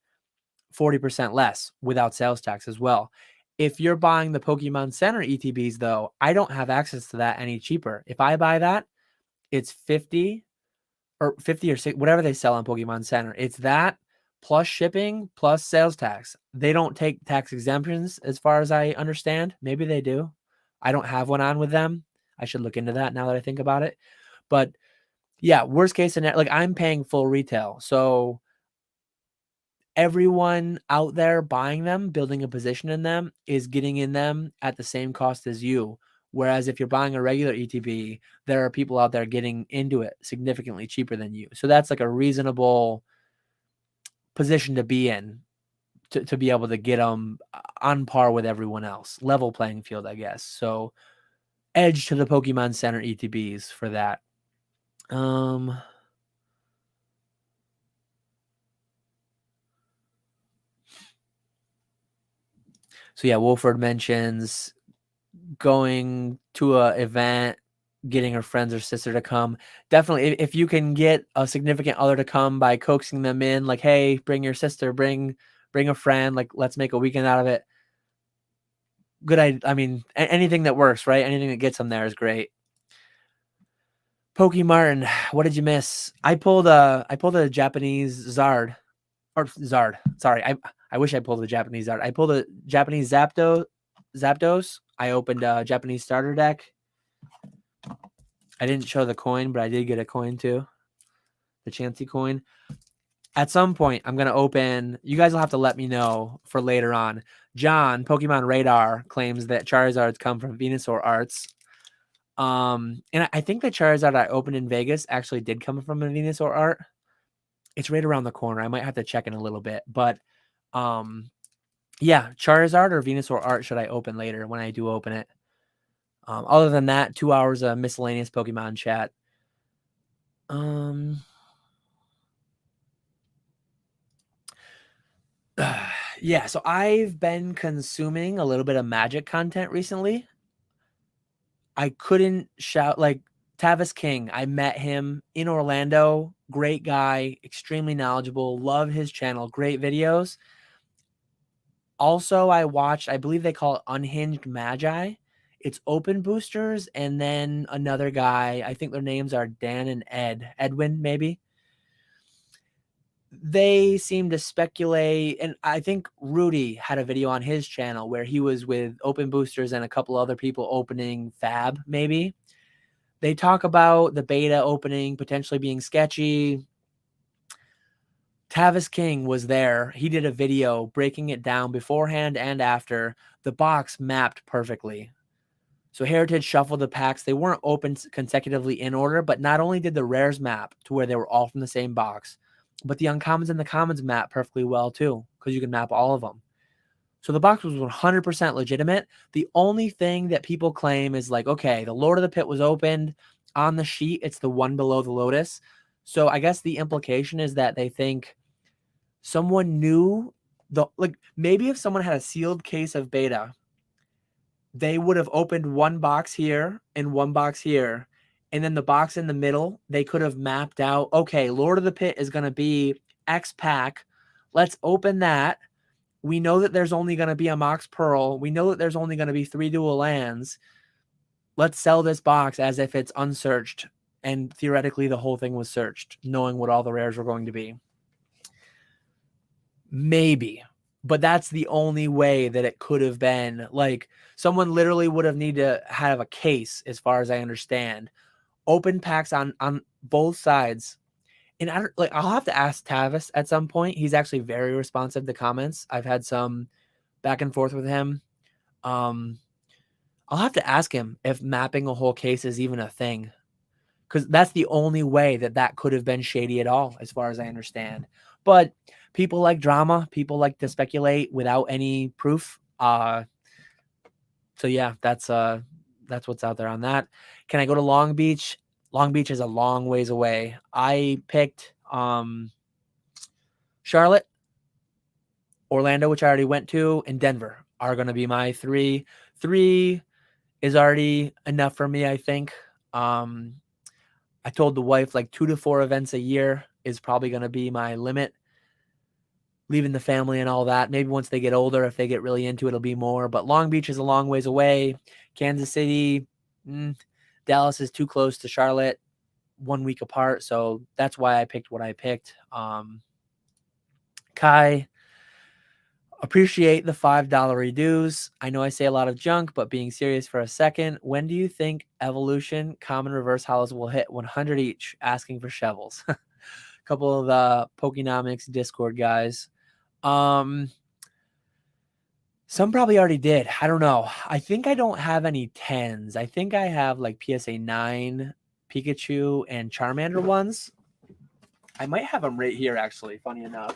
40% less without sales tax as well. If you're buying the Pokemon Center ETBs, though, I don't have access to that any cheaper. If I buy that, it's 50 or 50 or 60, whatever they sell on Pokemon Center. It's that plus shipping plus sales tax. They don't take tax exemptions as far as I understand. Maybe they do. I don't have one on with them. I should look into that now that I think about it. But yeah, worst case scenario, like I'm paying full retail. So everyone out there buying them, building a position in them, is getting in them at the same cost as you. Whereas if you're buying a regular ETB, there are people out there getting into it significantly cheaper than you. So that's like a reasonable position to be in to be able to get them on par with everyone else. Level playing field, I guess. So edge to the Pokemon Center ETBs for that. So yeah, Wolford mentions going to a event, getting her friends or sister to come. Definitely, if you can get a significant other to come by coaxing them in, like, hey, bring your sister, bring a friend, like, let's make a weekend out of it. Good. I mean, anything that works, right? Anything that gets them there is great. Pokey Martin, what did you miss? I pulled a Japanese Zard. Or Zard. Sorry, I wish I pulled a Japanese Zard. I pulled a Japanese Zapdos. I opened a Japanese starter deck. I didn't show the coin, but I did get a coin too. The Chansey coin. At some point, I'm going to open. You guys will have to let me know for later on. John, Pokemon Radar, claims that Charizards come from Venusaur Arts. And I think the Charizard I opened in Vegas actually did come from a Venusaur art. It's right around the corner. I might have to check in a little bit. But yeah, Charizard or Venusaur art should I open later when I do open it. Other than that, 2 hours of miscellaneous Pokemon chat. Yeah, so I've been consuming a little bit of Magic content recently. I couldn't shout like Tavis King. I met him in Orlando. Great guy, extremely knowledgeable. Love his channel. Great videos. Also, I watched, I believe they call it Unhinged Magi. It's open boosters and then another guy. I think their names are Dan and Edwin, maybe. They seem to speculate, and I think Rudy had a video on his channel where he was with open boosters and a couple other people opening Fab, maybe. They talk about the beta opening potentially being sketchy. Tavis King was there. He did a video breaking it down beforehand and after. The box mapped perfectly. So Heritage shuffled the packs. They weren't opened consecutively in order, but not only did the rares map to where they were all from the same box, but the uncommons and the commons map perfectly well too, because you can map all of them. So the box was 100% legitimate. The only thing that people claim is like, okay, the Lord of the Pit was opened on the sheet. It's the one below the Lotus. So I guess the implication is that they think someone knew like maybe if someone had a sealed case of beta, they would have opened one box here and one box here. And then the box in the middle, they could have mapped out, okay, Lord of the Pit is going to be X pack. Let's open that. We know that there's only going to be a Mox Pearl. We know that there's only going to be 3 dual lands. Let's sell this box as if it's unsearched. And theoretically, the whole thing was searched, knowing what all the rares were going to be. Maybe. But that's the only way that it could have been. Like, someone literally would have needed to have a case, as far as I understand, open packs on both sides. And I'll have to ask Tavis at some point. He's actually very responsive to comments. I've had some back and forth with him. I'll have to ask him if mapping a whole case is even a thing, because that's the only way that could have been shady at all, as far as I understand. But people like drama. People like to speculate without any proof. So yeah, that's what's out there on that. Can I go to Long Beach? Long Beach is a long ways away. I picked Charlotte, Orlando, which I already went to, and Denver are going to be my three. 3 is already enough for me, I think. I told the wife like 2 to 4 events a year is probably going to be my limit. Leaving the family and all that. Maybe once they get older, if they get really into it, it'll be more. But Long Beach is a long ways away. Kansas City, Dallas is too close to Charlotte, 1 week apart. So that's why I picked what I picked. Kai, appreciate the $5 reduce. I know I say a lot of junk, but being serious for a second, when do you think Evolution, Common, Reverse Hollows will hit 100 each? Asking for shovels. A couple of the Pokenomics Discord guys. Some probably already did. I don't know. I think I don't have any 10s. I think I have like PSA 9, Pikachu, and Charmander ones. I might have them right here, actually, funny enough.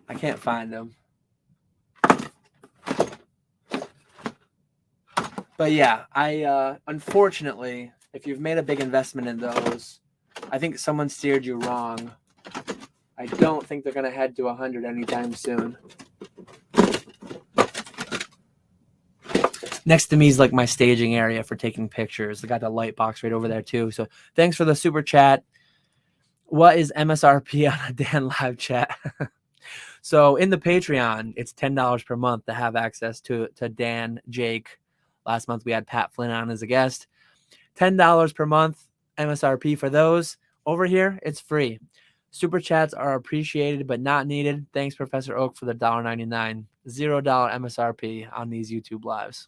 I can't find them. But yeah, I unfortunately, if you've made a big investment in those, I think someone steered you wrong. I don't think they're going to head to 100 anytime soon. Next to me is like my staging area for taking pictures. I got the light box right over there too. So thanks for the super chat. What is MSRP on a Dan live chat? So in the Patreon, it's $10 per month to have access to Dan, Jake. Last month we had Pat Flynn on as a guest. $10 per month MSRP for those. Over here, it's free. Super chats are appreciated but not needed. Thanks, Professor Oak, for the $1.99. $0 MSRP on these YouTube lives.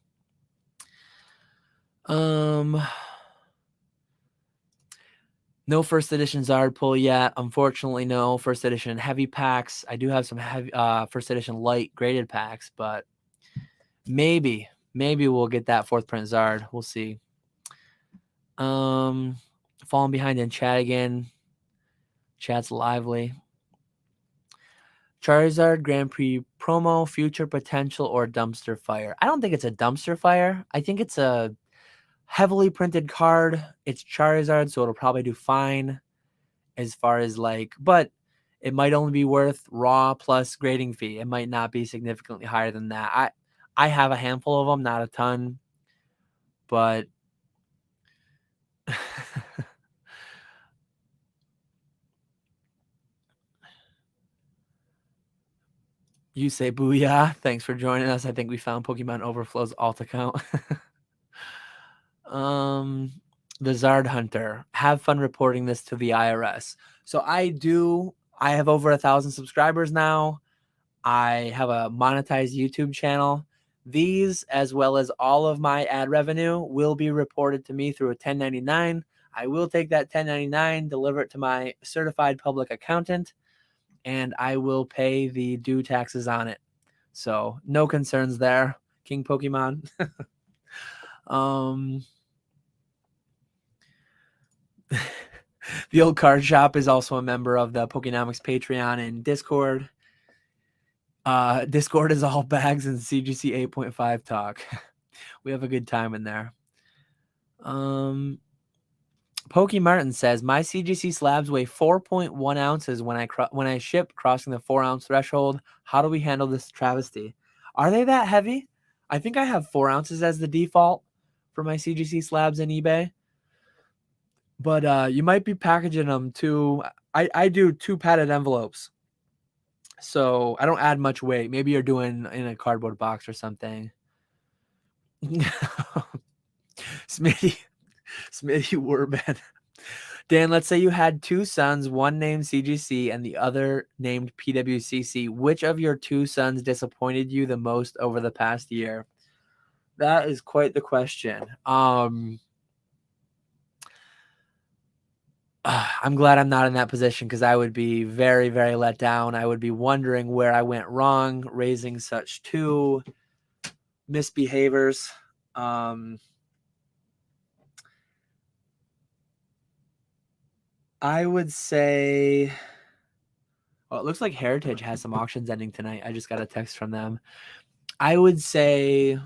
No first edition Zard pull yet. Unfortunately, no first edition heavy packs. I do have some heavy first edition light graded packs, but maybe we'll get that 4th print Zard. We'll see. Falling behind in chat again. Chat's lively. Charizard Grand Prix promo, future potential, or dumpster fire? I don't think it's a dumpster fire. I think it's a heavily printed card. It's Charizard, so it'll probably do fine as far as like, but it might only be worth raw plus grading fee. It might not be significantly higher than that. I have a handful of them, not a ton, but you say booyah. Thanks for joining us. I think we found Pokemon Overflow's alt account. The zardhunter. Have fun reporting this to the IRS. So I have over 1,000 subscribers now. I have a monetized YouTube channel. These, as well as all of my ad revenue, will be reported to me through a 1099. I will take that 1099, deliver it to my certified public accountant, and I will pay the due taxes on it. So no concerns there, King Pokemon. The old card shop is also a member of the Pokenomics Patreon and Discord. Discord is all bags and CGC 8.5 talk. We have a good time in there. Pokey Martin says, my CGC slabs weigh 4.1 ounces when I ship, crossing the 4-ounce threshold. How do we handle this travesty? Are they that heavy? I think I have 4 ounces as the default for my CGC slabs in eBay. But you might be packaging them too. I do 2 padded envelopes. So I don't add much weight. Maybe you're doing in a cardboard box or something. Smitty Warman. Dan, let's say you had two sons, one named CGC and the other named PWCC. Which of your two sons disappointed you the most over the past year? That is quite the question. I'm glad I'm not in that position because I would be very, very let down. I would be wondering where I went wrong raising such two misbehaviors. I would say, well, it looks like Heritage has some auctions ending tonight. I just got a text from them. I would say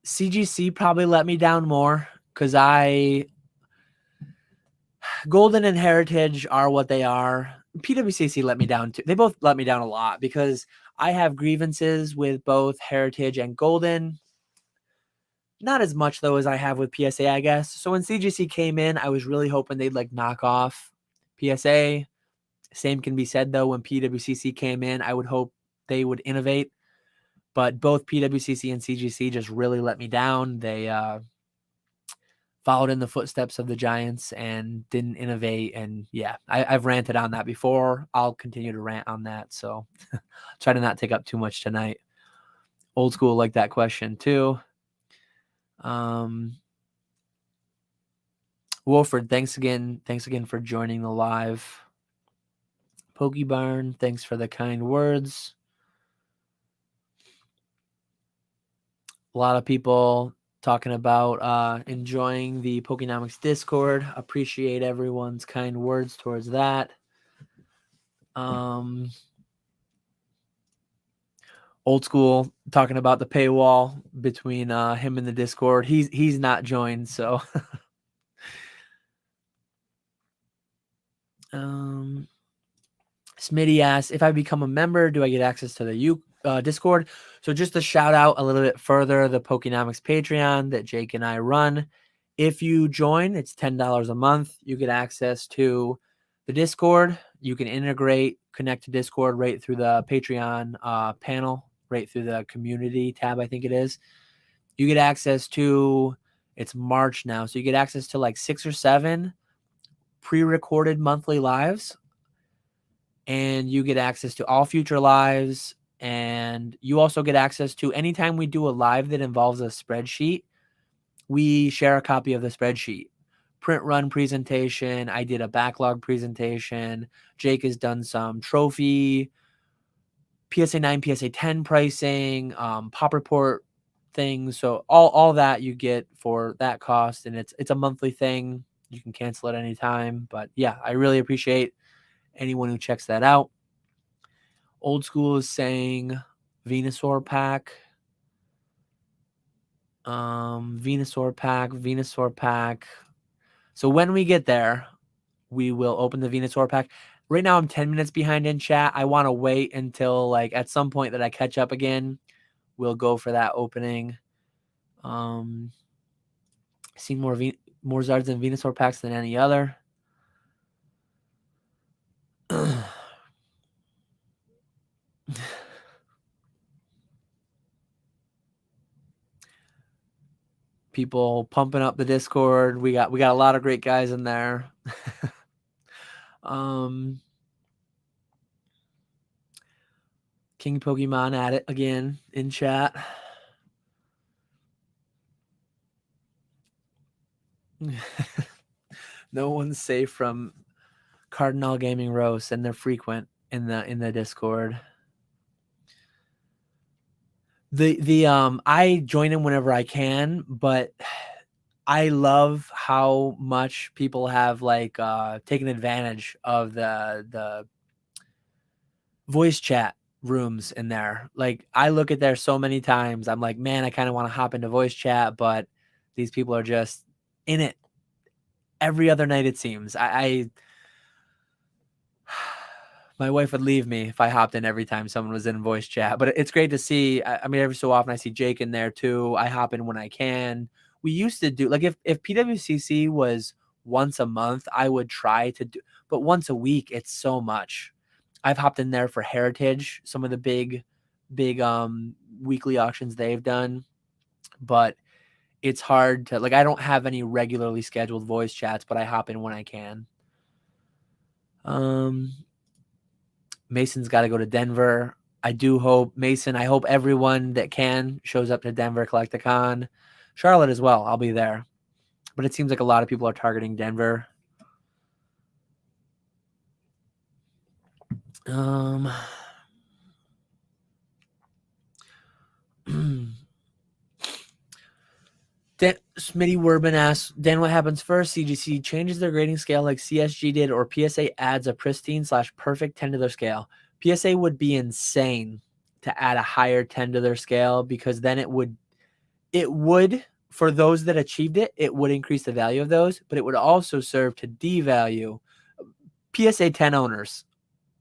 CGC probably let me down more because Golden and Heritage are what they are. PWCC let me down too. They both let me down a lot because I have grievances with both Heritage and Golden. Not as much though as I have with PSA, I guess. So when CGC came in, I was really hoping they'd like knock off PSA. Same can be said though when PWCC came in. I would hope they would innovate, but both PWCC and CGC just really let me down. They followed in the footsteps of the Giants and didn't innovate. And yeah, I've ranted on that before. I'll continue to rant on that. So try to not take up too much tonight. Old school like that question too. Wolford, thanks again. Thanks again for joining the live. Pokebarn, thanks for the kind words. A lot of people talking about enjoying the Pokenomics Discord. Appreciate everyone's kind words towards that. Old school talking about the paywall between him and the Discord. He's not joined, so Smitty asks, if I become a member, do I get access to the Discord? So just to shout out a little bit further, the Pokenomics Patreon that Jake and I run. If you join, it's $10 a month. You get access to the Discord. You can connect to Discord right through the Patreon panel, right through the community tab, I think it is. You get access to, it's March now, so you get access to like 6 or 7 pre-recorded monthly lives. And you get access to all future lives. And you also get access to anytime we do a live that involves a spreadsheet, we share a copy of the spreadsheet. Print run presentation. I did a backlog presentation. Jake has done some trophy, PSA 9, PSA 10 pricing, pop report things. So all that you get for that cost. And it's a monthly thing. You can cancel at any time. But yeah, I really appreciate anyone who checks that out. Old school is saying Venusaur pack. Venusaur pack. So when we get there, we will open the Venusaur pack. Right now I'm 10 minutes behind in chat. I want to wait until like at some point that I catch up again. We'll go for that opening. Seen more Zards and Venusaur packs than any other. People pumping up the Discord. We got a lot of great guys in there. King Pokemon at it again in chat. No one's safe from Cardinal Gaming roast, and they're frequent in the Discord. I join in whenever I can, but I love how much people have like taken advantage of the voice chat rooms in there. Like I look at there so many times. I'm like, man, I kind of want to hop into voice chat, but these people are just in it every other night, it seems. My wife would leave me if I hopped in every time someone was in voice chat, but it's great to see. I mean, every so often I see Jake in there too. I hop in when I can. We used to do like if PWCC was once a month, I would try to do, but once a week, it's so much. I've hopped in there for Heritage, some of the big weekly auctions they've done, but it's hard to, like, I don't have any regularly scheduled voice chats, but I hop in when I can. Mason's got to go to Denver. I do hope, Mason, I hope everyone that can shows up to Denver Collecticon. Charlotte as well. I'll be there. But it seems like a lot of people are targeting Denver. Smitty Werbin asks, Dan, what happens first? CGC changes their grading scale like CSG did, or PSA adds a pristine/perfect 10 to their scale? PSA would be insane to add a higher 10 to their scale, because then it would, for those that achieved it, it would increase the value of those, but it would also serve to devalue PSA 10 owners.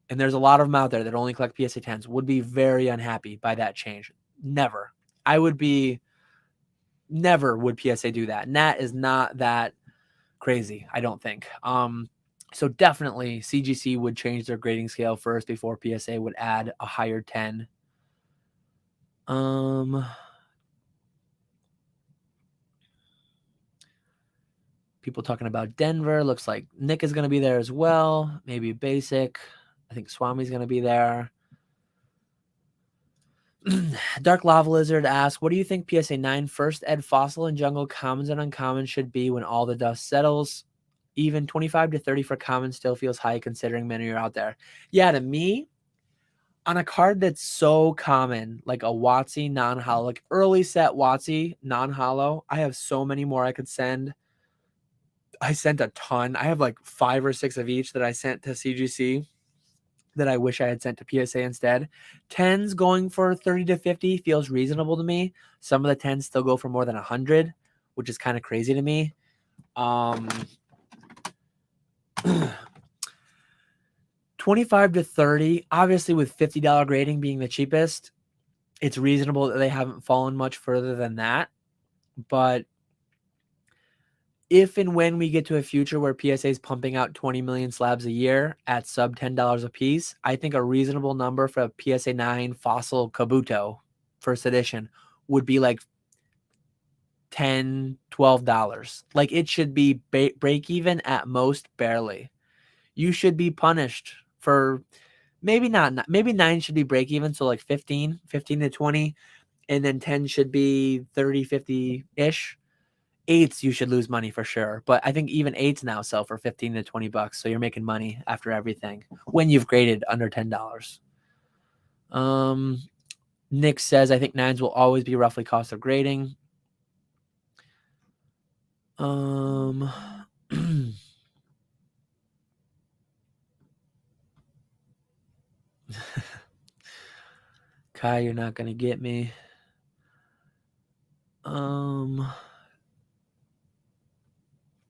And there's a lot of them out there that only collect PSA 10s, would be very unhappy by that change. Never. Never would PSA do that. And that is not that crazy, I don't think. So definitely CGC would change their grading scale first before PSA would add a higher 10. People talking about Denver. Looks like Nick is going to be there as well. Maybe Basic. I think Swami's going to be there. Dark Lava Lizard asks, what do you think PSA 9 first ed fossil and jungle commons and uncommons should be when all the dust settles? Even 25 to 30 for common still feels high considering many are out there. Yeah, to me, on a card that's so common, like a WotC non-hollow, like early set WotC non-hollow, I have so many more I could send. I sent a ton. I have like 5 or 6 of each that I sent to CGC that I wish I had sent to PSA instead. 10s going for 30 to 50 feels reasonable to me. Some of the 10s still go for more than 100, which is kind of crazy to me. 25 to 30, obviously with $50 grading being the cheapest, it's reasonable that they haven't fallen much further than that. But if and when we get to a future where PSA is pumping out 20 million slabs a year at sub $10 a piece, I think a reasonable number for a PSA 9 Fossil Kabuto first edition would be like $10, $12. Like, it should be break even at most, barely. You should be punished for maybe 9 should be break even, so like 15 to 20, and then 10 should be 30, 50-ish. 8s you should lose money for sure, but I think even 8s now sell for 15 to 20 bucks, so you're making money after everything when you've graded under $10. Nick says, I think 9s will always be roughly cost of grading. Kai, you're not gonna get me.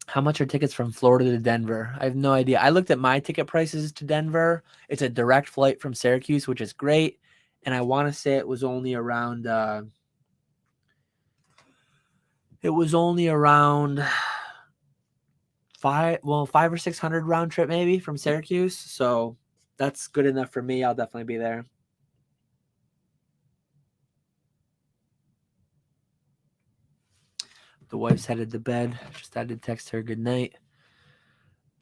How much are tickets from Florida to Denver? I have no idea. I looked at my ticket prices to Denver. It's a direct flight from Syracuse, which is great. And I want to say it was only around 5 or 600 round trip maybe from Syracuse. So that's good enough for me. I'll definitely be there. The wife's headed to bed. Just had to text her good night.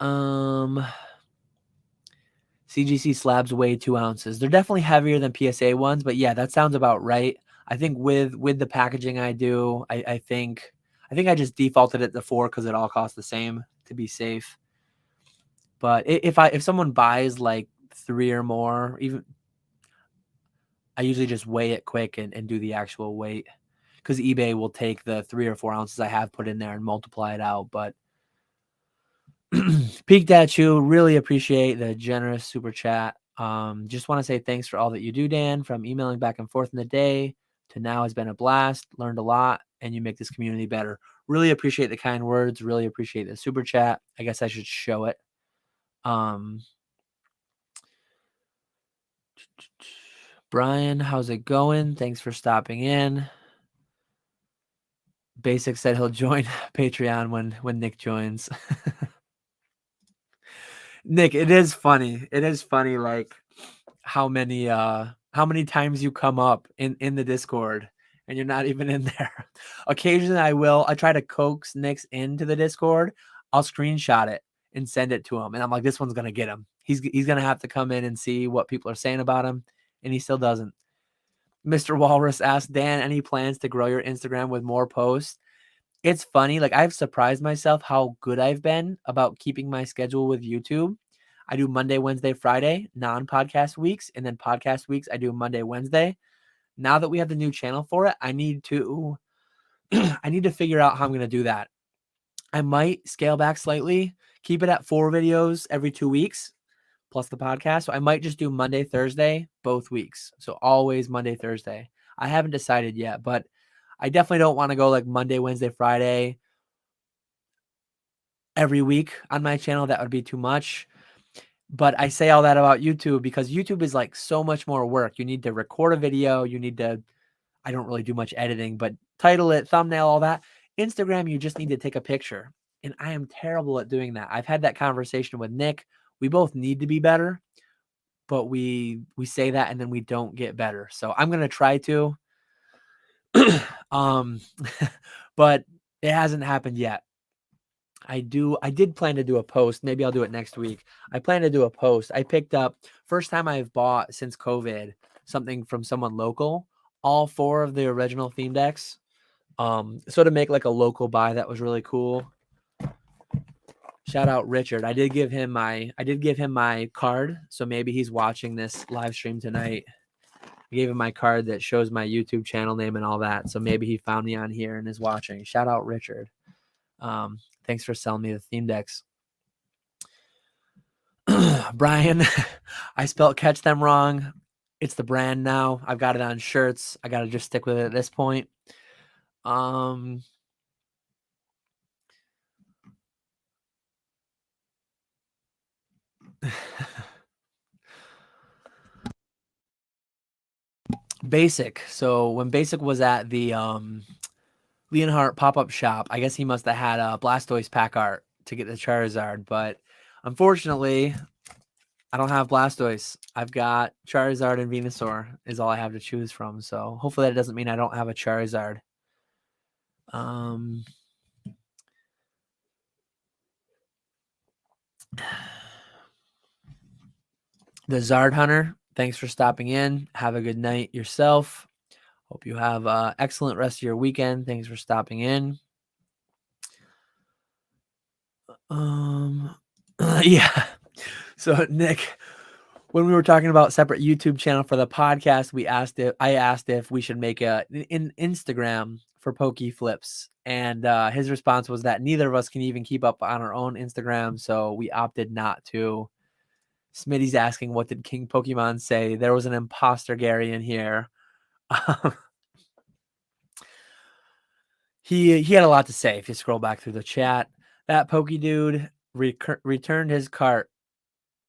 CGC slabs weigh 2 ounces. They're definitely heavier than PSA ones, but yeah, that sounds about right. I think with the packaging I do, I think I just defaulted it to 4 because it all costs the same to be safe. But if someone buys like 3 or more, even I usually just weigh it quick and do the actual weight, because eBay will take the 3 or 4 ounces I have put in there and multiply it out. But Pikachu, really appreciate the generous super chat. Just want to say thanks for all that you do, Dan. From emailing back and forth in the day to now has been a blast. Learned a lot, and you make this community better. Really appreciate the kind words. Really appreciate the super chat. I guess I should show it. Brian, how's it going? Thanks for stopping in. Basic said he'll join Patreon when Nick joins. Nick, it is funny. It is funny, like how many times you come up in the Discord and you're not even in there. Occasionally I try to coax Nick's into the Discord. I'll screenshot it and send it to him. And I'm like, this one's going to get him. He's going to have to come in and see what people are saying about him. And he still doesn't. Mr. Walrus asked, Dan, any plans to grow your Instagram with more posts? It's funny. Like, I've surprised myself how good I've been about keeping my schedule with YouTube. I do Monday, Wednesday, Friday, non-podcast weeks. And then podcast weeks, I do Monday, Wednesday. Now that we have the new channel for it, I need to figure out how I'm going to do that. I might scale back slightly, keep it at 4 videos every 2 weeks, plus the podcast. So I might just do Monday, Thursday, both weeks. So always Monday, Thursday. I haven't decided yet, but I definitely don't want to go like Monday, Wednesday, Friday every week on my channel. That would be too much. But I say all that about YouTube because YouTube is like so much more work. You need to record a video. I don't really do much editing, but title it, thumbnail, all that. Instagram, you just need to take a picture. And I am terrible at doing that. I've had that conversation with Nick. We both need to be better, but we say that and then we don't get better. So I'm going to try to. But it hasn't happened yet. I did plan to do a post. Maybe I'll do it next week. I plan to do a post. I picked up, first time I've bought since COVID, something from someone local, all 4 of the original theme decks. So to make like a local buy, that was really cool. Shout out Richard. I did give him my card. So maybe he's watching this live stream tonight. I gave him my card that shows my YouTube channel name and all that. So maybe he found me on here and is watching. Shout out Richard. Thanks for selling me the theme decks. Brian, I spelled catch them wrong. It's the brand now. I've got it on shirts. I got to just stick with it at this point. Basic. So when Basic was at the Leonhardt pop-up shop, I guess he must have had a Blastoise pack art to get the Charizard, but unfortunately, I don't have Blastoise. I've got Charizard and Venusaur is all I have to choose from. So hopefully that doesn't mean I don't have a Charizard. The Zardhunter, thanks for stopping in. Have a good night yourself. Hope you have an excellent rest of your weekend. Thanks for stopping in. Yeah. So Nick, when we were talking about separate YouTube channel for the podcast, I asked if we should make an Instagram for Poke Flips, and his response was that neither of us can even keep up on our own Instagram, so we opted not to. Smitty's asking, what did King Pokemon say? There was an imposter Gary in here. He had a lot to say if you scroll back through the chat. That Poke dude returned his cart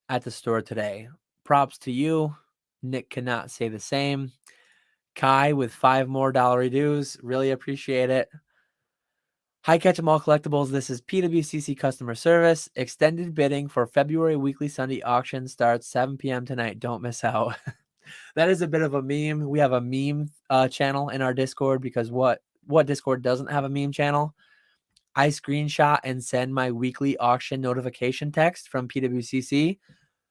at the store today. Props to you. Nick cannot say the same. Kai with 5 more dollar dues. Really appreciate it. Hi, Catch 'em All Collectibles. This is PWCC customer service. Extended bidding for February weekly Sunday auction starts 7 p.m. tonight. Don't miss out. That is a bit of a meme. We have a meme channel in our Discord because what Discord doesn't have a meme channel? I screenshot and send my weekly auction notification text from PWCC.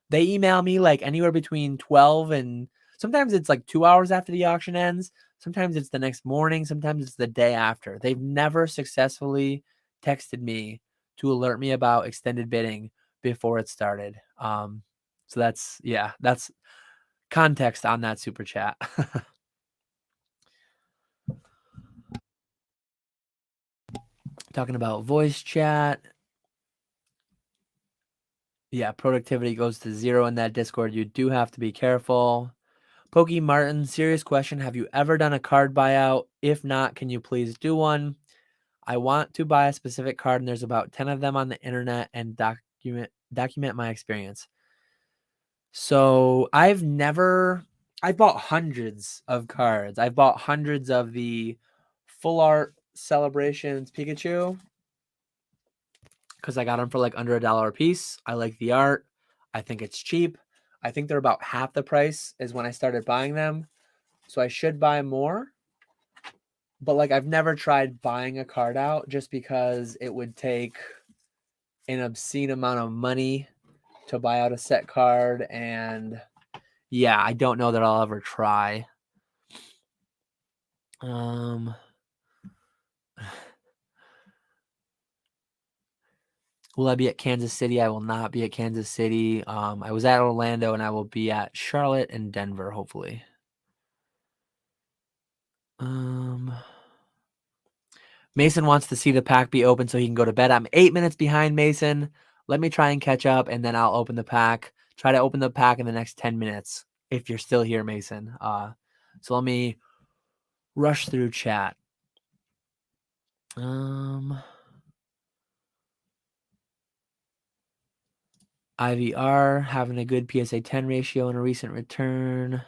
They email me like anywhere between 12 and sometimes it's like 2 hours after the auction ends. Sometimes it's the next morning. Sometimes it's the day after. They've never successfully texted me to alert me about extended bidding before it started. So that's context on that super chat. Talking about voice chat. Yeah, productivity goes to 0 in that Discord. You do have to be careful. Pokey Martin, serious question. Have you ever done a card buyout? If not, can you please do one? I want to buy a specific card, and there's about 10 of them on the internet and document my experience. So I've bought hundreds of cards. I've bought hundreds of the full art Celebrations Pikachu because I got them for like under $1 a piece. I like the art. I think it's cheap. I think they're about half the price as when I started buying them. So I should buy more. But like I've never tried buying a card out just because it would take an obscene amount of money to buy out a set card, and yeah, I don't know that I'll ever try. Will I be at Kansas City? I will not be at Kansas City. I was at Orlando, and I will be at Charlotte and Denver, hopefully. Mason wants to see the pack be open so he can go to bed. I'm 8 minutes behind, Mason. Let me try and catch up, and then I'll open the pack. Try to open the pack in the next 10 minutes if you're still here, Mason. So let me rush through chat. IVR having a good PSA 10 ratio in a recent return.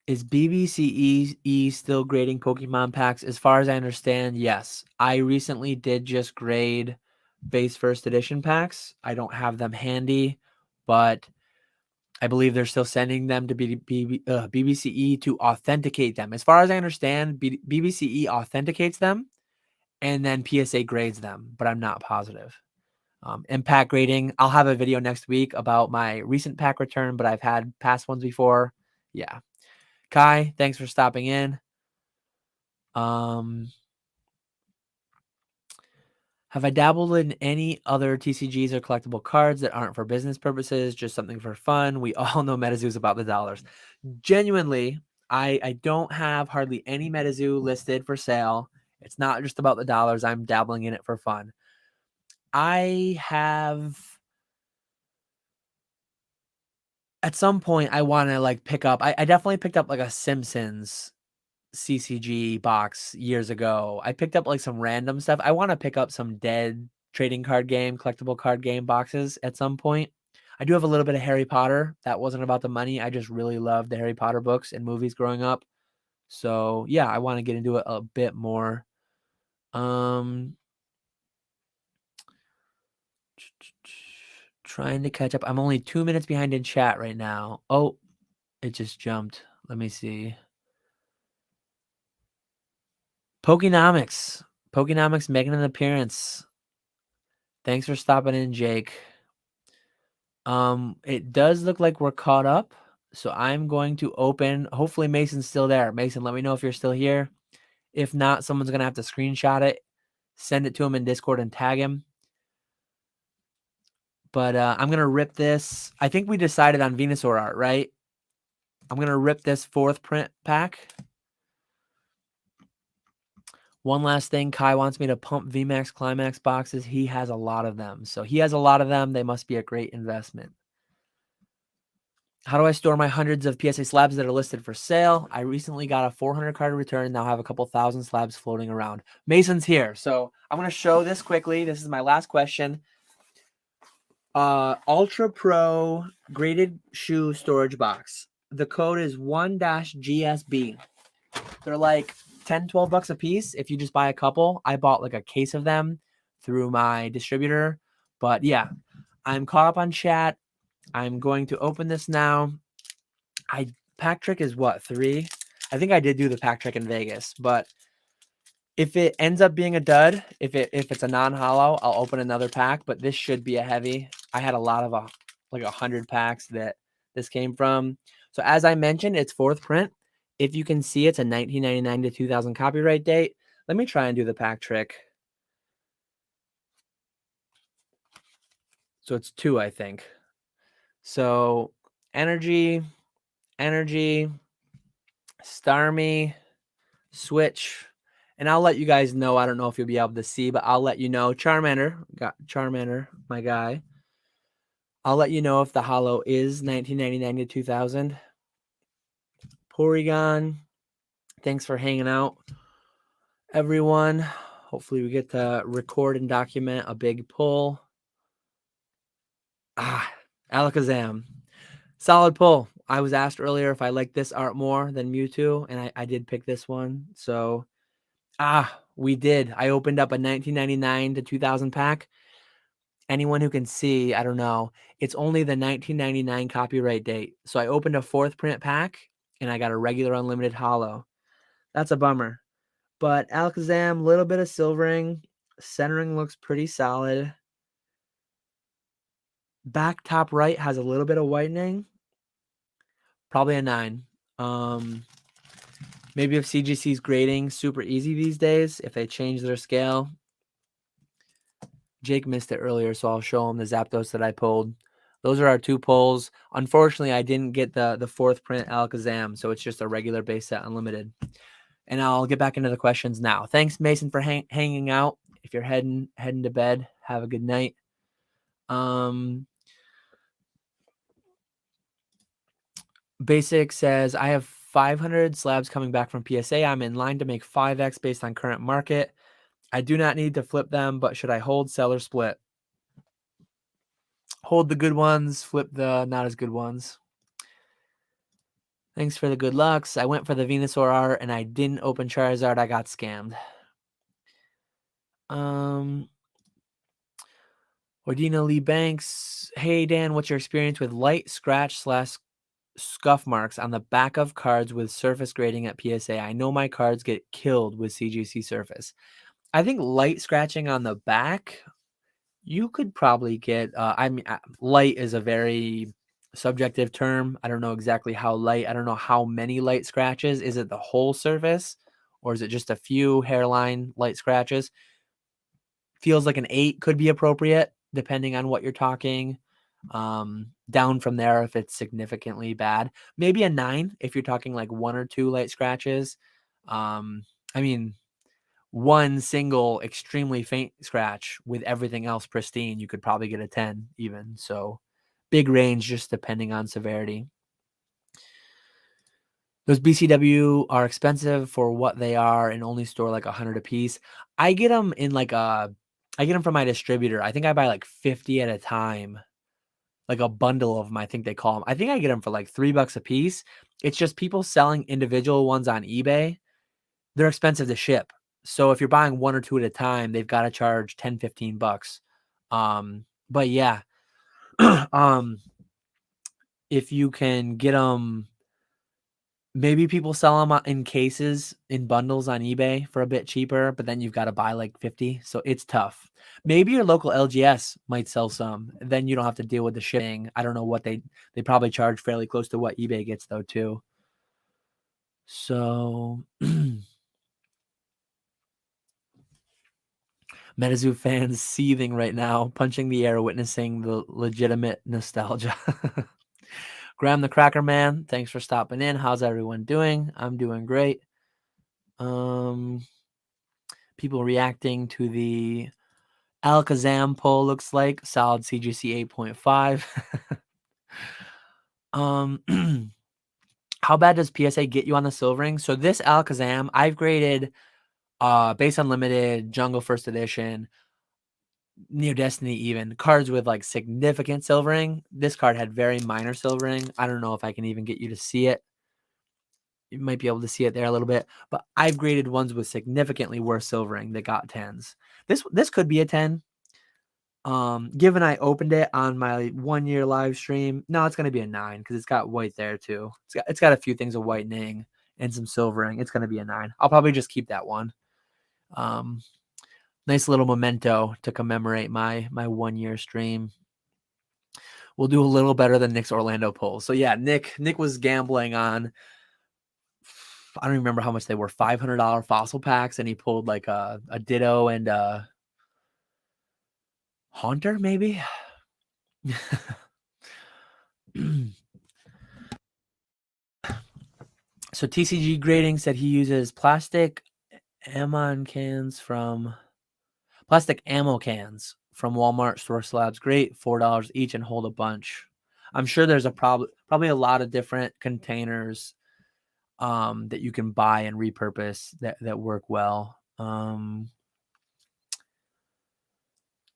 Is BBCE still grading Pokemon packs? As far as I understand, yes. I recently did just grade base first edition packs. I don't have them handy, but I believe they're still sending them to BBCE to authenticate them. As far as I understand, BBCE authenticates them and then PSA grades them, but I'm not positive. Impact grading, I'll have a video next week about my recent pack return, but I've had past ones before. Yeah. Kai, thanks for stopping in. Have I dabbled in any other TCGs or collectible cards that aren't for business purposes, just something for fun? We all know MetaZoo's about the dollars. Genuinely, I don't have hardly any MetaZoo listed for sale. It's not just about the dollars. I'm dabbling in it for fun. I have... At some point, I want to like pick up... I definitely picked up like a Simpsons CCG box years ago. I picked up like some random stuff. I want to pick up some dead trading card game, collectible card game boxes at some point. I do have a little bit of Harry Potter. That wasn't about the money. I just really loved the Harry Potter books and movies growing up. So yeah, I want to get into it a bit more. Trying to catch up. I'm only 2 minutes behind in chat right now. Oh, it just jumped. Let me see. Pokenomics making an appearance. Thanks for stopping in, Jake. It does look like we're caught up, so I'm going to open. Hopefully Mason's still there. Mason, let me know if you're still here. If not, someone's gonna have to screenshot it, send it to him in Discord, and tag him. But I'm gonna rip this. I think we decided on Venusaur art, right? I'm gonna rip this 4th print pack. One last thing, Kai wants me to pump VMAX Climax boxes. He has a lot of them. So he has a lot of them. They must be a great investment. How do I store my hundreds of PSA slabs that are listed for sale? I recently got a 400 card return. Now I have a couple thousand slabs floating around. Mason's here. So I'm going to show this quickly. This is my last question. Ultra Pro graded shoe storage box. The code is 1-GSB. They're like 10, 12 bucks a piece if you just buy a couple. I bought like a case of them through my distributor. But yeah, I'm caught up on chat. I'm going to open this now. Pack trick is what, 3? I think I did do the pack trick in Vegas, but if it ends up being a dud, if it's a non-hollow, I'll open another pack, but this should be a heavy. I had a lot of like 100 packs that this came from. So as I mentioned, it's 4th print. If you can see, it's a 1999 to 2000 copyright date. Let me try and do the pack trick. So it's 2, I think. So energy, Starmie, switch, and I'll let you guys know. I don't know if you'll be able to see, but I'll let you know. Charmander, my guy. I'll let you know if the hollow is 1999 to 2000. Porygon, thanks for hanging out, everyone. Hopefully we get to record and document a big pull. Alakazam. Solid pull. I was asked earlier if I like this art more than Mewtwo, and I did pick this one. So, we did. I opened up a 1999 to 2000 pack. anyone who can see, I don't know, it's only the 1999 copyright date. So I opened a 4th print pack and I got a regular unlimited holo. That's a bummer. But Alakazam, little bit of silvering. Centering looks pretty solid. Back top right has a little bit of whitening. Probably a 9. Maybe if CGC's grading super easy these days, if they change their scale. Jake missed it earlier, so I'll show him the Zapdos that I pulled. Those are our 2 pulls. Unfortunately, I didn't get the 4th print Alakazam, so it's just a regular base set unlimited. And I'll get back into the questions now. Thanks, Mason, for hanging out. If you're heading to bed, have a good night. Basic says, I have 500 slabs coming back from PSA. I'm in line to make 5x based on current market. I do not need to flip them, but should I hold, sell, or split? Hold the good ones, flip the not as good ones. Thanks for the good lucks. I went for the Venusaur art and I didn't open Charizard. I got scammed. Ordina Lee Banks. Hey, Dan, what's your experience with light scratch / scuff marks on the back of cards with surface grading at PSA? I know my cards get killed with CGC surface. I think light scratching on the back, you could probably get, light is a very subjective term. I don't know exactly how light. I don't know how many light scratches. Is it the whole surface or is it just a few hairline light scratches? Feels like an 8 could be appropriate depending on what you're talking. Down from there if it's significantly bad. Maybe a 9 if you're talking like 1 or 2 light scratches. One single extremely faint scratch with everything else pristine, you could probably get a 10 even. So big range just depending on severity. Those BCW are expensive for what they are and only store like 100 a piece. I get them in I get them from my distributor. I think I buy like 50 at a time, like a bundle of them. I think they call them. I think I get them for like $3 a piece. It's just people selling individual ones on eBay. They're expensive to ship. So if you're buying 1 or 2 at a time, they've got to charge $10-15. But yeah, if you can get them, maybe people sell them in cases, in bundles on eBay for a bit cheaper, but then you've got to buy like 50. So it's tough. Maybe your local LGS might sell some. Then you don't have to deal with the shipping. I don't know what they probably charge fairly close to what eBay gets though too. So MetaZoo fans seething right now, punching the air, witnessing the legitimate nostalgia. Graham the Cracker Man, thanks for stopping in. How's everyone doing? I'm doing great. People reacting to the Alakazam poll looks like solid CGC 8.5. How bad does PSA get you on the silvering? So this Alakazam, I've graded base unlimited, jungle first edition, Near Destiny even, cards with like significant silvering. This card had very minor silvering. I don't know if I can even get you to see it. You might be able to see it there a little bit, but I've graded ones with significantly worse silvering that got 10s. This could be a 10. Given I opened it on my 1-year live stream, no, it's gonna be a 9 because it's got white there too. It's got a few things of whitening and some silvering. It's gonna be a 9. I'll probably just keep that one. Nice little memento to commemorate my 1-year stream. We'll do a little better than Nick's Orlando poll. So yeah, Nick was gambling on, I don't even remember how much they were, $500 fossil packs, and he pulled like a Ditto and a Haunter maybe. So TCG Grading said he uses plastic ammo cans from Walmart store slabs. Great, $4 each and hold a bunch. I'm sure there's probably a lot of different containers that you can buy and repurpose that work well.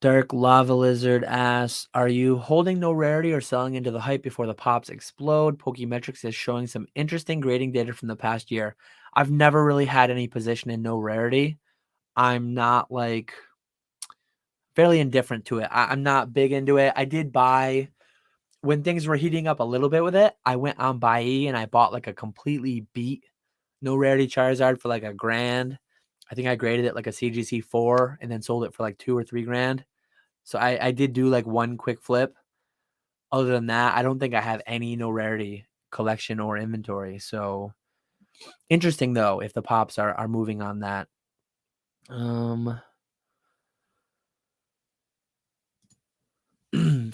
Dark Lava Lizard asks, are you holding no rarity or selling into the hype before the pops explode? Pokemetrics is showing some interesting grading data from the past year. I've never really had any position in no rarity. I'm not like fairly indifferent to it. I'm not big into it. I did buy, when things were heating up a little bit with it, I went on Buy and I bought like a completely beat, no rarity Charizard for like $1,000. I think I graded it like a CGC 4 and then sold it for like $2 or $3,000. So I did do like one quick flip. Other than that, I don't think I have any no rarity collection or inventory. So interesting though, if the pops are moving on that.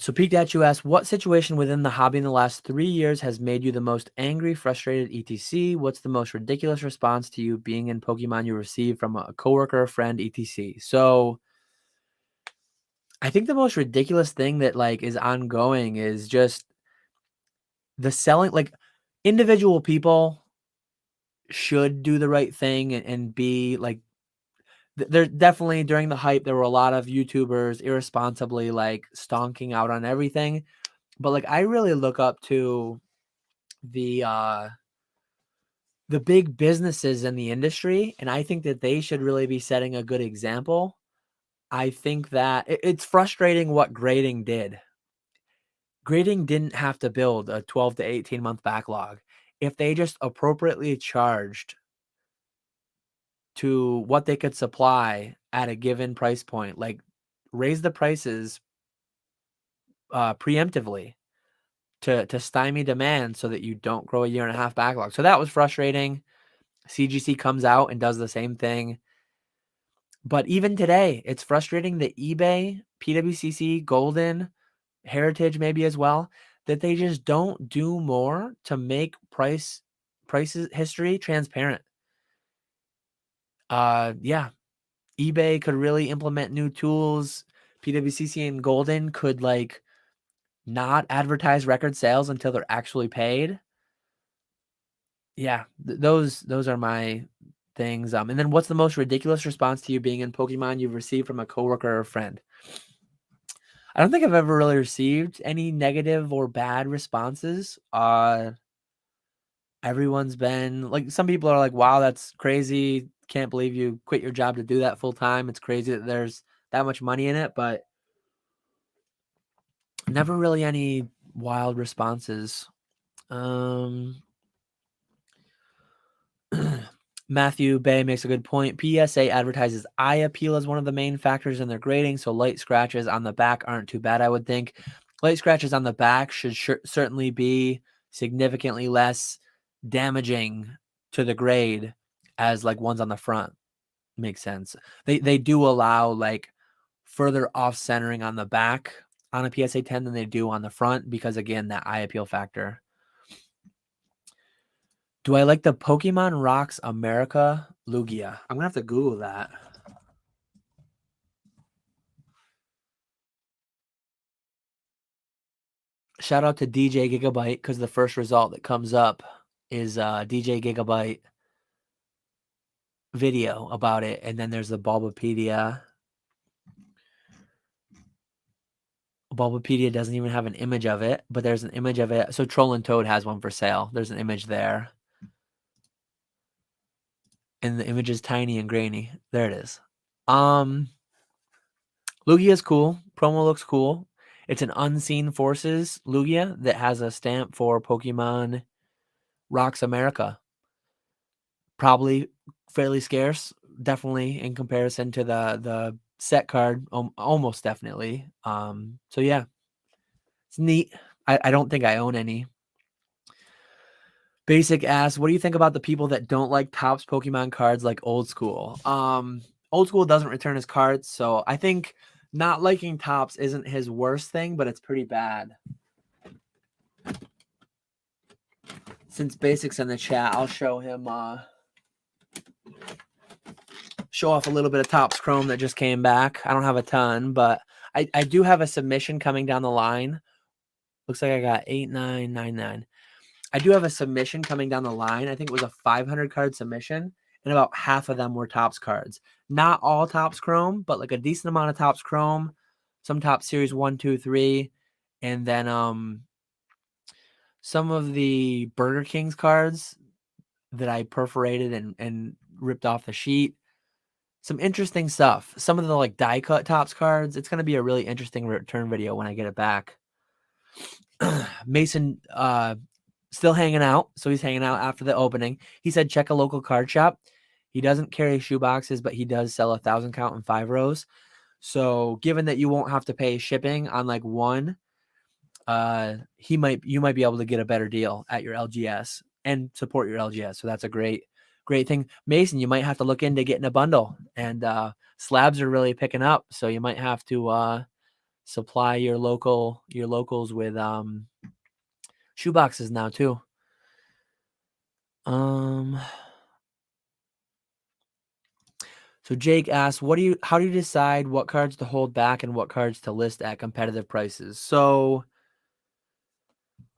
So Pikachu asks, what situation within the hobby in the last 3 years has made you the most angry, frustrated, etc.? What's the most ridiculous response to you being in Pokemon you received from a coworker, friend, etc.? So I think the most ridiculous thing that like is ongoing is just the selling. Like, individual people should do the right thing and be like, there definitely during the hype, there were a lot of YouTubers irresponsibly like stonking out on everything. But like, I really look up to the big businesses in the industry, and I think that they should really be setting a good example. I think that it's frustrating what grading did. Grading didn't have to build a 12 to 18 month backlog. If they just appropriately charged to what they could supply at a given price point, like raise the prices preemptively to stymie demand so that you don't grow a 1.5 year backlog. So that was frustrating. CGC comes out and does the same thing. But even today, it's frustrating that eBay, PWCC, Golden, Heritage maybe as well, that they just don't do more to make prices history transparent. Yeah, eBay could really implement new tools. PWCC and Golden could like not advertise record sales until they're actually paid. Yeah, those are my things. And then what's the most ridiculous response to you being in Pokemon you've received from a coworker or friend? I don't think I've ever really received any negative or bad responses. Everyone's been like, some people are like, wow, that's crazy. Can't believe you quit your job to do that full time. It's crazy that there's that much money in it, but never really any wild responses. Matthew Bay makes a good point. PSA advertises eye appeal as one of the main factors in their grading, so light scratches on the back aren't too bad, I would think. Light scratches on the back should certainly be significantly less damaging to the grade as like ones on the front. Makes sense. They do allow like further off centering on the back on a PSA 10 than they do on the front because, again, that eye appeal factor. Do I like the Pokemon Rocks America Lugia? I'm going to have to Google that. Shout out to DJ Gigabyte because the first result that comes up is DJ Gigabyte video about it. And then there's the Bulbapedia. Bulbapedia doesn't even have an image of it, but there's an image of it. So Troll and Toad has one for sale. There's an image there. And the image is tiny and grainy. There it is. Lugia is cool. Promo looks cool. It's an Unseen Forces Lugia that has a stamp for Pokemon Rocks America. Probably fairly scarce, definitely in comparison to the set card, almost definitely. So yeah, it's neat. I don't think I own any. Basic asks, what do you think about the people that don't like Topps Pokemon cards like Old School? Old School doesn't return his cards, so I think not liking Topps isn't his worst thing, but it's pretty bad. Since Basic's in the chat, I'll show him show off a little bit of Topps Chrome that just came back. I don't have a ton, but I do have a submission coming down the line. Looks like I got 8999. I do have a submission coming down the line. I think it was a 500 card submission, and about half of them were Topps cards. Not all Topps Chrome, but like a decent amount of Topps Chrome, some Topps Series 1, 2, 3, and then some of the Burger King's cards that I perforated and ripped off the sheet. some interesting stuff. Some of the like die cut Topps cards. It's going to be a really interesting return video when I get it back. Mason still hanging out. So he's hanging out after the opening. He said check a local card shop. He doesn't carry shoe boxes, but he does sell 1,000 count in 5 rows. So given that you won't have to pay shipping on like one, you might be able to get a better deal at your LGS and support your LGS. So that's a great thing. Mason, you might have to look into getting a bundle, and slabs are really picking up. So you might have to supply your locals with shoe boxes now too. So Jake asks, how do you decide what cards to hold back and what cards to list at competitive prices? So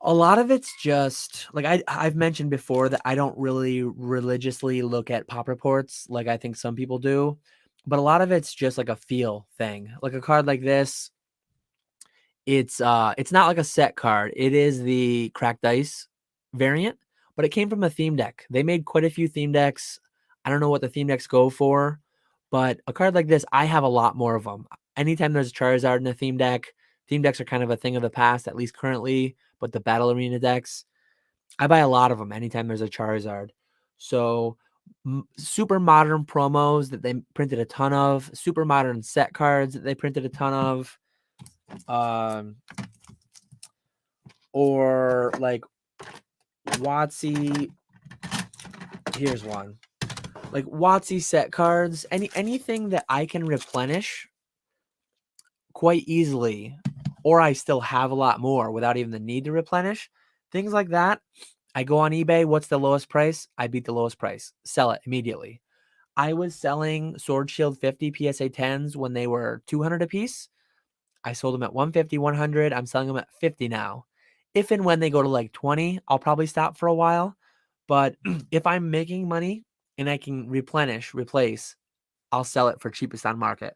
a lot of it's just like I've mentioned before that I don't really religiously look at pop reports like I think some people do, but a lot of it's just like a feel thing. Like a card like this, it's not like a set card. It is the cracked dice variant, but it came from a theme deck. They made quite a few theme decks. I don't know what the theme decks go for, but a card like this, I have a lot more of them. Anytime there's a Charizard in a theme decks are kind of a thing of the past, at least currently, but the Battle Arena decks, I buy a lot of them anytime there's a Charizard. So super modern promos that they printed a ton of, super modern set cards that they printed a ton of. Or like WotC. Here's one. Like WotC set cards. Anything that I can replenish quite easily, or I still have a lot more without even the need to replenish. Things like that. I go on eBay. What's the lowest price? I beat the lowest price. Sell it immediately. I was selling Sword Shield 50 PSA 10s when they were 200 a piece. I sold them at 150, 100. I'm selling them at 50 now. If and when they go to like 20, I'll probably stop for a while. But if I'm making money and I can replace, I'll sell it for cheapest on market.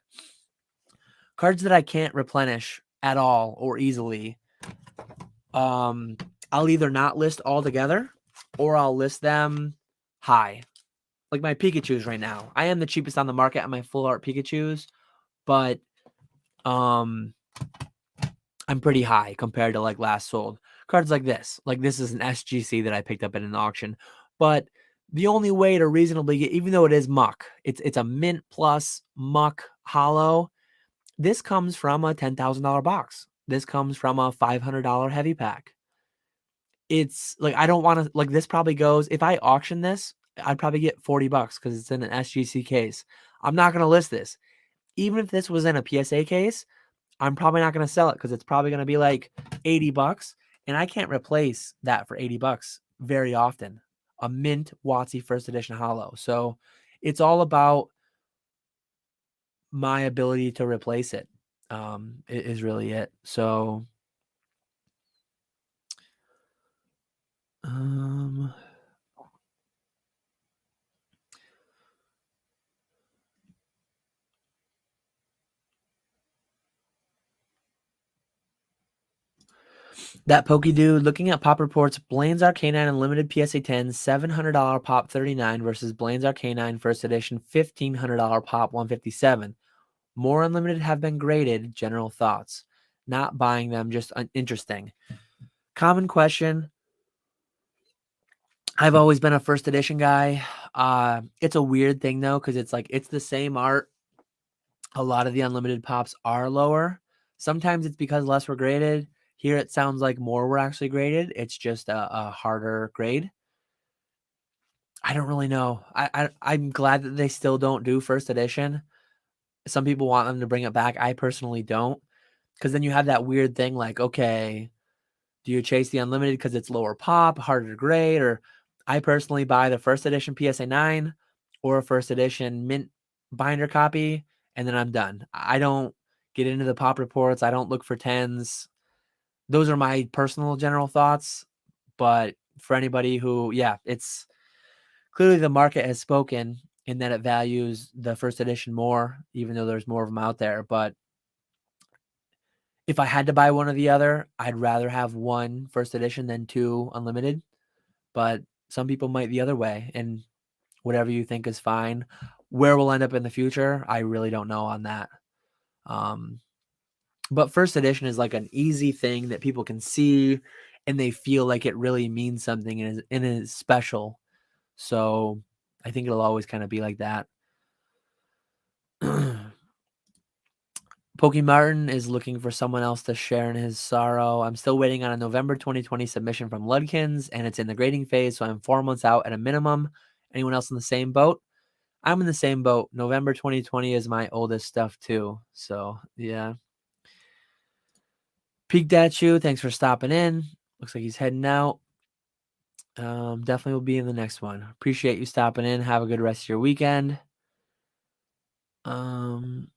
Cards that I can't replenish at all or easily, I'll either not list altogether or I'll list them high. Like my Pikachus right now. I am the cheapest on the market on my full art Pikachus, but I'm pretty high compared to like last sold. Cards like this is an SGC that I picked up at an auction, but the only way to reasonably get, even though it is muck, it's a mint plus muck hollow. This comes from a $10,000 box. This comes from a $500 heavy pack. It's like, I don't want to, like, this probably goes, if I auction this, I'd probably get $40 because it's in an SGC case. I'm not going to list this. Even if this was in a PSA case, I'm probably not going to sell it because it's probably going to be like $80, and I can't replace that for $80 very often. A mint WotC first edition hollow. So it's all about my ability to replace it. Is really it. So that Pokey Dude, looking at pop reports, Blaine's Arcanine Unlimited PSA 10, $700 pop 39 versus Blaine's Arcanine First Edition, $1,500 pop 157. More Unlimited have been graded. General thoughts. Not buying them, just interesting. Common question. I've always been a first edition guy. It's a weird thing though, because it's like it's the same art. A lot of the Unlimited pops are lower. Sometimes it's because less were graded. Here it sounds like more were actually graded. It's just a harder grade. I don't really know. I'm glad that they still don't do first edition. Some people want them to bring it back. I personally don't, because then you have that weird thing like, okay, do you chase the Unlimited because it's lower pop, harder to grade? Or I personally buy the first edition PSA 9 or a first edition mint binder copy, and then I'm done. I don't get into the pop reports. I don't look for 10s. Those are my personal general thoughts. But for anybody who, yeah, it's clearly the market has spoken in that it values the first edition more, even though there's more of them out there. But if I had to buy one or the other, I'd rather have one first edition than two Unlimited. But some people might the other way, and whatever you think is fine. Where we'll end up in the future, I really don't know on that. But first edition is like an easy thing that people can see and they feel like it really means something and is special. So I think it'll always kind of be like that. Pokemartin is looking for someone else to share in his sorrow. I'm still waiting on a November 2020 submission from Ludkins, and it's in the grading phase, so I'm 4 months out at a minimum. Anyone else in the same boat? I'm in the same boat. November 2020 is my oldest stuff too. So yeah. Pikachu, thanks for stopping in. Looks like he's heading out. Definitely will be in the next one. Appreciate you stopping in. Have a good rest of your weekend. Lord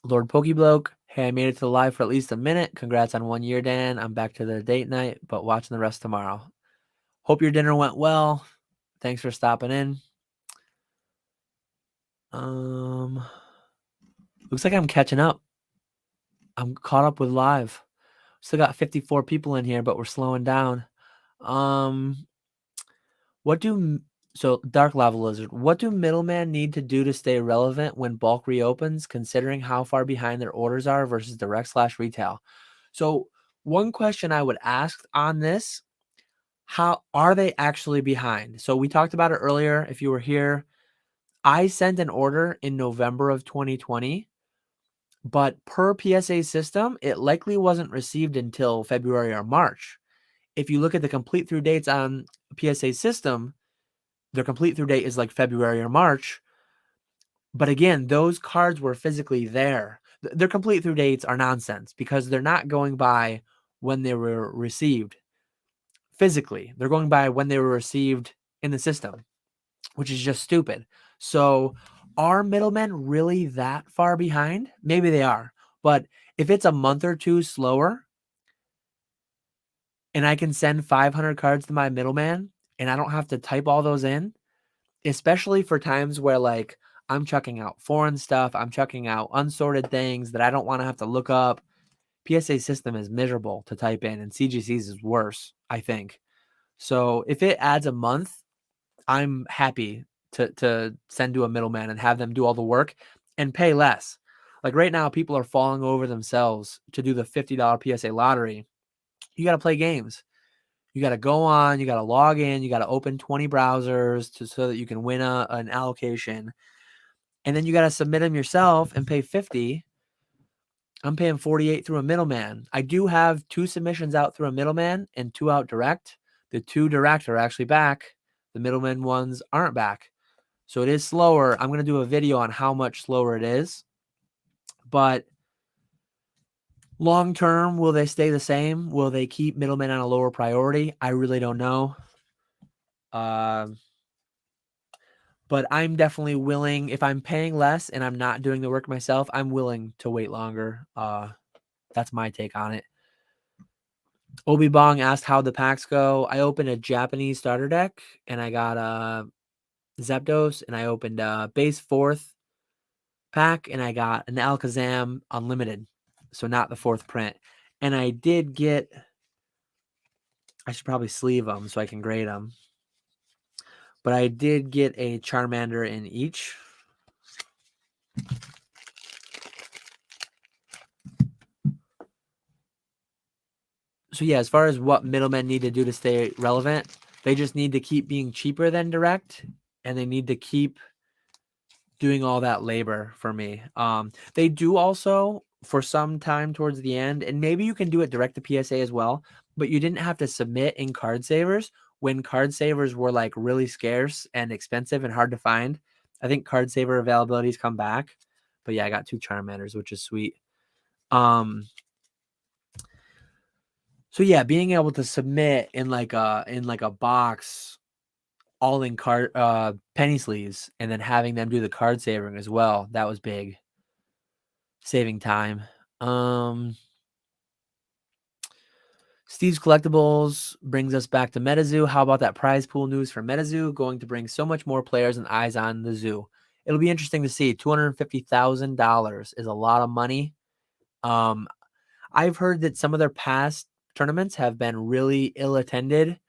Pokebloke, hey, I made it to the live for at least a minute. Congrats on 1 year, Dan. I'm back to the date night, but watching the rest tomorrow. Hope your dinner went well. Thanks for stopping in. Looks like I'm catching up. I'm caught up with live. Still got 54 people in here, but we're slowing down. So Dark Lava Lizard, what do middlemen need to do to stay relevant when bulk reopens, considering how far behind their orders are versus direct/retail? So one question I would ask on this, how are they actually behind? So we talked about it earlier. If you were here, I sent an order in November of 2020, but per PSA system, it likely wasn't received until February or March. If you look at the complete through dates on PSA system, their complete through date is like February or March. But again, those cards were physically there. Their complete through dates are nonsense because they're not going by when they were received physically. They're going by when they were received in the system, which is just stupid. So are middlemen really that far behind? Maybe they are. But if it's a month or two slower and I can send 500 cards to my middleman and I don't have to type all those in, especially for times where like I'm chucking out foreign stuff, I'm chucking out unsorted things that I don't want to have to look up. PSA system is miserable to type in, and CGC's is worse, I think. So if it adds a month, I'm happy to send to a middleman and have them do all the work and pay less. Like right now, people are falling over themselves to do the $50 PSA lottery. You got to play games. You got to go on, you got to log in, you got to open 20 browsers so that you can win an allocation. And then you got to submit them yourself and pay 50. I'm paying 48 through a middleman. I do have 2 submissions out through a middleman and 2 out direct. The 2 direct are actually back. The middleman ones aren't back. So it is slower. I'm going to do a video on how much slower it is. But long term, will they stay the same? Will they keep middlemen on a lower priority? I really don't know. But I'm definitely willing, if I'm paying less and I'm not doing the work myself, I'm willing to wait longer. That's my take on it. Obi Bong asked how the packs go. I opened a Japanese starter deck and I got Zapdos, and I opened a base 4th pack and I got an Alakazam Unlimited. So not the 4th print. And I did get, I should probably sleeve them so I can grade them. But I did get a Charmander in each. So yeah, as far as what middlemen need to do to stay relevant, they just need to keep being cheaper than direct, and they need to keep doing all that labor for me. They do also for some time towards the end, and maybe you can do it direct to PSA as well, but you didn't have to submit in card savers when card savers were like really scarce and expensive and hard to find. I think card saver availabilities come back, but yeah, I got 2 Charmanders, which is sweet. So yeah, being able to submit in like a box, all in card penny sleeves, and then having them do the card saving as well, that was big. Saving time. Steve's Collectibles brings us back to MetaZoo. How about that prize pool news for MetaZoo? Going to bring so much more players and eyes on the zoo. It'll be interesting to see. $250,000 is a lot of money. I've heard that some of their past tournaments have been really ill attended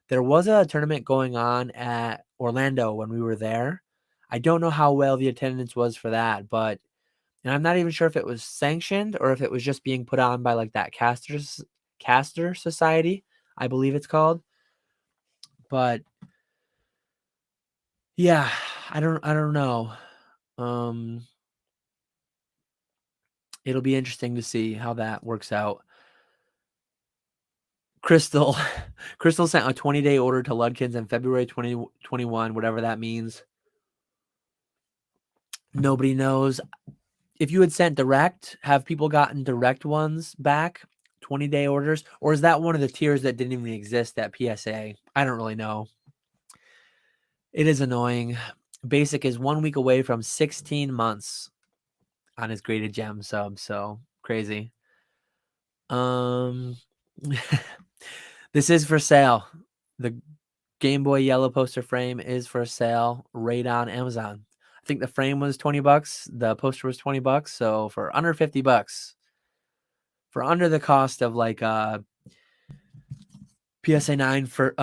There was a tournament going on at Orlando when we were there. I don't know how well the attendance was for that, but and I'm not even sure if it was sanctioned or if it was just being put on by like that caster society, I believe it's called. But yeah, I don't know. It'll be interesting to see how that works out. Crystal sent a 20-day order to Ludkins in February 2021, whatever that means. Nobody knows. If you had sent direct, have people gotten direct ones back, 20-day orders? Or is that one of the tiers that didn't even exist at PSA? I don't really know. It is annoying. Basic is 1 week away from 16 months on his graded gem sub, so crazy. This is for sale. The Game Boy Yellow poster frame is for sale right on Amazon. I think the frame was $20. The poster was $20. So for under $50, for under the cost of like PSA 9 for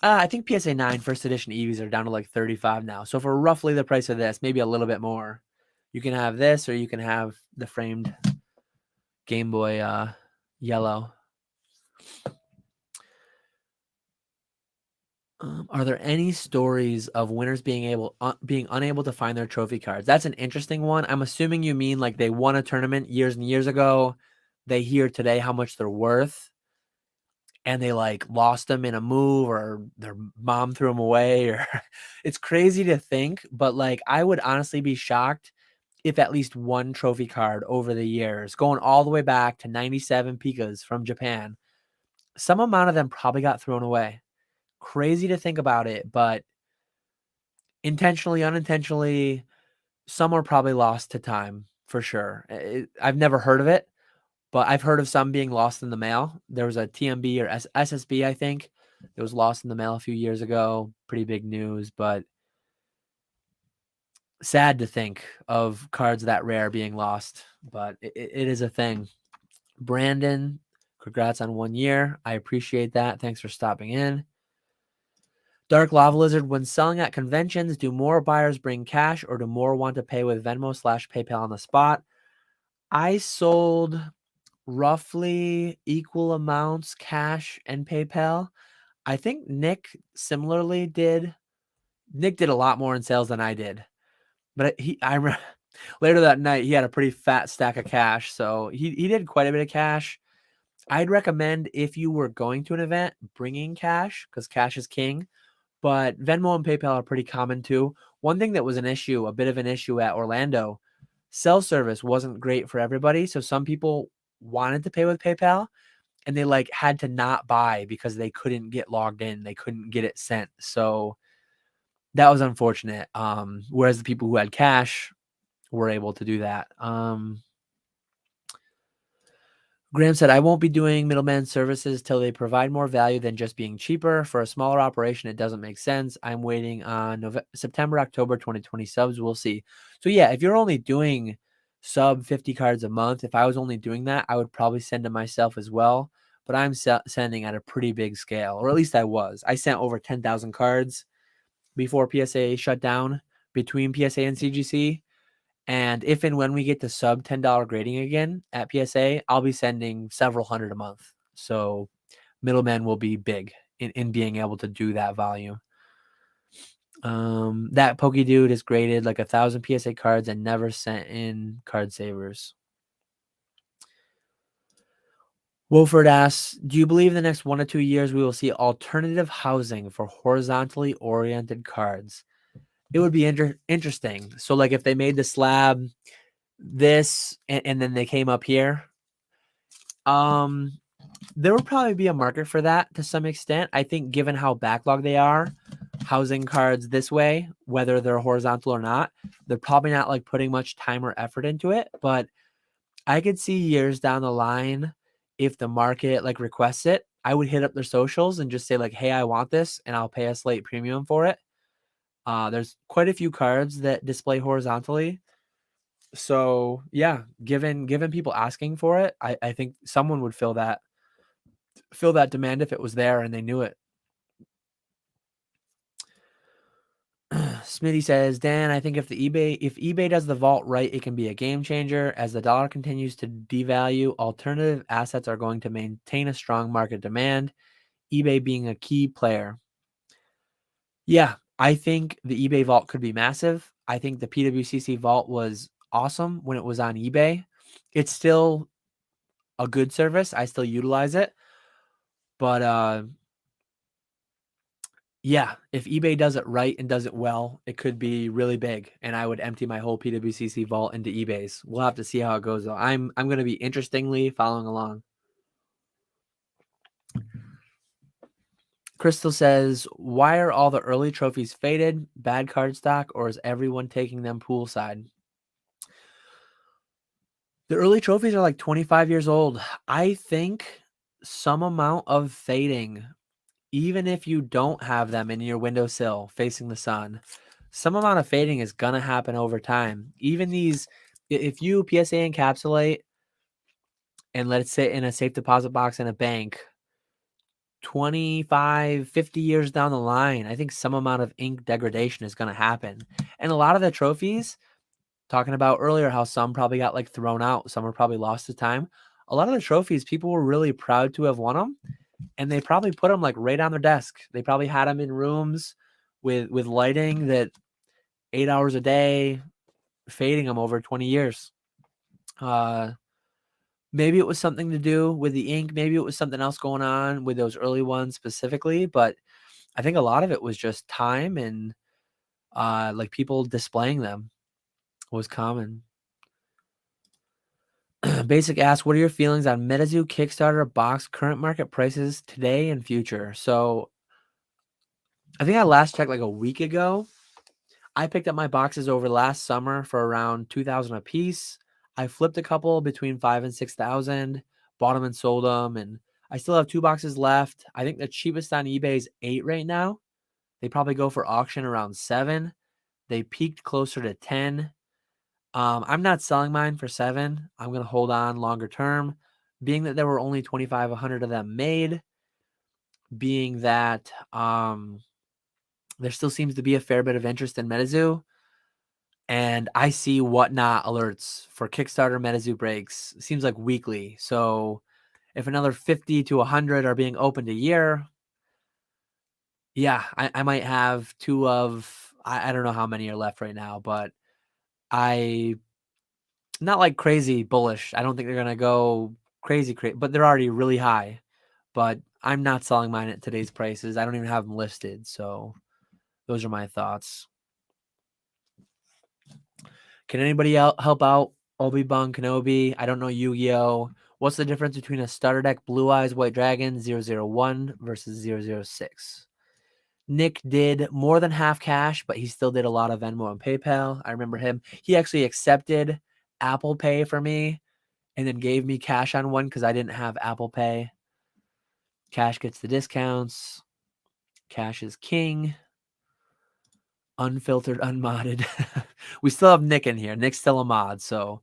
I think PSA 9 first edition Eevees are down to like 35 now. So for roughly the price of this, maybe a little bit more, you can have this or you can have the framed Game Boy Yellow. Are there any stories of winners being unable to find their trophy cards? That's an interesting one. I'm assuming you mean like they won a tournament years and years ago. They hear today how much they're worth, and they like lost them in a move or their mom threw them away. Or it's crazy to think, but like I would honestly be shocked if at least one trophy card over the years, going all the way back to 97 Pikas from Japan, some amount of them probably got thrown away. Crazy to think about it, but intentionally, unintentionally, some are probably lost to time for sure. I've never heard of it, but I've heard of some being lost in the mail. There was a TMB or SSB, I think, that was lost in the mail a few years ago. Pretty big news, but sad to think of cards that rare being lost, but it is a thing. Brandon, congrats on 1 year. I appreciate that. Thanks for stopping in. Dark Lava Lizard, when selling at conventions, do more buyers bring cash or do more want to pay with Venmo/PayPal on the spot? I sold roughly equal amounts lash and PayPal. I think Nick similarly did. Nick did a lot more in sales than I did. But later that night, he had a pretty fat stack of cash. So he did quite a bit of cash. I'd recommend if you were going to an event, bringing cash because cash is king. But Venmo and PayPal are pretty common too. One thing that was a bit of an issue at Orlando, cell service wasn't great for everybody. So some people wanted to pay with PayPal and they like had to not buy because they couldn't get logged in. They couldn't get it sent. So that was unfortunate. Whereas the people who had cash were able to do that. Graham said, I won't be doing middleman services till they provide more value than just being cheaper. For a smaller operation, it doesn't make sense. I'm waiting on September, October 2020 subs. We'll see. So yeah, if you're only doing sub 50 cards a month, if I was only doing that, I would probably send to myself as well. But I'm sending at a pretty big scale, or at least I was. I sent over 10,000 cards before PSA shut down between PSA and CGC. And if and when we get to sub $10 grading again at PSA, I'll be sending several hundred a month. So middleman will be big in being able to do that volume. That Poke Dude is graded like 1,000 PSA cards and never sent in card savers. Wolford asks, do you believe in the next 1 to 2 years we will see alternative housing for horizontally oriented cards? It would be interesting. So like if they made the slab this and then they came up here, there would probably be a market for that to some extent. I think given how backlogged they are, housing cards this way, whether they're horizontal or not, they're probably not like putting much time or effort into it. But I could see years down the line, if the market like requests it, I would hit up their socials and just say like, hey, I want this and I'll pay a slight premium for it. There's quite a few cards that display horizontally. So yeah, given people asking for it, I think someone would fill that. fill that demand if it was there and they knew it. Smitty says, Dan, I think if eBay does the vault right, it can be a game changer. As the dollar continues to devalue, alternative assets are going to maintain a strong market demand, eBay being a key player. Yeah, I think the eBay vault could be massive. I think the PWCC vault was awesome when it was on eBay. It's still a good service. I still utilize it. But yeah, if eBay does it right and does it well, it could be really big, and I would empty my whole PWCC vault into eBay's. We'll have to see how it goes, though. I'm going to be interestingly following along. Crystal says, why are all the early trophies faded, bad card stock, or is everyone taking them poolside? The early trophies are like 25 years old. I think some amount of fading, even if you don't have them in your windowsill facing the sun, some amount of fading is going to happen over time. Even these, if you PSA encapsulate and let it sit in a safe deposit box in a bank, 25, 50 years down the line, I think some amount of ink degradation is going to happen. And a lot of the trophies, talking about earlier how some probably got like thrown out, some are probably lost to time. A lot of the trophies, people were really proud to have won them, and they probably put them like right on their desk. They probably had them in rooms with lighting that 8 hours a day, fading them over 20 years. Maybe it was something to do with the ink. Maybe it was something else going on with those early ones specifically. But I think a lot of it was just time and like people displaying them was common. Basic asks, what are your feelings on MetaZoo Kickstarter box current market prices today and future? So I think I last checked like a week ago. I picked up my boxes over last summer for around 2,000 a piece. I flipped a couple between 5 and 6,000, bought them and sold them, and I still have 2 boxes left. I think the cheapest on eBay is 8 right now. They probably go for auction around 7. They peaked closer to 10. I'm not selling mine for 7. I'm going to hold on longer term, being that there were only 2,500 of them made, being that there still seems to be a fair bit of interest in MetaZoo. And I see whatnot alerts for Kickstarter MetaZoo breaks. It seems like weekly. So if another 50 to 100 are being opened a year, yeah, I might have 2 of, I don't know how many are left right now, but not like crazy bullish. I don't think they're going to go crazy, but they're already really high. But I'm not selling mine at today's prices. I don't even have them listed. So those are my thoughts. Can anybody help out? Obi-Wan Kenobi. I don't know Yu-Gi-Oh. What's the difference between a starter deck Blue Eyes White Dragon 001 versus 006? Nick did more than half cash, but he still did a lot of Venmo and PayPal. I remember him. He actually accepted Apple Pay for me and then gave me cash on one because I didn't have Apple Pay. Cash gets the discounts. Cash is king. Unfiltered, unmodded. We still have Nick in here. Nick's still a mod, so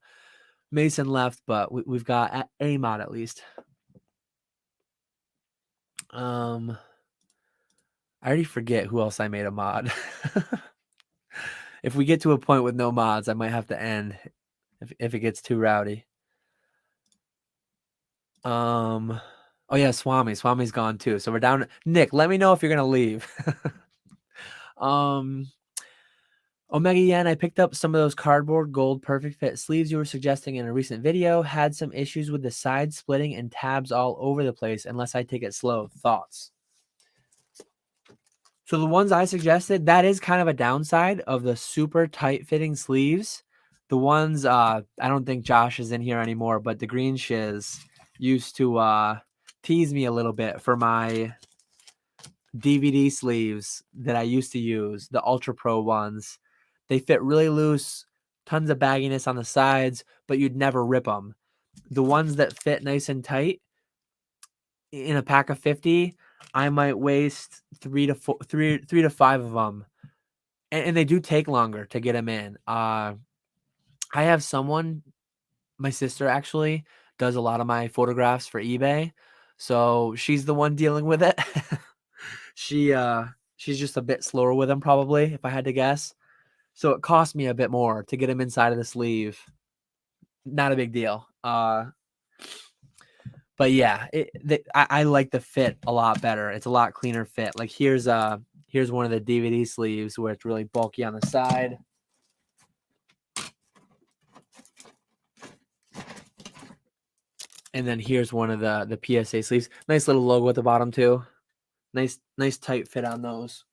Mason left, but we've got a mod at least. I already forget who else I made a mod. If we get to a point with no mods, I might have to end if it gets too rowdy. Oh yeah, Swami's gone too. So we're down. Nick, let me know if you're gonna leave. Omega Yen, I picked up some of those cardboard gold perfect fit sleeves you were suggesting in a recent video. Had some issues with the side splitting and tabs all over the place unless I take it slow. Thoughts? So the ones I suggested, that is kind of a downside of the super tight fitting sleeves. The ones, I don't think Josh is in here anymore, but the green shiz used to tease me a little bit for my DVD sleeves that I used to use, the Ultra Pro ones. They fit really loose, tons of bagginess on the sides, but you'd never rip them. The ones that fit nice and tight in a pack of 50, I might waste 3 to 5 of them. And they do take longer to get them in. I have someone, my sister actually, does a lot of my photographs for eBay. So she's the one dealing with it. She's just a bit slower with them, probably, if I had to guess. So it cost me a bit more to get him inside of the sleeve. Not a big deal. But yeah, I like the fit a lot better. It's a lot cleaner fit. Like here's one of the DVD sleeves where it's really bulky on the side. And then here's one of the PSA sleeves. Nice little logo at the bottom too. Nice tight fit on those.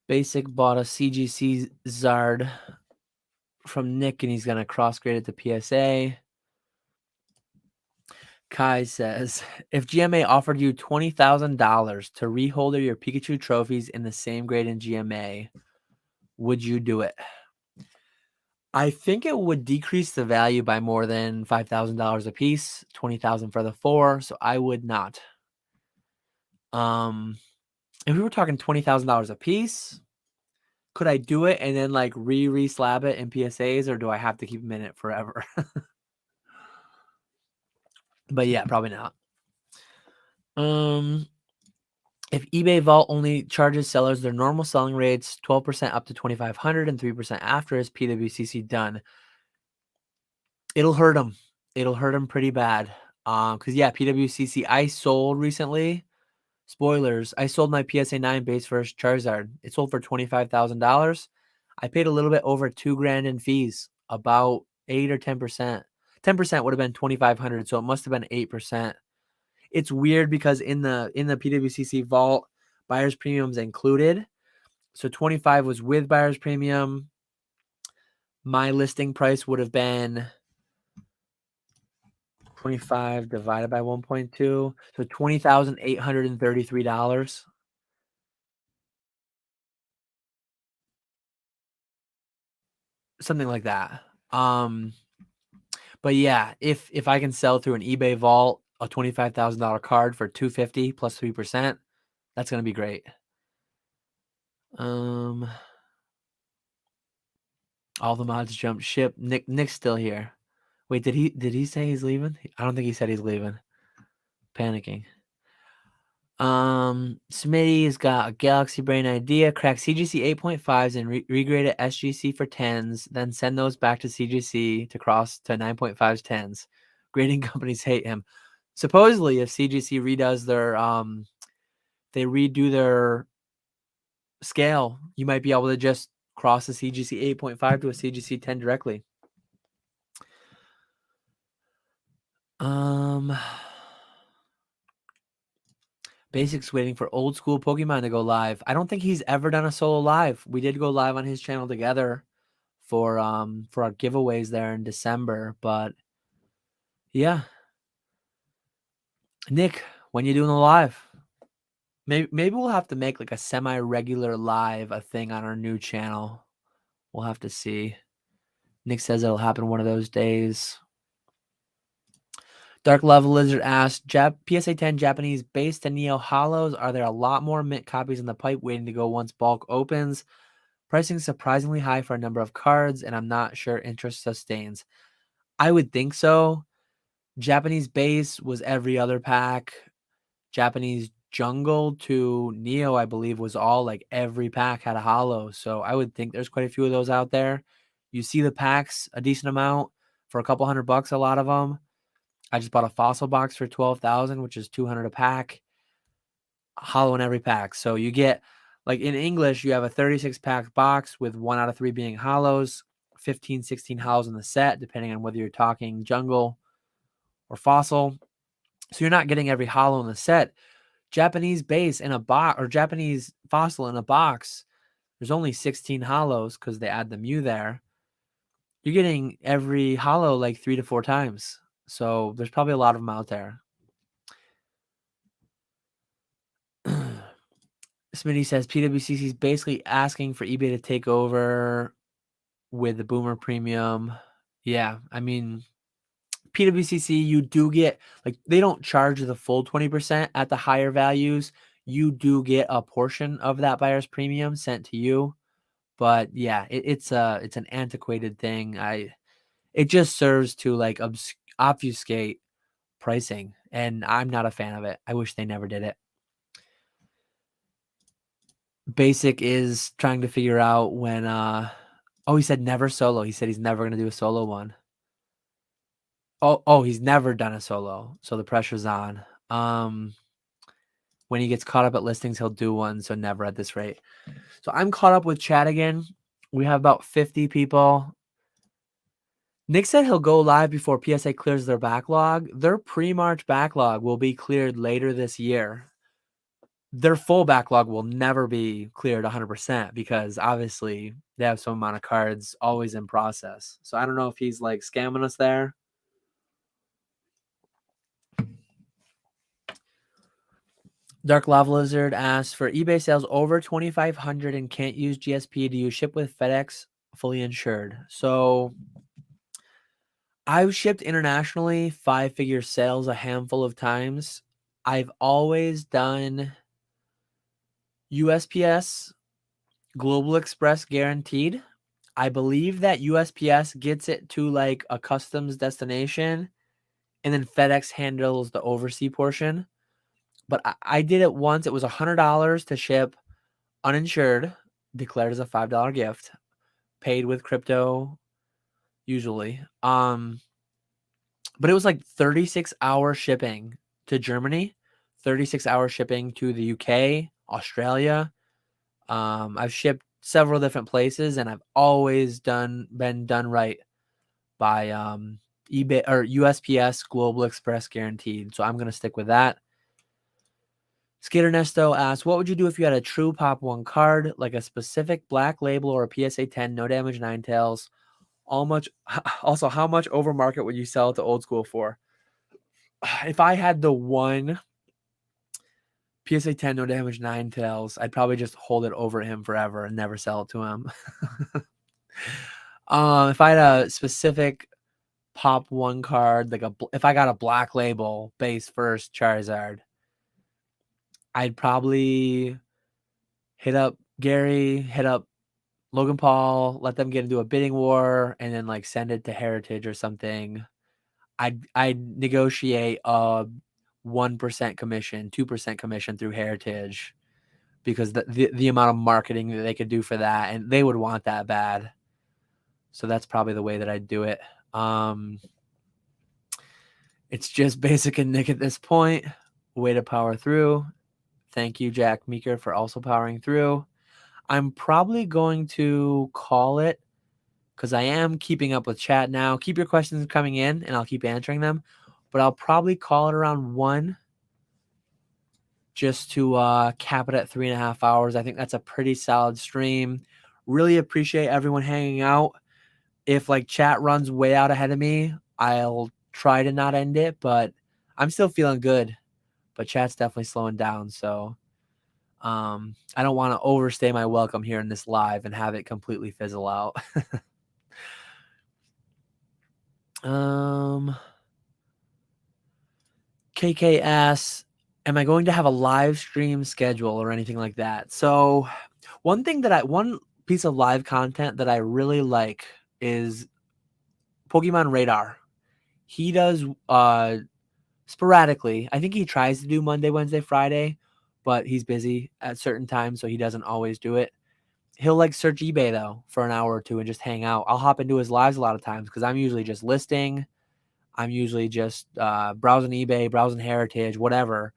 Basic bought a CGC Zard from Nick, and he's gonna cross grade it to PSA. Kai says, if GMA offered you $20,000 to reholder your Pikachu trophies in the same grade in GMA, would you do it? I think it would decrease the value by more than $5,000 a piece, $20,000 for the 4, so I would not. If we were talking $20,000 a piece, could I do it and then like re-slab it in PSAs, or do I have to keep them in it forever? But yeah, probably not. If eBay Vault only charges sellers their normal selling rates, 12% up to 2,500 and 3% after, is PWCC done? It'll hurt them. It'll hurt them pretty bad. Because yeah, PWCC, I sold recently. Spoilers, I sold my PSA 9 base first Charizard. It sold for $25,000. I paid a little bit over $2,000 in fees, about 8 or 10%. 10% would have been 2,500, so it must have been 8%. It's weird because in the PWCC vault, buyer's premium's included. So 25 was with buyer's premium. My listing price would have been 25 divided by 1.2, so $20,833. Something like that. But yeah, if I can sell through an eBay vault a $25,000 card for $250 plus 3%, that's gonna be great. All the mods jumped ship. Nick's still here. Wait, did he say he's leaving? I don't think he said he's leaving. Panicking. Smitty's got a Galaxy Brain idea. Crack CGC 8.5s and regrade it SGC for 10s, then send those back to CGC to cross to 9.5s 10s. Grading companies hate him. Supposedly, if CGC redoes their they redo their scale, you might be able to just cross a CGC 8.5 to a CGC 10 directly. Basics waiting for old school Pokemon to go live. I don't think he's ever done a solo live. We did go live on his channel together for our giveaways there in December, but yeah. Nick, when you doing a live? Maybe we'll have to make like a semi-regular live a thing on our new channel. We'll have to see. Nick says it'll happen one of those days. Dark Love Lizard asked, PSA 10 Japanese base to Neo Hollows. Are there a lot more mint copies in the pipe waiting to go once bulk opens? Pricing surprisingly high for a number of cards, and I'm not sure interest sustains. I would think so. Japanese base was every other pack. Japanese Jungle to Neo, I believe, was all like every pack had a hollow. So I would think there's quite a few of those out there. You see the packs a decent amount for a couple $100, a lot of them. I just bought a fossil box for 12,000, which is 200 a pack. Hollow in every pack. So you get, like in English, you have a 36 pack box with 1 out of 3 being hollows, 15, 16 hollows in the set, depending on whether you're talking jungle or fossil. So you're not getting every hollow in the set. Japanese base in a box, or Japanese fossil in a box, there's only 16 hollows because they add the Mew there. You're getting every hollow like 3 to 4 times. So there's probably a lot of them out there. Smitty says PWCC is basically asking for eBay to take over with the Boomer Premium. Yeah, I mean, PWCC, you do get, like, they don't charge the full 20% at the higher values. You do get a portion of that buyer's premium sent to you, But yeah, it's an antiquated thing. It just serves to like obfuscate pricing, and I'm not a fan of it. I wish they never did it. Basic is trying to figure out when oh, he said never solo. He said he's never gonna do a solo one. Oh, he's never done a solo, so the pressure's on. When he gets caught up at listings, he'll do one, so never at this rate. So I'm caught up with chat again. We have about 50 people. Nick said he'll go live before PSA clears their backlog. Their pre-March backlog will be cleared later this year. Their full backlog will never be cleared 100% because obviously they have some amount of cards always in process. So I don't know if he's like scamming us there. Dark Lava Lizard asks, for eBay sales over 2,500 and can't use GSP, do you ship with FedEx fully insured? So I've shipped internationally 5-figure sales a handful of times. I've always done USPS Global Express guaranteed. I believe that USPS gets it to like a customs destination and then FedEx handles the overseas portion. But I did it once. It was $100 to ship uninsured, declared as a $5 gift, paid with crypto usually. But it was like 36-hour shipping to Germany, 36-hour shipping to the UK, Australia. I've shipped several different places, and I've always been done right by eBay or USPS Global Express guaranteed. So I'm gonna stick with that. Skater Nesto asks, what would you do if you had a true Pop 1 card, like a specific black label or a PSA 10, no damage, 9-tails? Also, how much over market would you sell it to Old School for? If I had the one PSA 10, no damage, 9-tails, I'd probably just hold it over him forever and never sell it to him. If I had a specific Pop 1 card, like if I got a black label base first Charizard, I'd probably hit up Gary, hit up Logan Paul, let them get into a bidding war, and then like send it to Heritage or something. I'd negotiate a 1% commission, 2% commission through Heritage because the amount of marketing that they could do for that, and they would want that bad. So that's probably the way that I'd do it. It's just Basic and Nick at this point. Way to power through. Thank you, Jack Meeker, for also powering through. I'm probably going to call it because I am keeping up with chat now. Keep your questions coming in, and I'll keep answering them. But I'll probably call it around 1 just to cap it at 3.5 hours. I think that's a pretty solid stream. Really appreciate everyone hanging out. If like chat runs way out ahead of me, I'll try to not end it, but I'm still feeling good. But chat's definitely slowing down, so I don't want to overstay my welcome here in this live and have it completely fizzle out. KK asks, am I going to have a live stream schedule or anything like that? So one piece of live content that I really like is Pokemon Radar. He does sporadically. I think he tries to do Monday, Wednesday, Friday, but he's busy at certain times, so he doesn't always do it. He'll like search eBay though for an hour or two and just hang out. I'll hop into his lives a lot of times because I'm usually just listing. I'm usually just browsing eBay, browsing Heritage, whatever.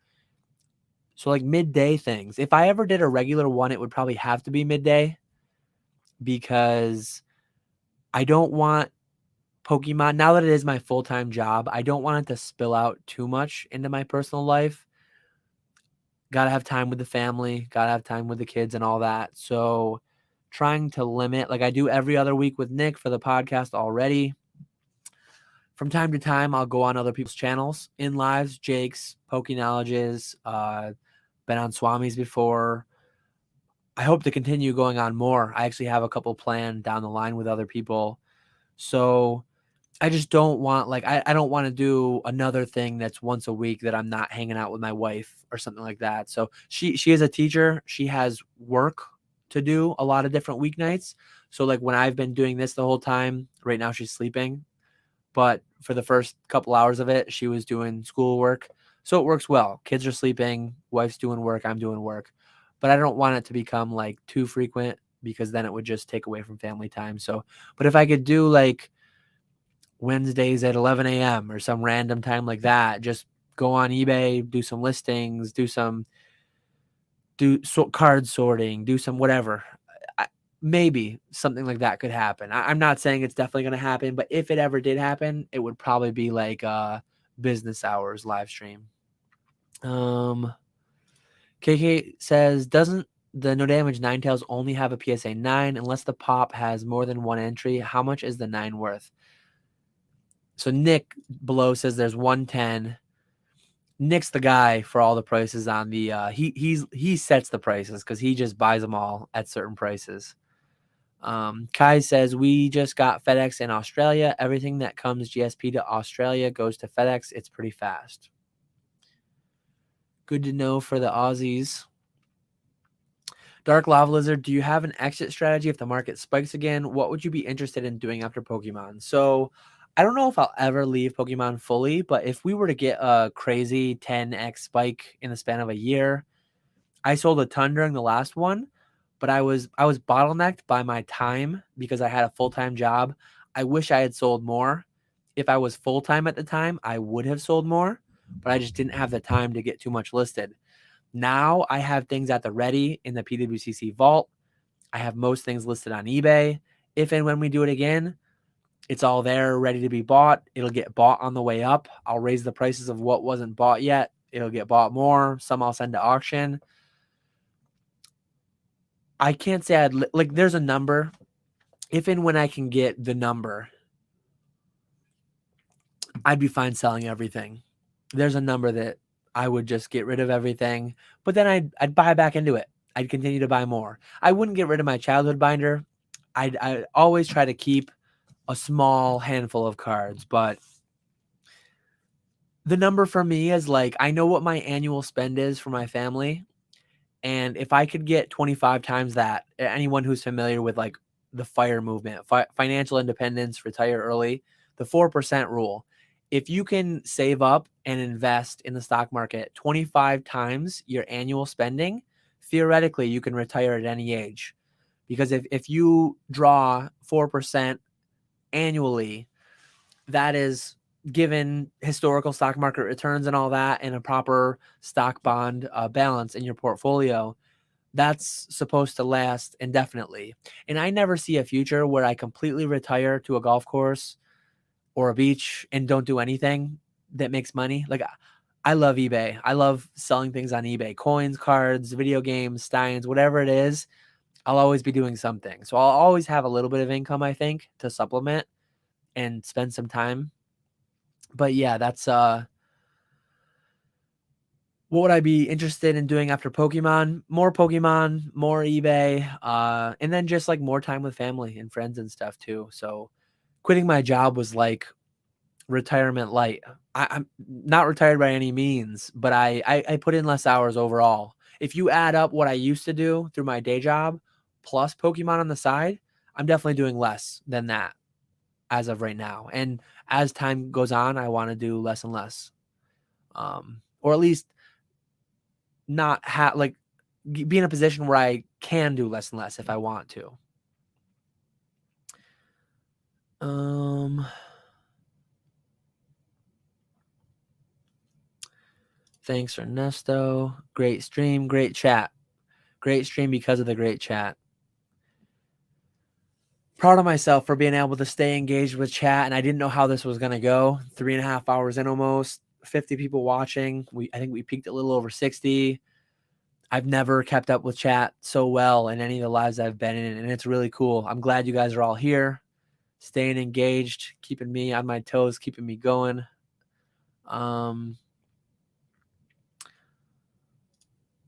So like midday things. If I ever did a regular one, it would probably have to be midday because I don't want Pokemon, now that it is my full-time job, I don't want it to spill out too much into my personal life. Got to have time with the family, got to have time with the kids and all that. So trying to limit, like I do every other week with Nick for the podcast already. From time to time, I'll go on other people's channels in lives, Jake's, Pokéknowledge's, been on Swami's before. I hope to continue going on more. I actually have a couple planned down the line with other people. So I just don't want, like, I don't want to do another thing that's once a week that I'm not hanging out with my wife or something like that. So she is a teacher. She has work to do a lot of different weeknights. So like when I've been doing this the whole time, right now she's sleeping, but for the first couple hours of it, she was doing schoolwork. So it works well. Kids are sleeping, wife's doing work, I'm doing work. But I don't want it to become like too frequent because then it would just take away from family time. So, but if I could do like Wednesdays at 11 a.m. or some random time like that, just go on eBay, do some listings, card sorting, do some whatever. Maybe something like that could happen. I'm not saying it's definitely going to happen, but if it ever did happen, it would probably be like business hours live stream. KK says, doesn't the No Damage Ninetales only have a PSA 9 unless the pop has more than one entry? How much is the 9 worth? So Nick below says there's 110. Nick's the guy for all the prices on the he sets the prices because he just buys them all at certain prices. Kai says we just got FedEx in Australia. Everything that comes GSP to Australia goes to FedEx. It's pretty fast. Good to know for the Aussies. Dark Lava Lizard, do you have an exit strategy if the market spikes again? What would you be interested in doing after Pokemon? So I don't know if I'll ever leave Pokemon fully, but if we were to get a crazy 10x spike in the span of a year, I sold a ton during the last one, but I was bottlenecked by my time because I had a full-time job. I wish I had sold more. If I was full-time at the time, I would have sold more, but I just didn't have the time to get too much listed. Now I have things at the ready in the PWCC vault. I have most things listed on eBay. If and when we do it again, it's all there ready to be bought. It'll get bought on the way up. I'll raise the prices of what wasn't bought yet. It'll get bought more. Some I'll send to auction. I can't say like there's a number. If and when I can get the number, I'd be fine selling everything. There's a number that I would just get rid of everything, but then I'd buy back into it. I'd continue to buy more. I wouldn't get rid of my childhood binder. I'd always try to keep a small handful of cards, but the number for me is like, I know what my annual spend is for my family. And if I could get 25 times that, anyone who's familiar with like the FIRE movement, financial independence, retire early, the 4% rule, if you can save up and invest in the stock market 25 times your annual spending, theoretically, you can retire at any age. Because if you draw 4% annually, that is given historical stock market returns and all that and a proper stock bond balance in your portfolio, that's supposed to last indefinitely. And I never see a future where I completely retire to a golf course or a beach and don't do anything that makes money. Like, I love eBay. I love selling things on eBay, coins, cards, video games, steins, whatever it is. I'll always be doing something. So I'll always have a little bit of income, I think, to supplement and spend some time. But yeah, that's what would I be interested in doing after Pokemon? More eBay, and then just like more time with family and friends and stuff too. So quitting my job was like retirement light. I'm not retired by any means, but I put in less hours overall. If you add up what I used to do through my day job plus Pokemon on the side, I'm definitely doing less than that as of right now. And as time goes on, I want to do less and less, or at least not be in a position where I can do less and less if I want to. Thanks, Ernesto. Great stream, great chat. Great stream because of the great chat. Proud of myself for being able to stay engaged with chat, and I didn't know how this was going to go. 3.5 hours in almost, 50 people watching. I think we peaked a little over 60. I've never kept up with chat so well in any of the lives I've been in, and it's really cool. I'm glad you guys are all here, staying engaged, keeping me on my toes, keeping me going.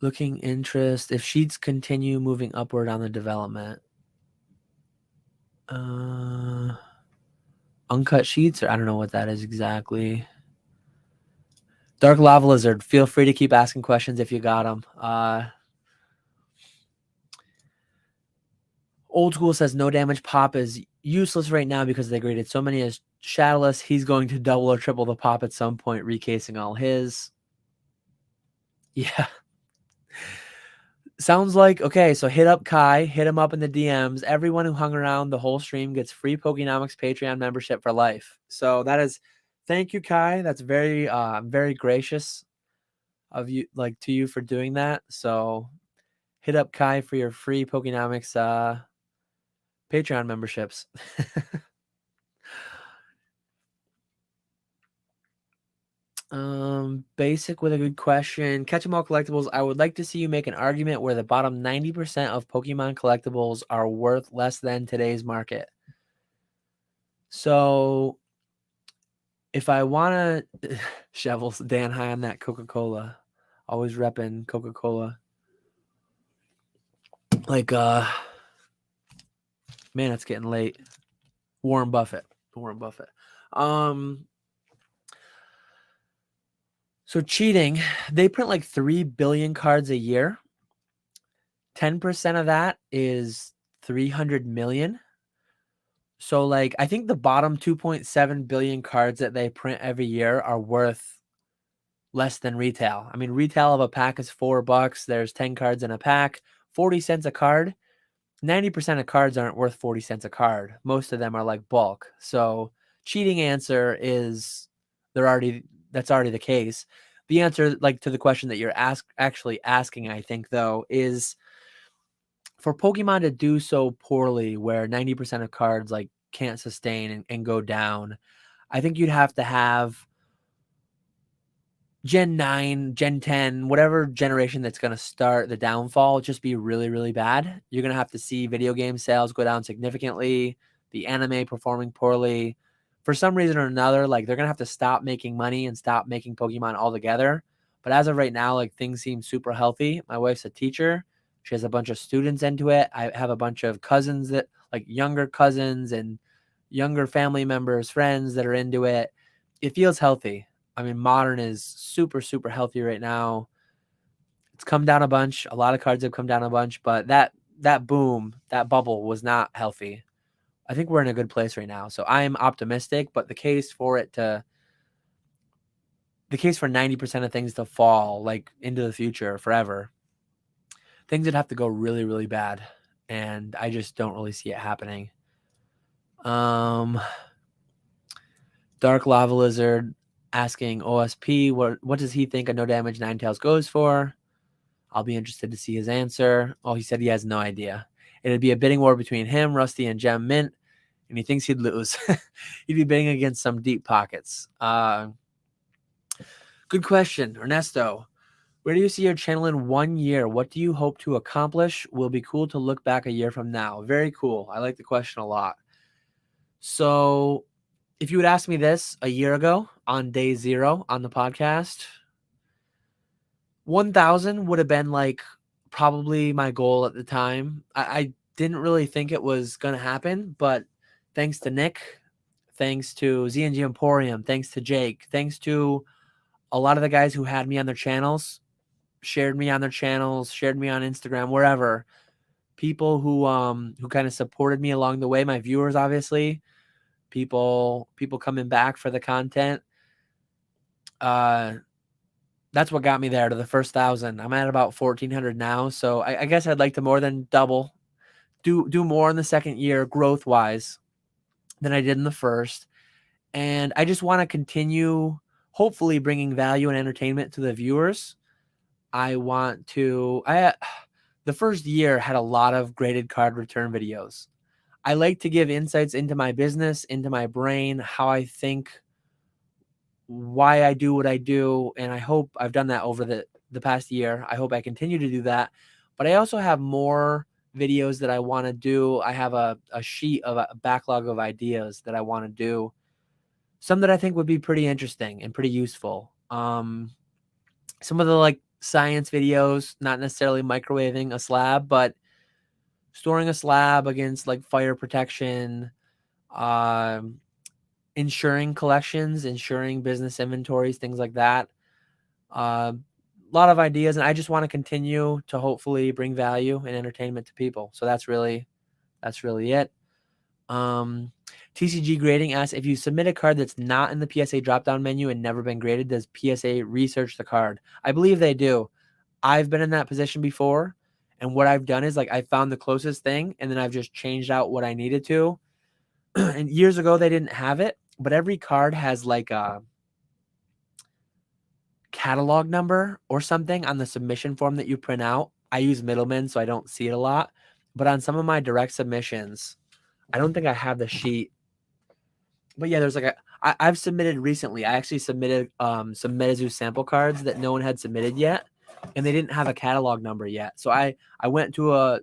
Looking interest, if sheets continue moving upward on the development. Uncut sheets, or I don't know what that is exactly. Dark Lava Lizard, feel free to keep asking questions if you got them. Old School says no damage pop is useless right now because they graded so many as shadowless. He's going to double or triple the pop at some point, recasing all his. Yeah. Sounds like, okay, so hit up Kai, hit him up in the DMs. Everyone who hung around the whole stream gets free Pokenomics Patreon membership for life. So that is, thank you, Kai. That's very, very gracious of you, like, to you for doing that. So hit up Kai for your free Pokenomics Patreon memberships. Basic with a good question. Catch 'em all collectibles. I would like to see you make an argument where the bottom 90% of Pokemon collectibles are worth less than today's market. So if I want to Shovels, Dan high on that Coca-Cola. Always repping Coca-Cola. Like man, it's getting late. Warren Buffett. So cheating, they print like 3 billion cards a year. 10% of that is 300 million. So like I think the bottom 2.7 billion cards that they print every year are worth less than retail. I mean, retail of a pack is $4. There's 10 cards in a pack, 40 cents a card. 90% of cards aren't worth 40 cents a card. Most of them are like bulk. So cheating answer is that's already the case. The answer, like, to the question that you're actually asking, I think, though, is for Pokemon to do so poorly where 90% of cards like can't sustain and go down, I think you'd have to have Gen 9, Gen 10, whatever generation that's going to start the downfall, just be really, really bad. You're going to have to see video game sales go down significantly, the anime performing poorly. For some reason or another, like, they're going to have to stop making money and stop making Pokemon altogether. But as of right now, like, things seem super healthy. My wife's a teacher. She has a bunch of students into it. I have a bunch of cousins that, like, younger cousins and younger family members, friends that are into it. It feels healthy. I mean, Modern is super, super healthy right now. It's come down a bunch. A lot of cards have come down a bunch, but that boom, that bubble was not healthy. I think we're in a good place right now. So I am optimistic, but the case for 90% of things to fall, like, into the future forever, things would have to go really, really bad. And I just don't really see it happening. Dark Lava Lizard asking OSP, what does he think a no damage Ninetales goes for? I'll be interested to see his answer. Oh, he said he has no idea. It'd be a bidding war between him, Rusty, and Gem Mint, and he thinks he'd lose. He'd be bidding against some deep pockets. Good question, Ernesto. Where do you see your channel in 1 year? What do you hope to accomplish? Will be cool to look back a year from now. Very cool. I like the question a lot. So if you would ask me this a year ago on day 0 on the podcast, 1,000 would have been like probably my goal at the time. I didn't really think it was going to happen, but thanks to Nick, thanks to Z&G Emporium, thanks to Jake, thanks to a lot of the guys who had me on their channels, shared me on their channels, shared me on Instagram, wherever, people who kind of supported me along the way, my viewers, obviously, people coming back for the content. That's what got me there to the first 1,000. I'm at about 1,400 now. So I guess I'd like to more than double, do more in the second year growth wise than I did in the first. And I just want to continue, hopefully, bringing value and entertainment to the viewers. The first year had a lot of graded card return videos. I like to give insights into my business, into my brain, how I think, why I do what I do, and I hope I've done that over the past year. I hope I continue to do that. But I also have more videos that I want to do. I have a sheet of a backlog of ideas that I want to do. Some that I think would be pretty interesting and pretty useful. Some of the, like, science videos, not necessarily microwaving a slab, but storing a slab against, like, fire protection, insuring collections, insuring business inventories, things like that. A lot of ideas, and I just want to continue to hopefully bring value and entertainment to people. So that's really That's really it. TCG grading asks, if you submit a card that's not in the PSA drop-down menu and never been graded, does PSA research the card? I believe they do. I've been in that position before, and what I've done is like I found the closest thing, and then I've just changed out what I needed to. And years ago they didn't have it, but every card has like a catalog number or something on the submission form that you print out. I use middleman, so I don't see it a lot, but on some of my direct submissions, I don't think I have the sheet. But yeah, there's like I've submitted recently. I actually submitted some Metazu sample cards that no one had submitted yet, and they didn't have a catalog number yet. So I went to a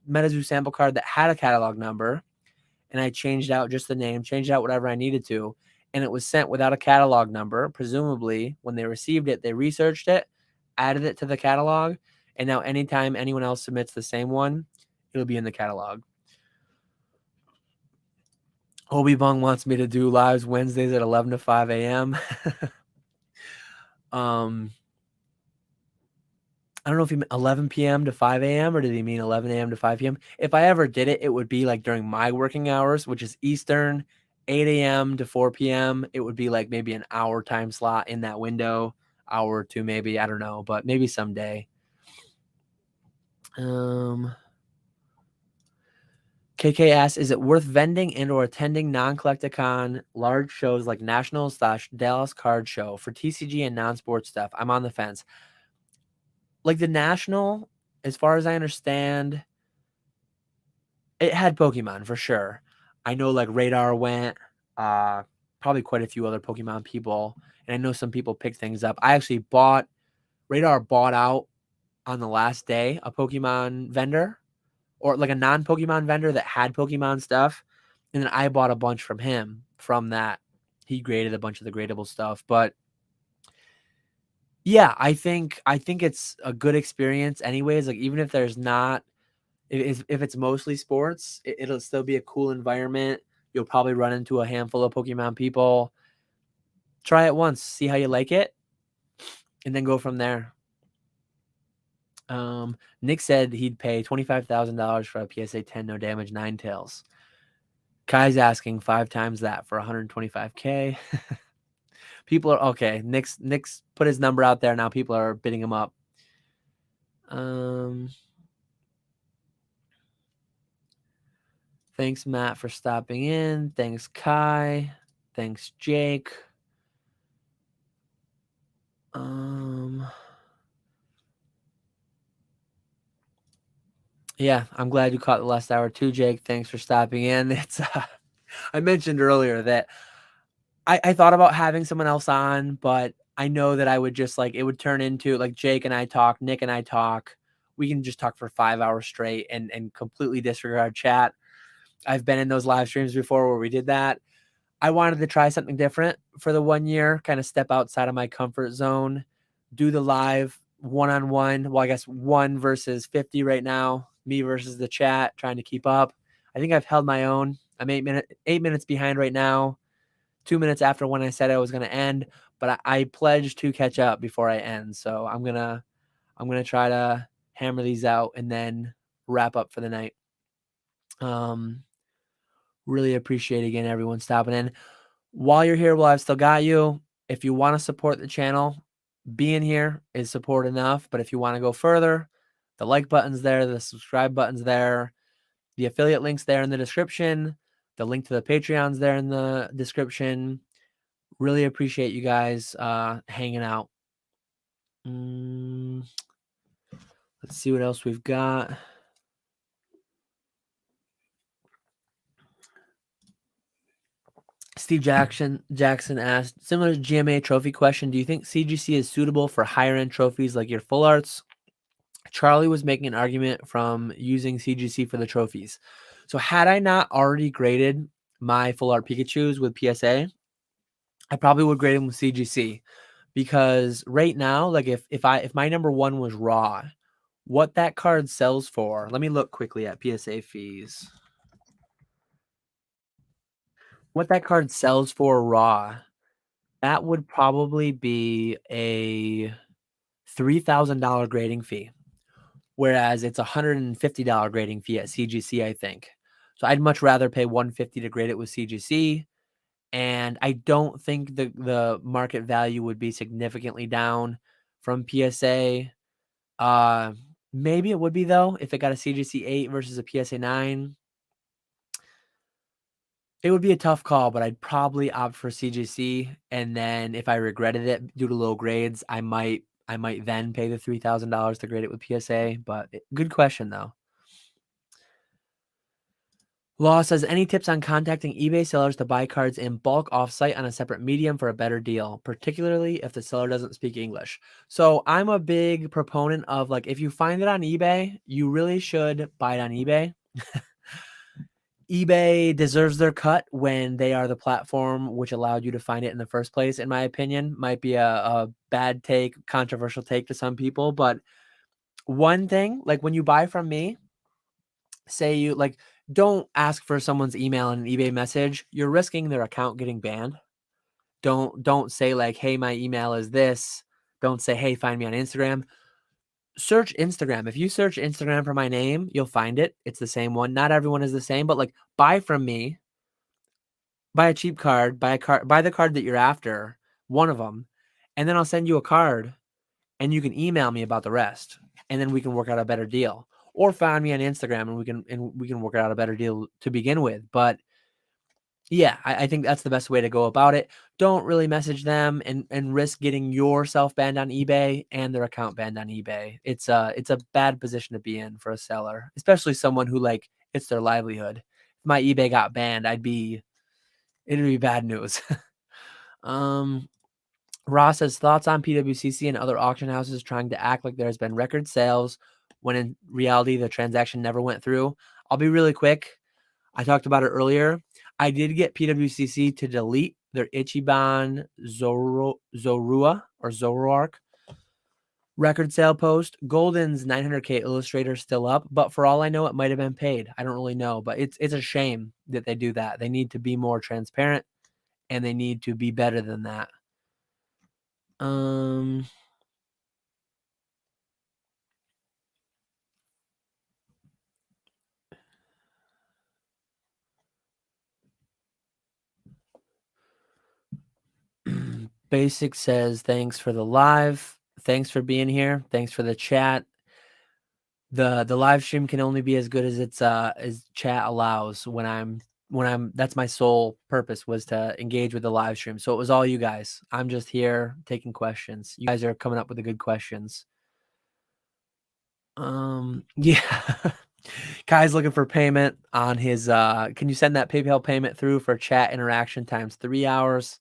Metazu sample card that had a catalog number, and I changed out just the name, changed out whatever I needed to, and it was sent without a catalog number. Presumably, when they received it, they researched it, added it to the catalog, and now anytime anyone else submits the same one, it'll be in the catalog. Obi Bung wants me to do lives Wednesdays at 11 to 5 a.m. I don't know if he meant 11 p.m. to 5 a.m. or did he mean 11 a.m. to 5 p.m. If I ever did it, it would be like during my working hours, which is Eastern, 8 a.m. to 4 p.m. It would be like maybe an hour time slot in that window, hour or two maybe. I don't know, but maybe someday. KK asks, is it worth vending and or attending non-Collecticon large shows like Nationals/Dallas Card Show for TCG and non-sports stuff? I'm on the fence. Like the National, as far as I understand, it had Pokemon for sure. I know like Radar went, probably quite a few other Pokemon people, and I know some people picked things up. I actually Radar bought out on the last day a Pokemon vendor, or like a non-Pokemon vendor that had Pokemon stuff, and then I bought a bunch from him from that. He graded a bunch of the gradable stuff, but yeah, I think it's a good experience anyways. Like even if there's not, if it's mostly sports, it'll still be a cool environment. You'll probably run into a handful of Pokemon people. Try it once, see how you like it, and then go from there. Nick said he'd pay $25,000 for a PSA 10 no damage Ninetales. Kai's asking 5 times that for 125K. People are okay. Nick's put his number out there now. People are bidding him up. Thanks, Matt, for stopping in. Thanks, Kai. Thanks, Jake. Yeah, I'm glad you caught the last hour too, Jake. Thanks for stopping in. It's I mentioned earlier that I thought about having someone else on, but I know that I would just like it would turn into like Jake and I talk, Nick and I talk. We can just talk for 5 hours straight and completely disregard chat. I've been in those live streams before where we did that. I wanted to try something different for the 1 year, kind of step outside of my comfort zone, do the live one-on-one. Well, I guess 1 versus 50 right now, me versus the chat, trying to keep up. I think I've held my own. I'm 8 minutes behind right now. 2 minutes after when I said I was going to end, but I pledged to catch up before I end. So I'm going to try to hammer these out and then wrap up for the night. Really appreciate again everyone stopping in. While you're here, while I've still got you, if you want to support the channel, being here is support enough. But if you want to go further, the like button's there, the subscribe button's there, the affiliate link's there in the description, the link to the Patreon's there in the description. Really appreciate you guys hanging out. Let's see what else we've got. Steve Jackson asked, similar to GMA trophy question, do you think CGC is suitable for higher end trophies like your full arts? Charlie was making an argument from using CGC for the trophies. So had I not already graded my full art Pikachus with PSA, I probably would grade them with CGC, because right now, like if my number 1 was raw, what that card sells for, let me look quickly at PSA fees. What that card sells for raw, that would probably be a $3,000 grading fee, whereas it's a $150 grading fee at CGC, I think. So I'd much rather pay $150 to grade it with CGC, and I don't think the market value would be significantly down from PSA. Maybe it would be, though, if it got a CGC 8 versus a PSA 9. It would be a tough call, but I'd probably opt for CGC, and then if I regretted it due to low grades, I might then pay the $3,000 to grade it with PSA, but good question, though. Law says, any tips on contacting eBay sellers to buy cards in bulk offsite on a separate medium for a better deal, particularly if the seller doesn't speak English? So I'm a big proponent of, like, if you find it on eBay, you really should buy it on eBay. eBay deserves their cut when they are the platform which allowed you to find it in the first place, in my opinion. Might be a bad take, controversial take to some people, but one thing, like when you buy from me, say you like, don't ask for someone's email in an eBay message. You're risking their account getting banned. Don't say like, hey, my email is this. Don't say, hey, find me on Instagram. Search Instagram. If you search Instagram for my name, you'll find it. It's the same one. Not everyone is the same, but like, buy from me. Buy a cheap card, buy the card that you're after, one of them, and then I'll send you a card, and you can email me about the rest, and then we can work out a better deal. Or find me on Instagram, and we can work out a better deal to begin with. But yeah, I think that's the best way to go about it. Don't really message them and risk getting yourself banned on eBay and their account banned on eBay. It's a bad position to be in for a seller, especially someone who, like, it's their livelihood. If my eBay got banned, it'd be bad news. Ross has thoughts on PWCC and other auction houses trying to act like there's been record sales when in reality the transaction never went through. I'll be really quick. I talked about it earlier. I did get PWCC to delete their Ichiban Zorua or Zoroark record sale post. Golden's 900K Illustrator still up, but for all I know, it might have been paid. I don't really know, but it's a shame that they do that. They need to be more transparent, and they need to be better than that. Basic says, thanks for the live. Thanks for being here. Thanks for the chat. The live stream can only be as good as its as chat allows. When I'm that's my sole purpose, was to engage with the live stream. So it was all you guys. I'm just here taking questions. You guys are coming up with the good questions. Yeah. Kai's looking for payment on his can you send that PayPal payment through for chat interaction times 3 hours?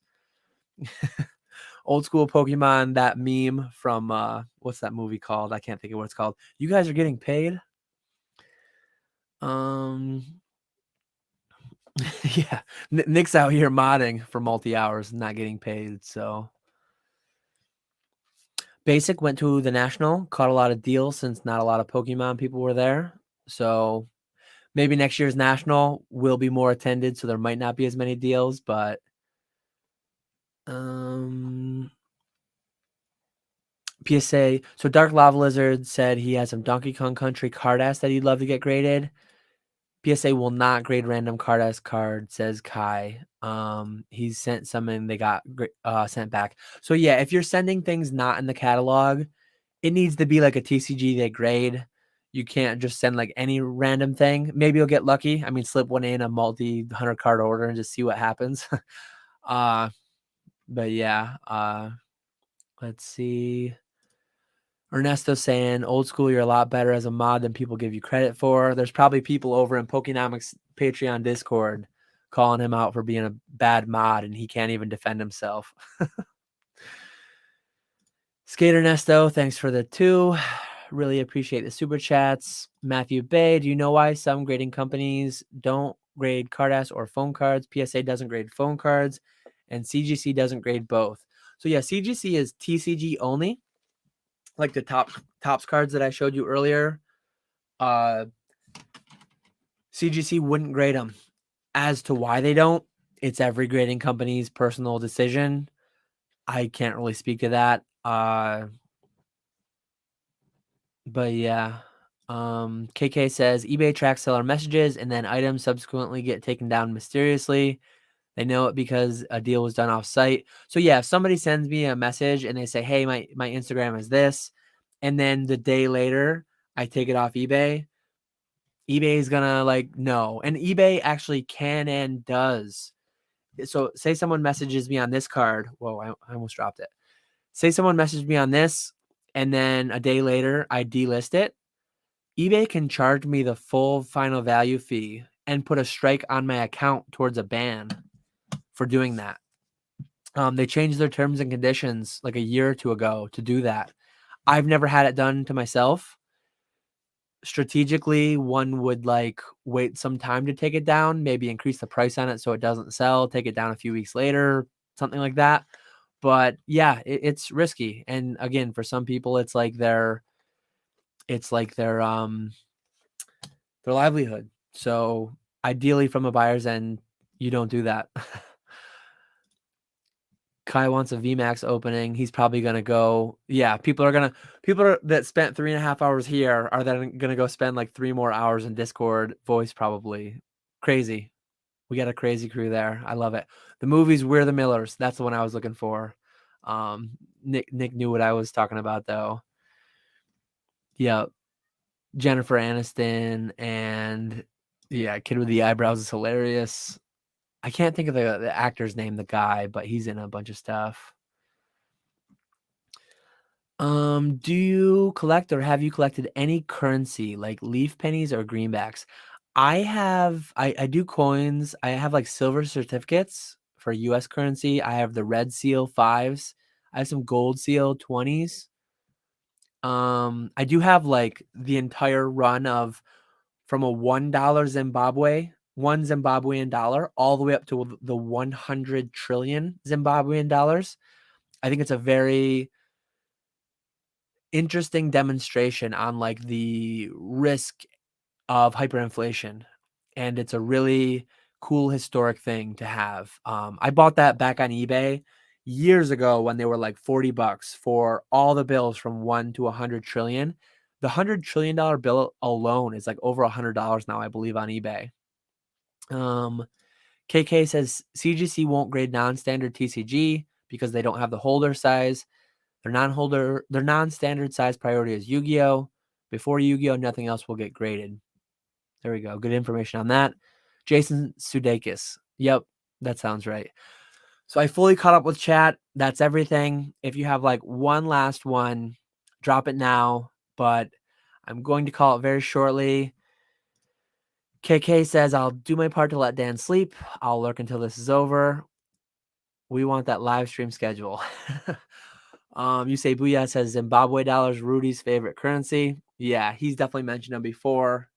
Old school Pokemon, that meme from what's that movie called? I can't think of what it's called. You guys are getting paid? Yeah. Nick's out here modding for multi-hours, not getting paid, so. Basic went to the National, caught a lot of deals since not a lot of Pokemon people were there. So maybe next year's National will be more attended, so there might not be as many deals, but PSA. So Dark Lava Lizard said he has some Donkey Kong Country card ass that he'd love to get graded. PSA will not grade random card ass card, says Kai. He's sent some and they got sent back. So yeah, if you're sending things not in the catalog, it needs to be like a TCG they grade. You can't just send like any random thing. Maybe you'll get lucky. I mean, slip one in a multi-100 card order and just see what happens. But yeah, let's see. Ernesto saying, old school, you're a lot better as a mod than people give you credit for. There's probably people over in Pokenomics Patreon Discord calling him out for being a bad mod, and he can't even defend himself. Skate Ernesto, thanks for the 2. Really appreciate the super chats. Matthew Bay, do you know why some grading companies don't grade card ass or phone cards? PSA doesn't grade phone cards, and CGC doesn't grade both. So yeah, CGC is TCG only. Like the tops cards that I showed you earlier, CGC wouldn't grade them. As to why they don't, it's every grading company's personal decision. I can't really speak to that. But yeah, KK says eBay tracks seller messages and then items subsequently get taken down mysteriously. They know it because a deal was done off site. So yeah, if somebody sends me a message and they say, hey, my Instagram is this, and then the day later I take it off eBay, eBay is gonna like no. And eBay actually can and does. So say someone messages me on this card. Whoa, I almost dropped it. Say someone messaged me on this, and then a day later I delist it. eBay can charge me the full final value fee and put a strike on my account towards a ban for doing that. They changed their terms and conditions like a year or two ago to do that. I've never had it done to myself. Strategically, one would like wait some time to take it down, maybe increase the price on it so it doesn't sell, take it down a few weeks later, something like that. But yeah, it's risky. And again, for some people, it's like their livelihood. So ideally, from a buyer's end, you don't do that. Kai wants a VMAX opening. He's probably gonna go. Yeah, people that spent 3.5 hours here are then gonna go spend like 3 more hours in Discord voice probably. Crazy. We got a crazy crew there. I love it. The movie's We're the Millers. That's the one I was looking for. Nick knew what I was talking about though. Yeah, Jennifer Aniston and yeah, kid with the eyebrows is hilarious. I can't think of the actor's name, the guy, but he's in a bunch of stuff. Do you collect or have you collected any currency like leaf pennies or greenbacks? I do coins. I have like silver certificates for US currency. I have the red seal 5s. I have some gold seal 20s. I do have like the entire run of from a $1 one Zimbabwean dollar, all the way up to the 100 trillion Zimbabwean dollars. I think it's a very interesting demonstration on like the risk of hyperinflation, and it's a really cool historic thing to have. I bought that back on eBay years ago when they were like $40 for all the bills from 1 to 100 trillion. The $100 trillion bill alone is like over $100 now, I believe, on eBay. KK says CGC won't grade non-standard TCG because they don't have the holder size. Their non-standard size priority is Yu-Gi-Oh! Before Yu-Gi-Oh! Nothing else will get graded. There we go. Good information on that. Jason Sudeikis. Yep, that sounds right. So I fully caught up with chat. That's everything. If you have like one last one, drop it now. But I'm going to call it very shortly. KK says, I'll do my part to let Dan sleep. I'll lurk until this is over. We want that live stream schedule. You say Booyah says Zimbabwe dollars, Rudy's favorite currency. Yeah, he's definitely mentioned them before.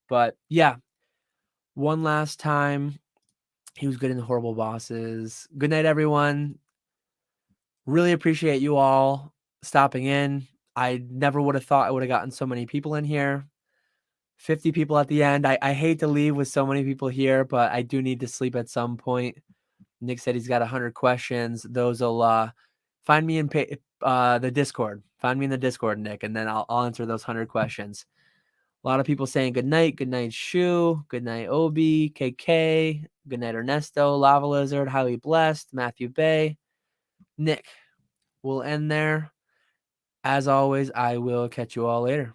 But yeah, one last time. He was good in the Horrible Bosses. Good night, everyone. Really appreciate you all stopping in. I never would have thought I would have gotten so many people in here. 50 people at the end. I hate to leave with so many people here, but I do need to sleep at some point. Nick said he's got 100 questions. Those will find me in the Discord. Find me in the Discord, Nick, and then I'll answer those 100 questions. A lot of people saying good night. Good night, Shu. Good night, Obi, KK. Good night, Ernesto, Lava Lizard, Highly Blessed, Matthew Bay. Nick, we'll end there. As always, I will catch you all later.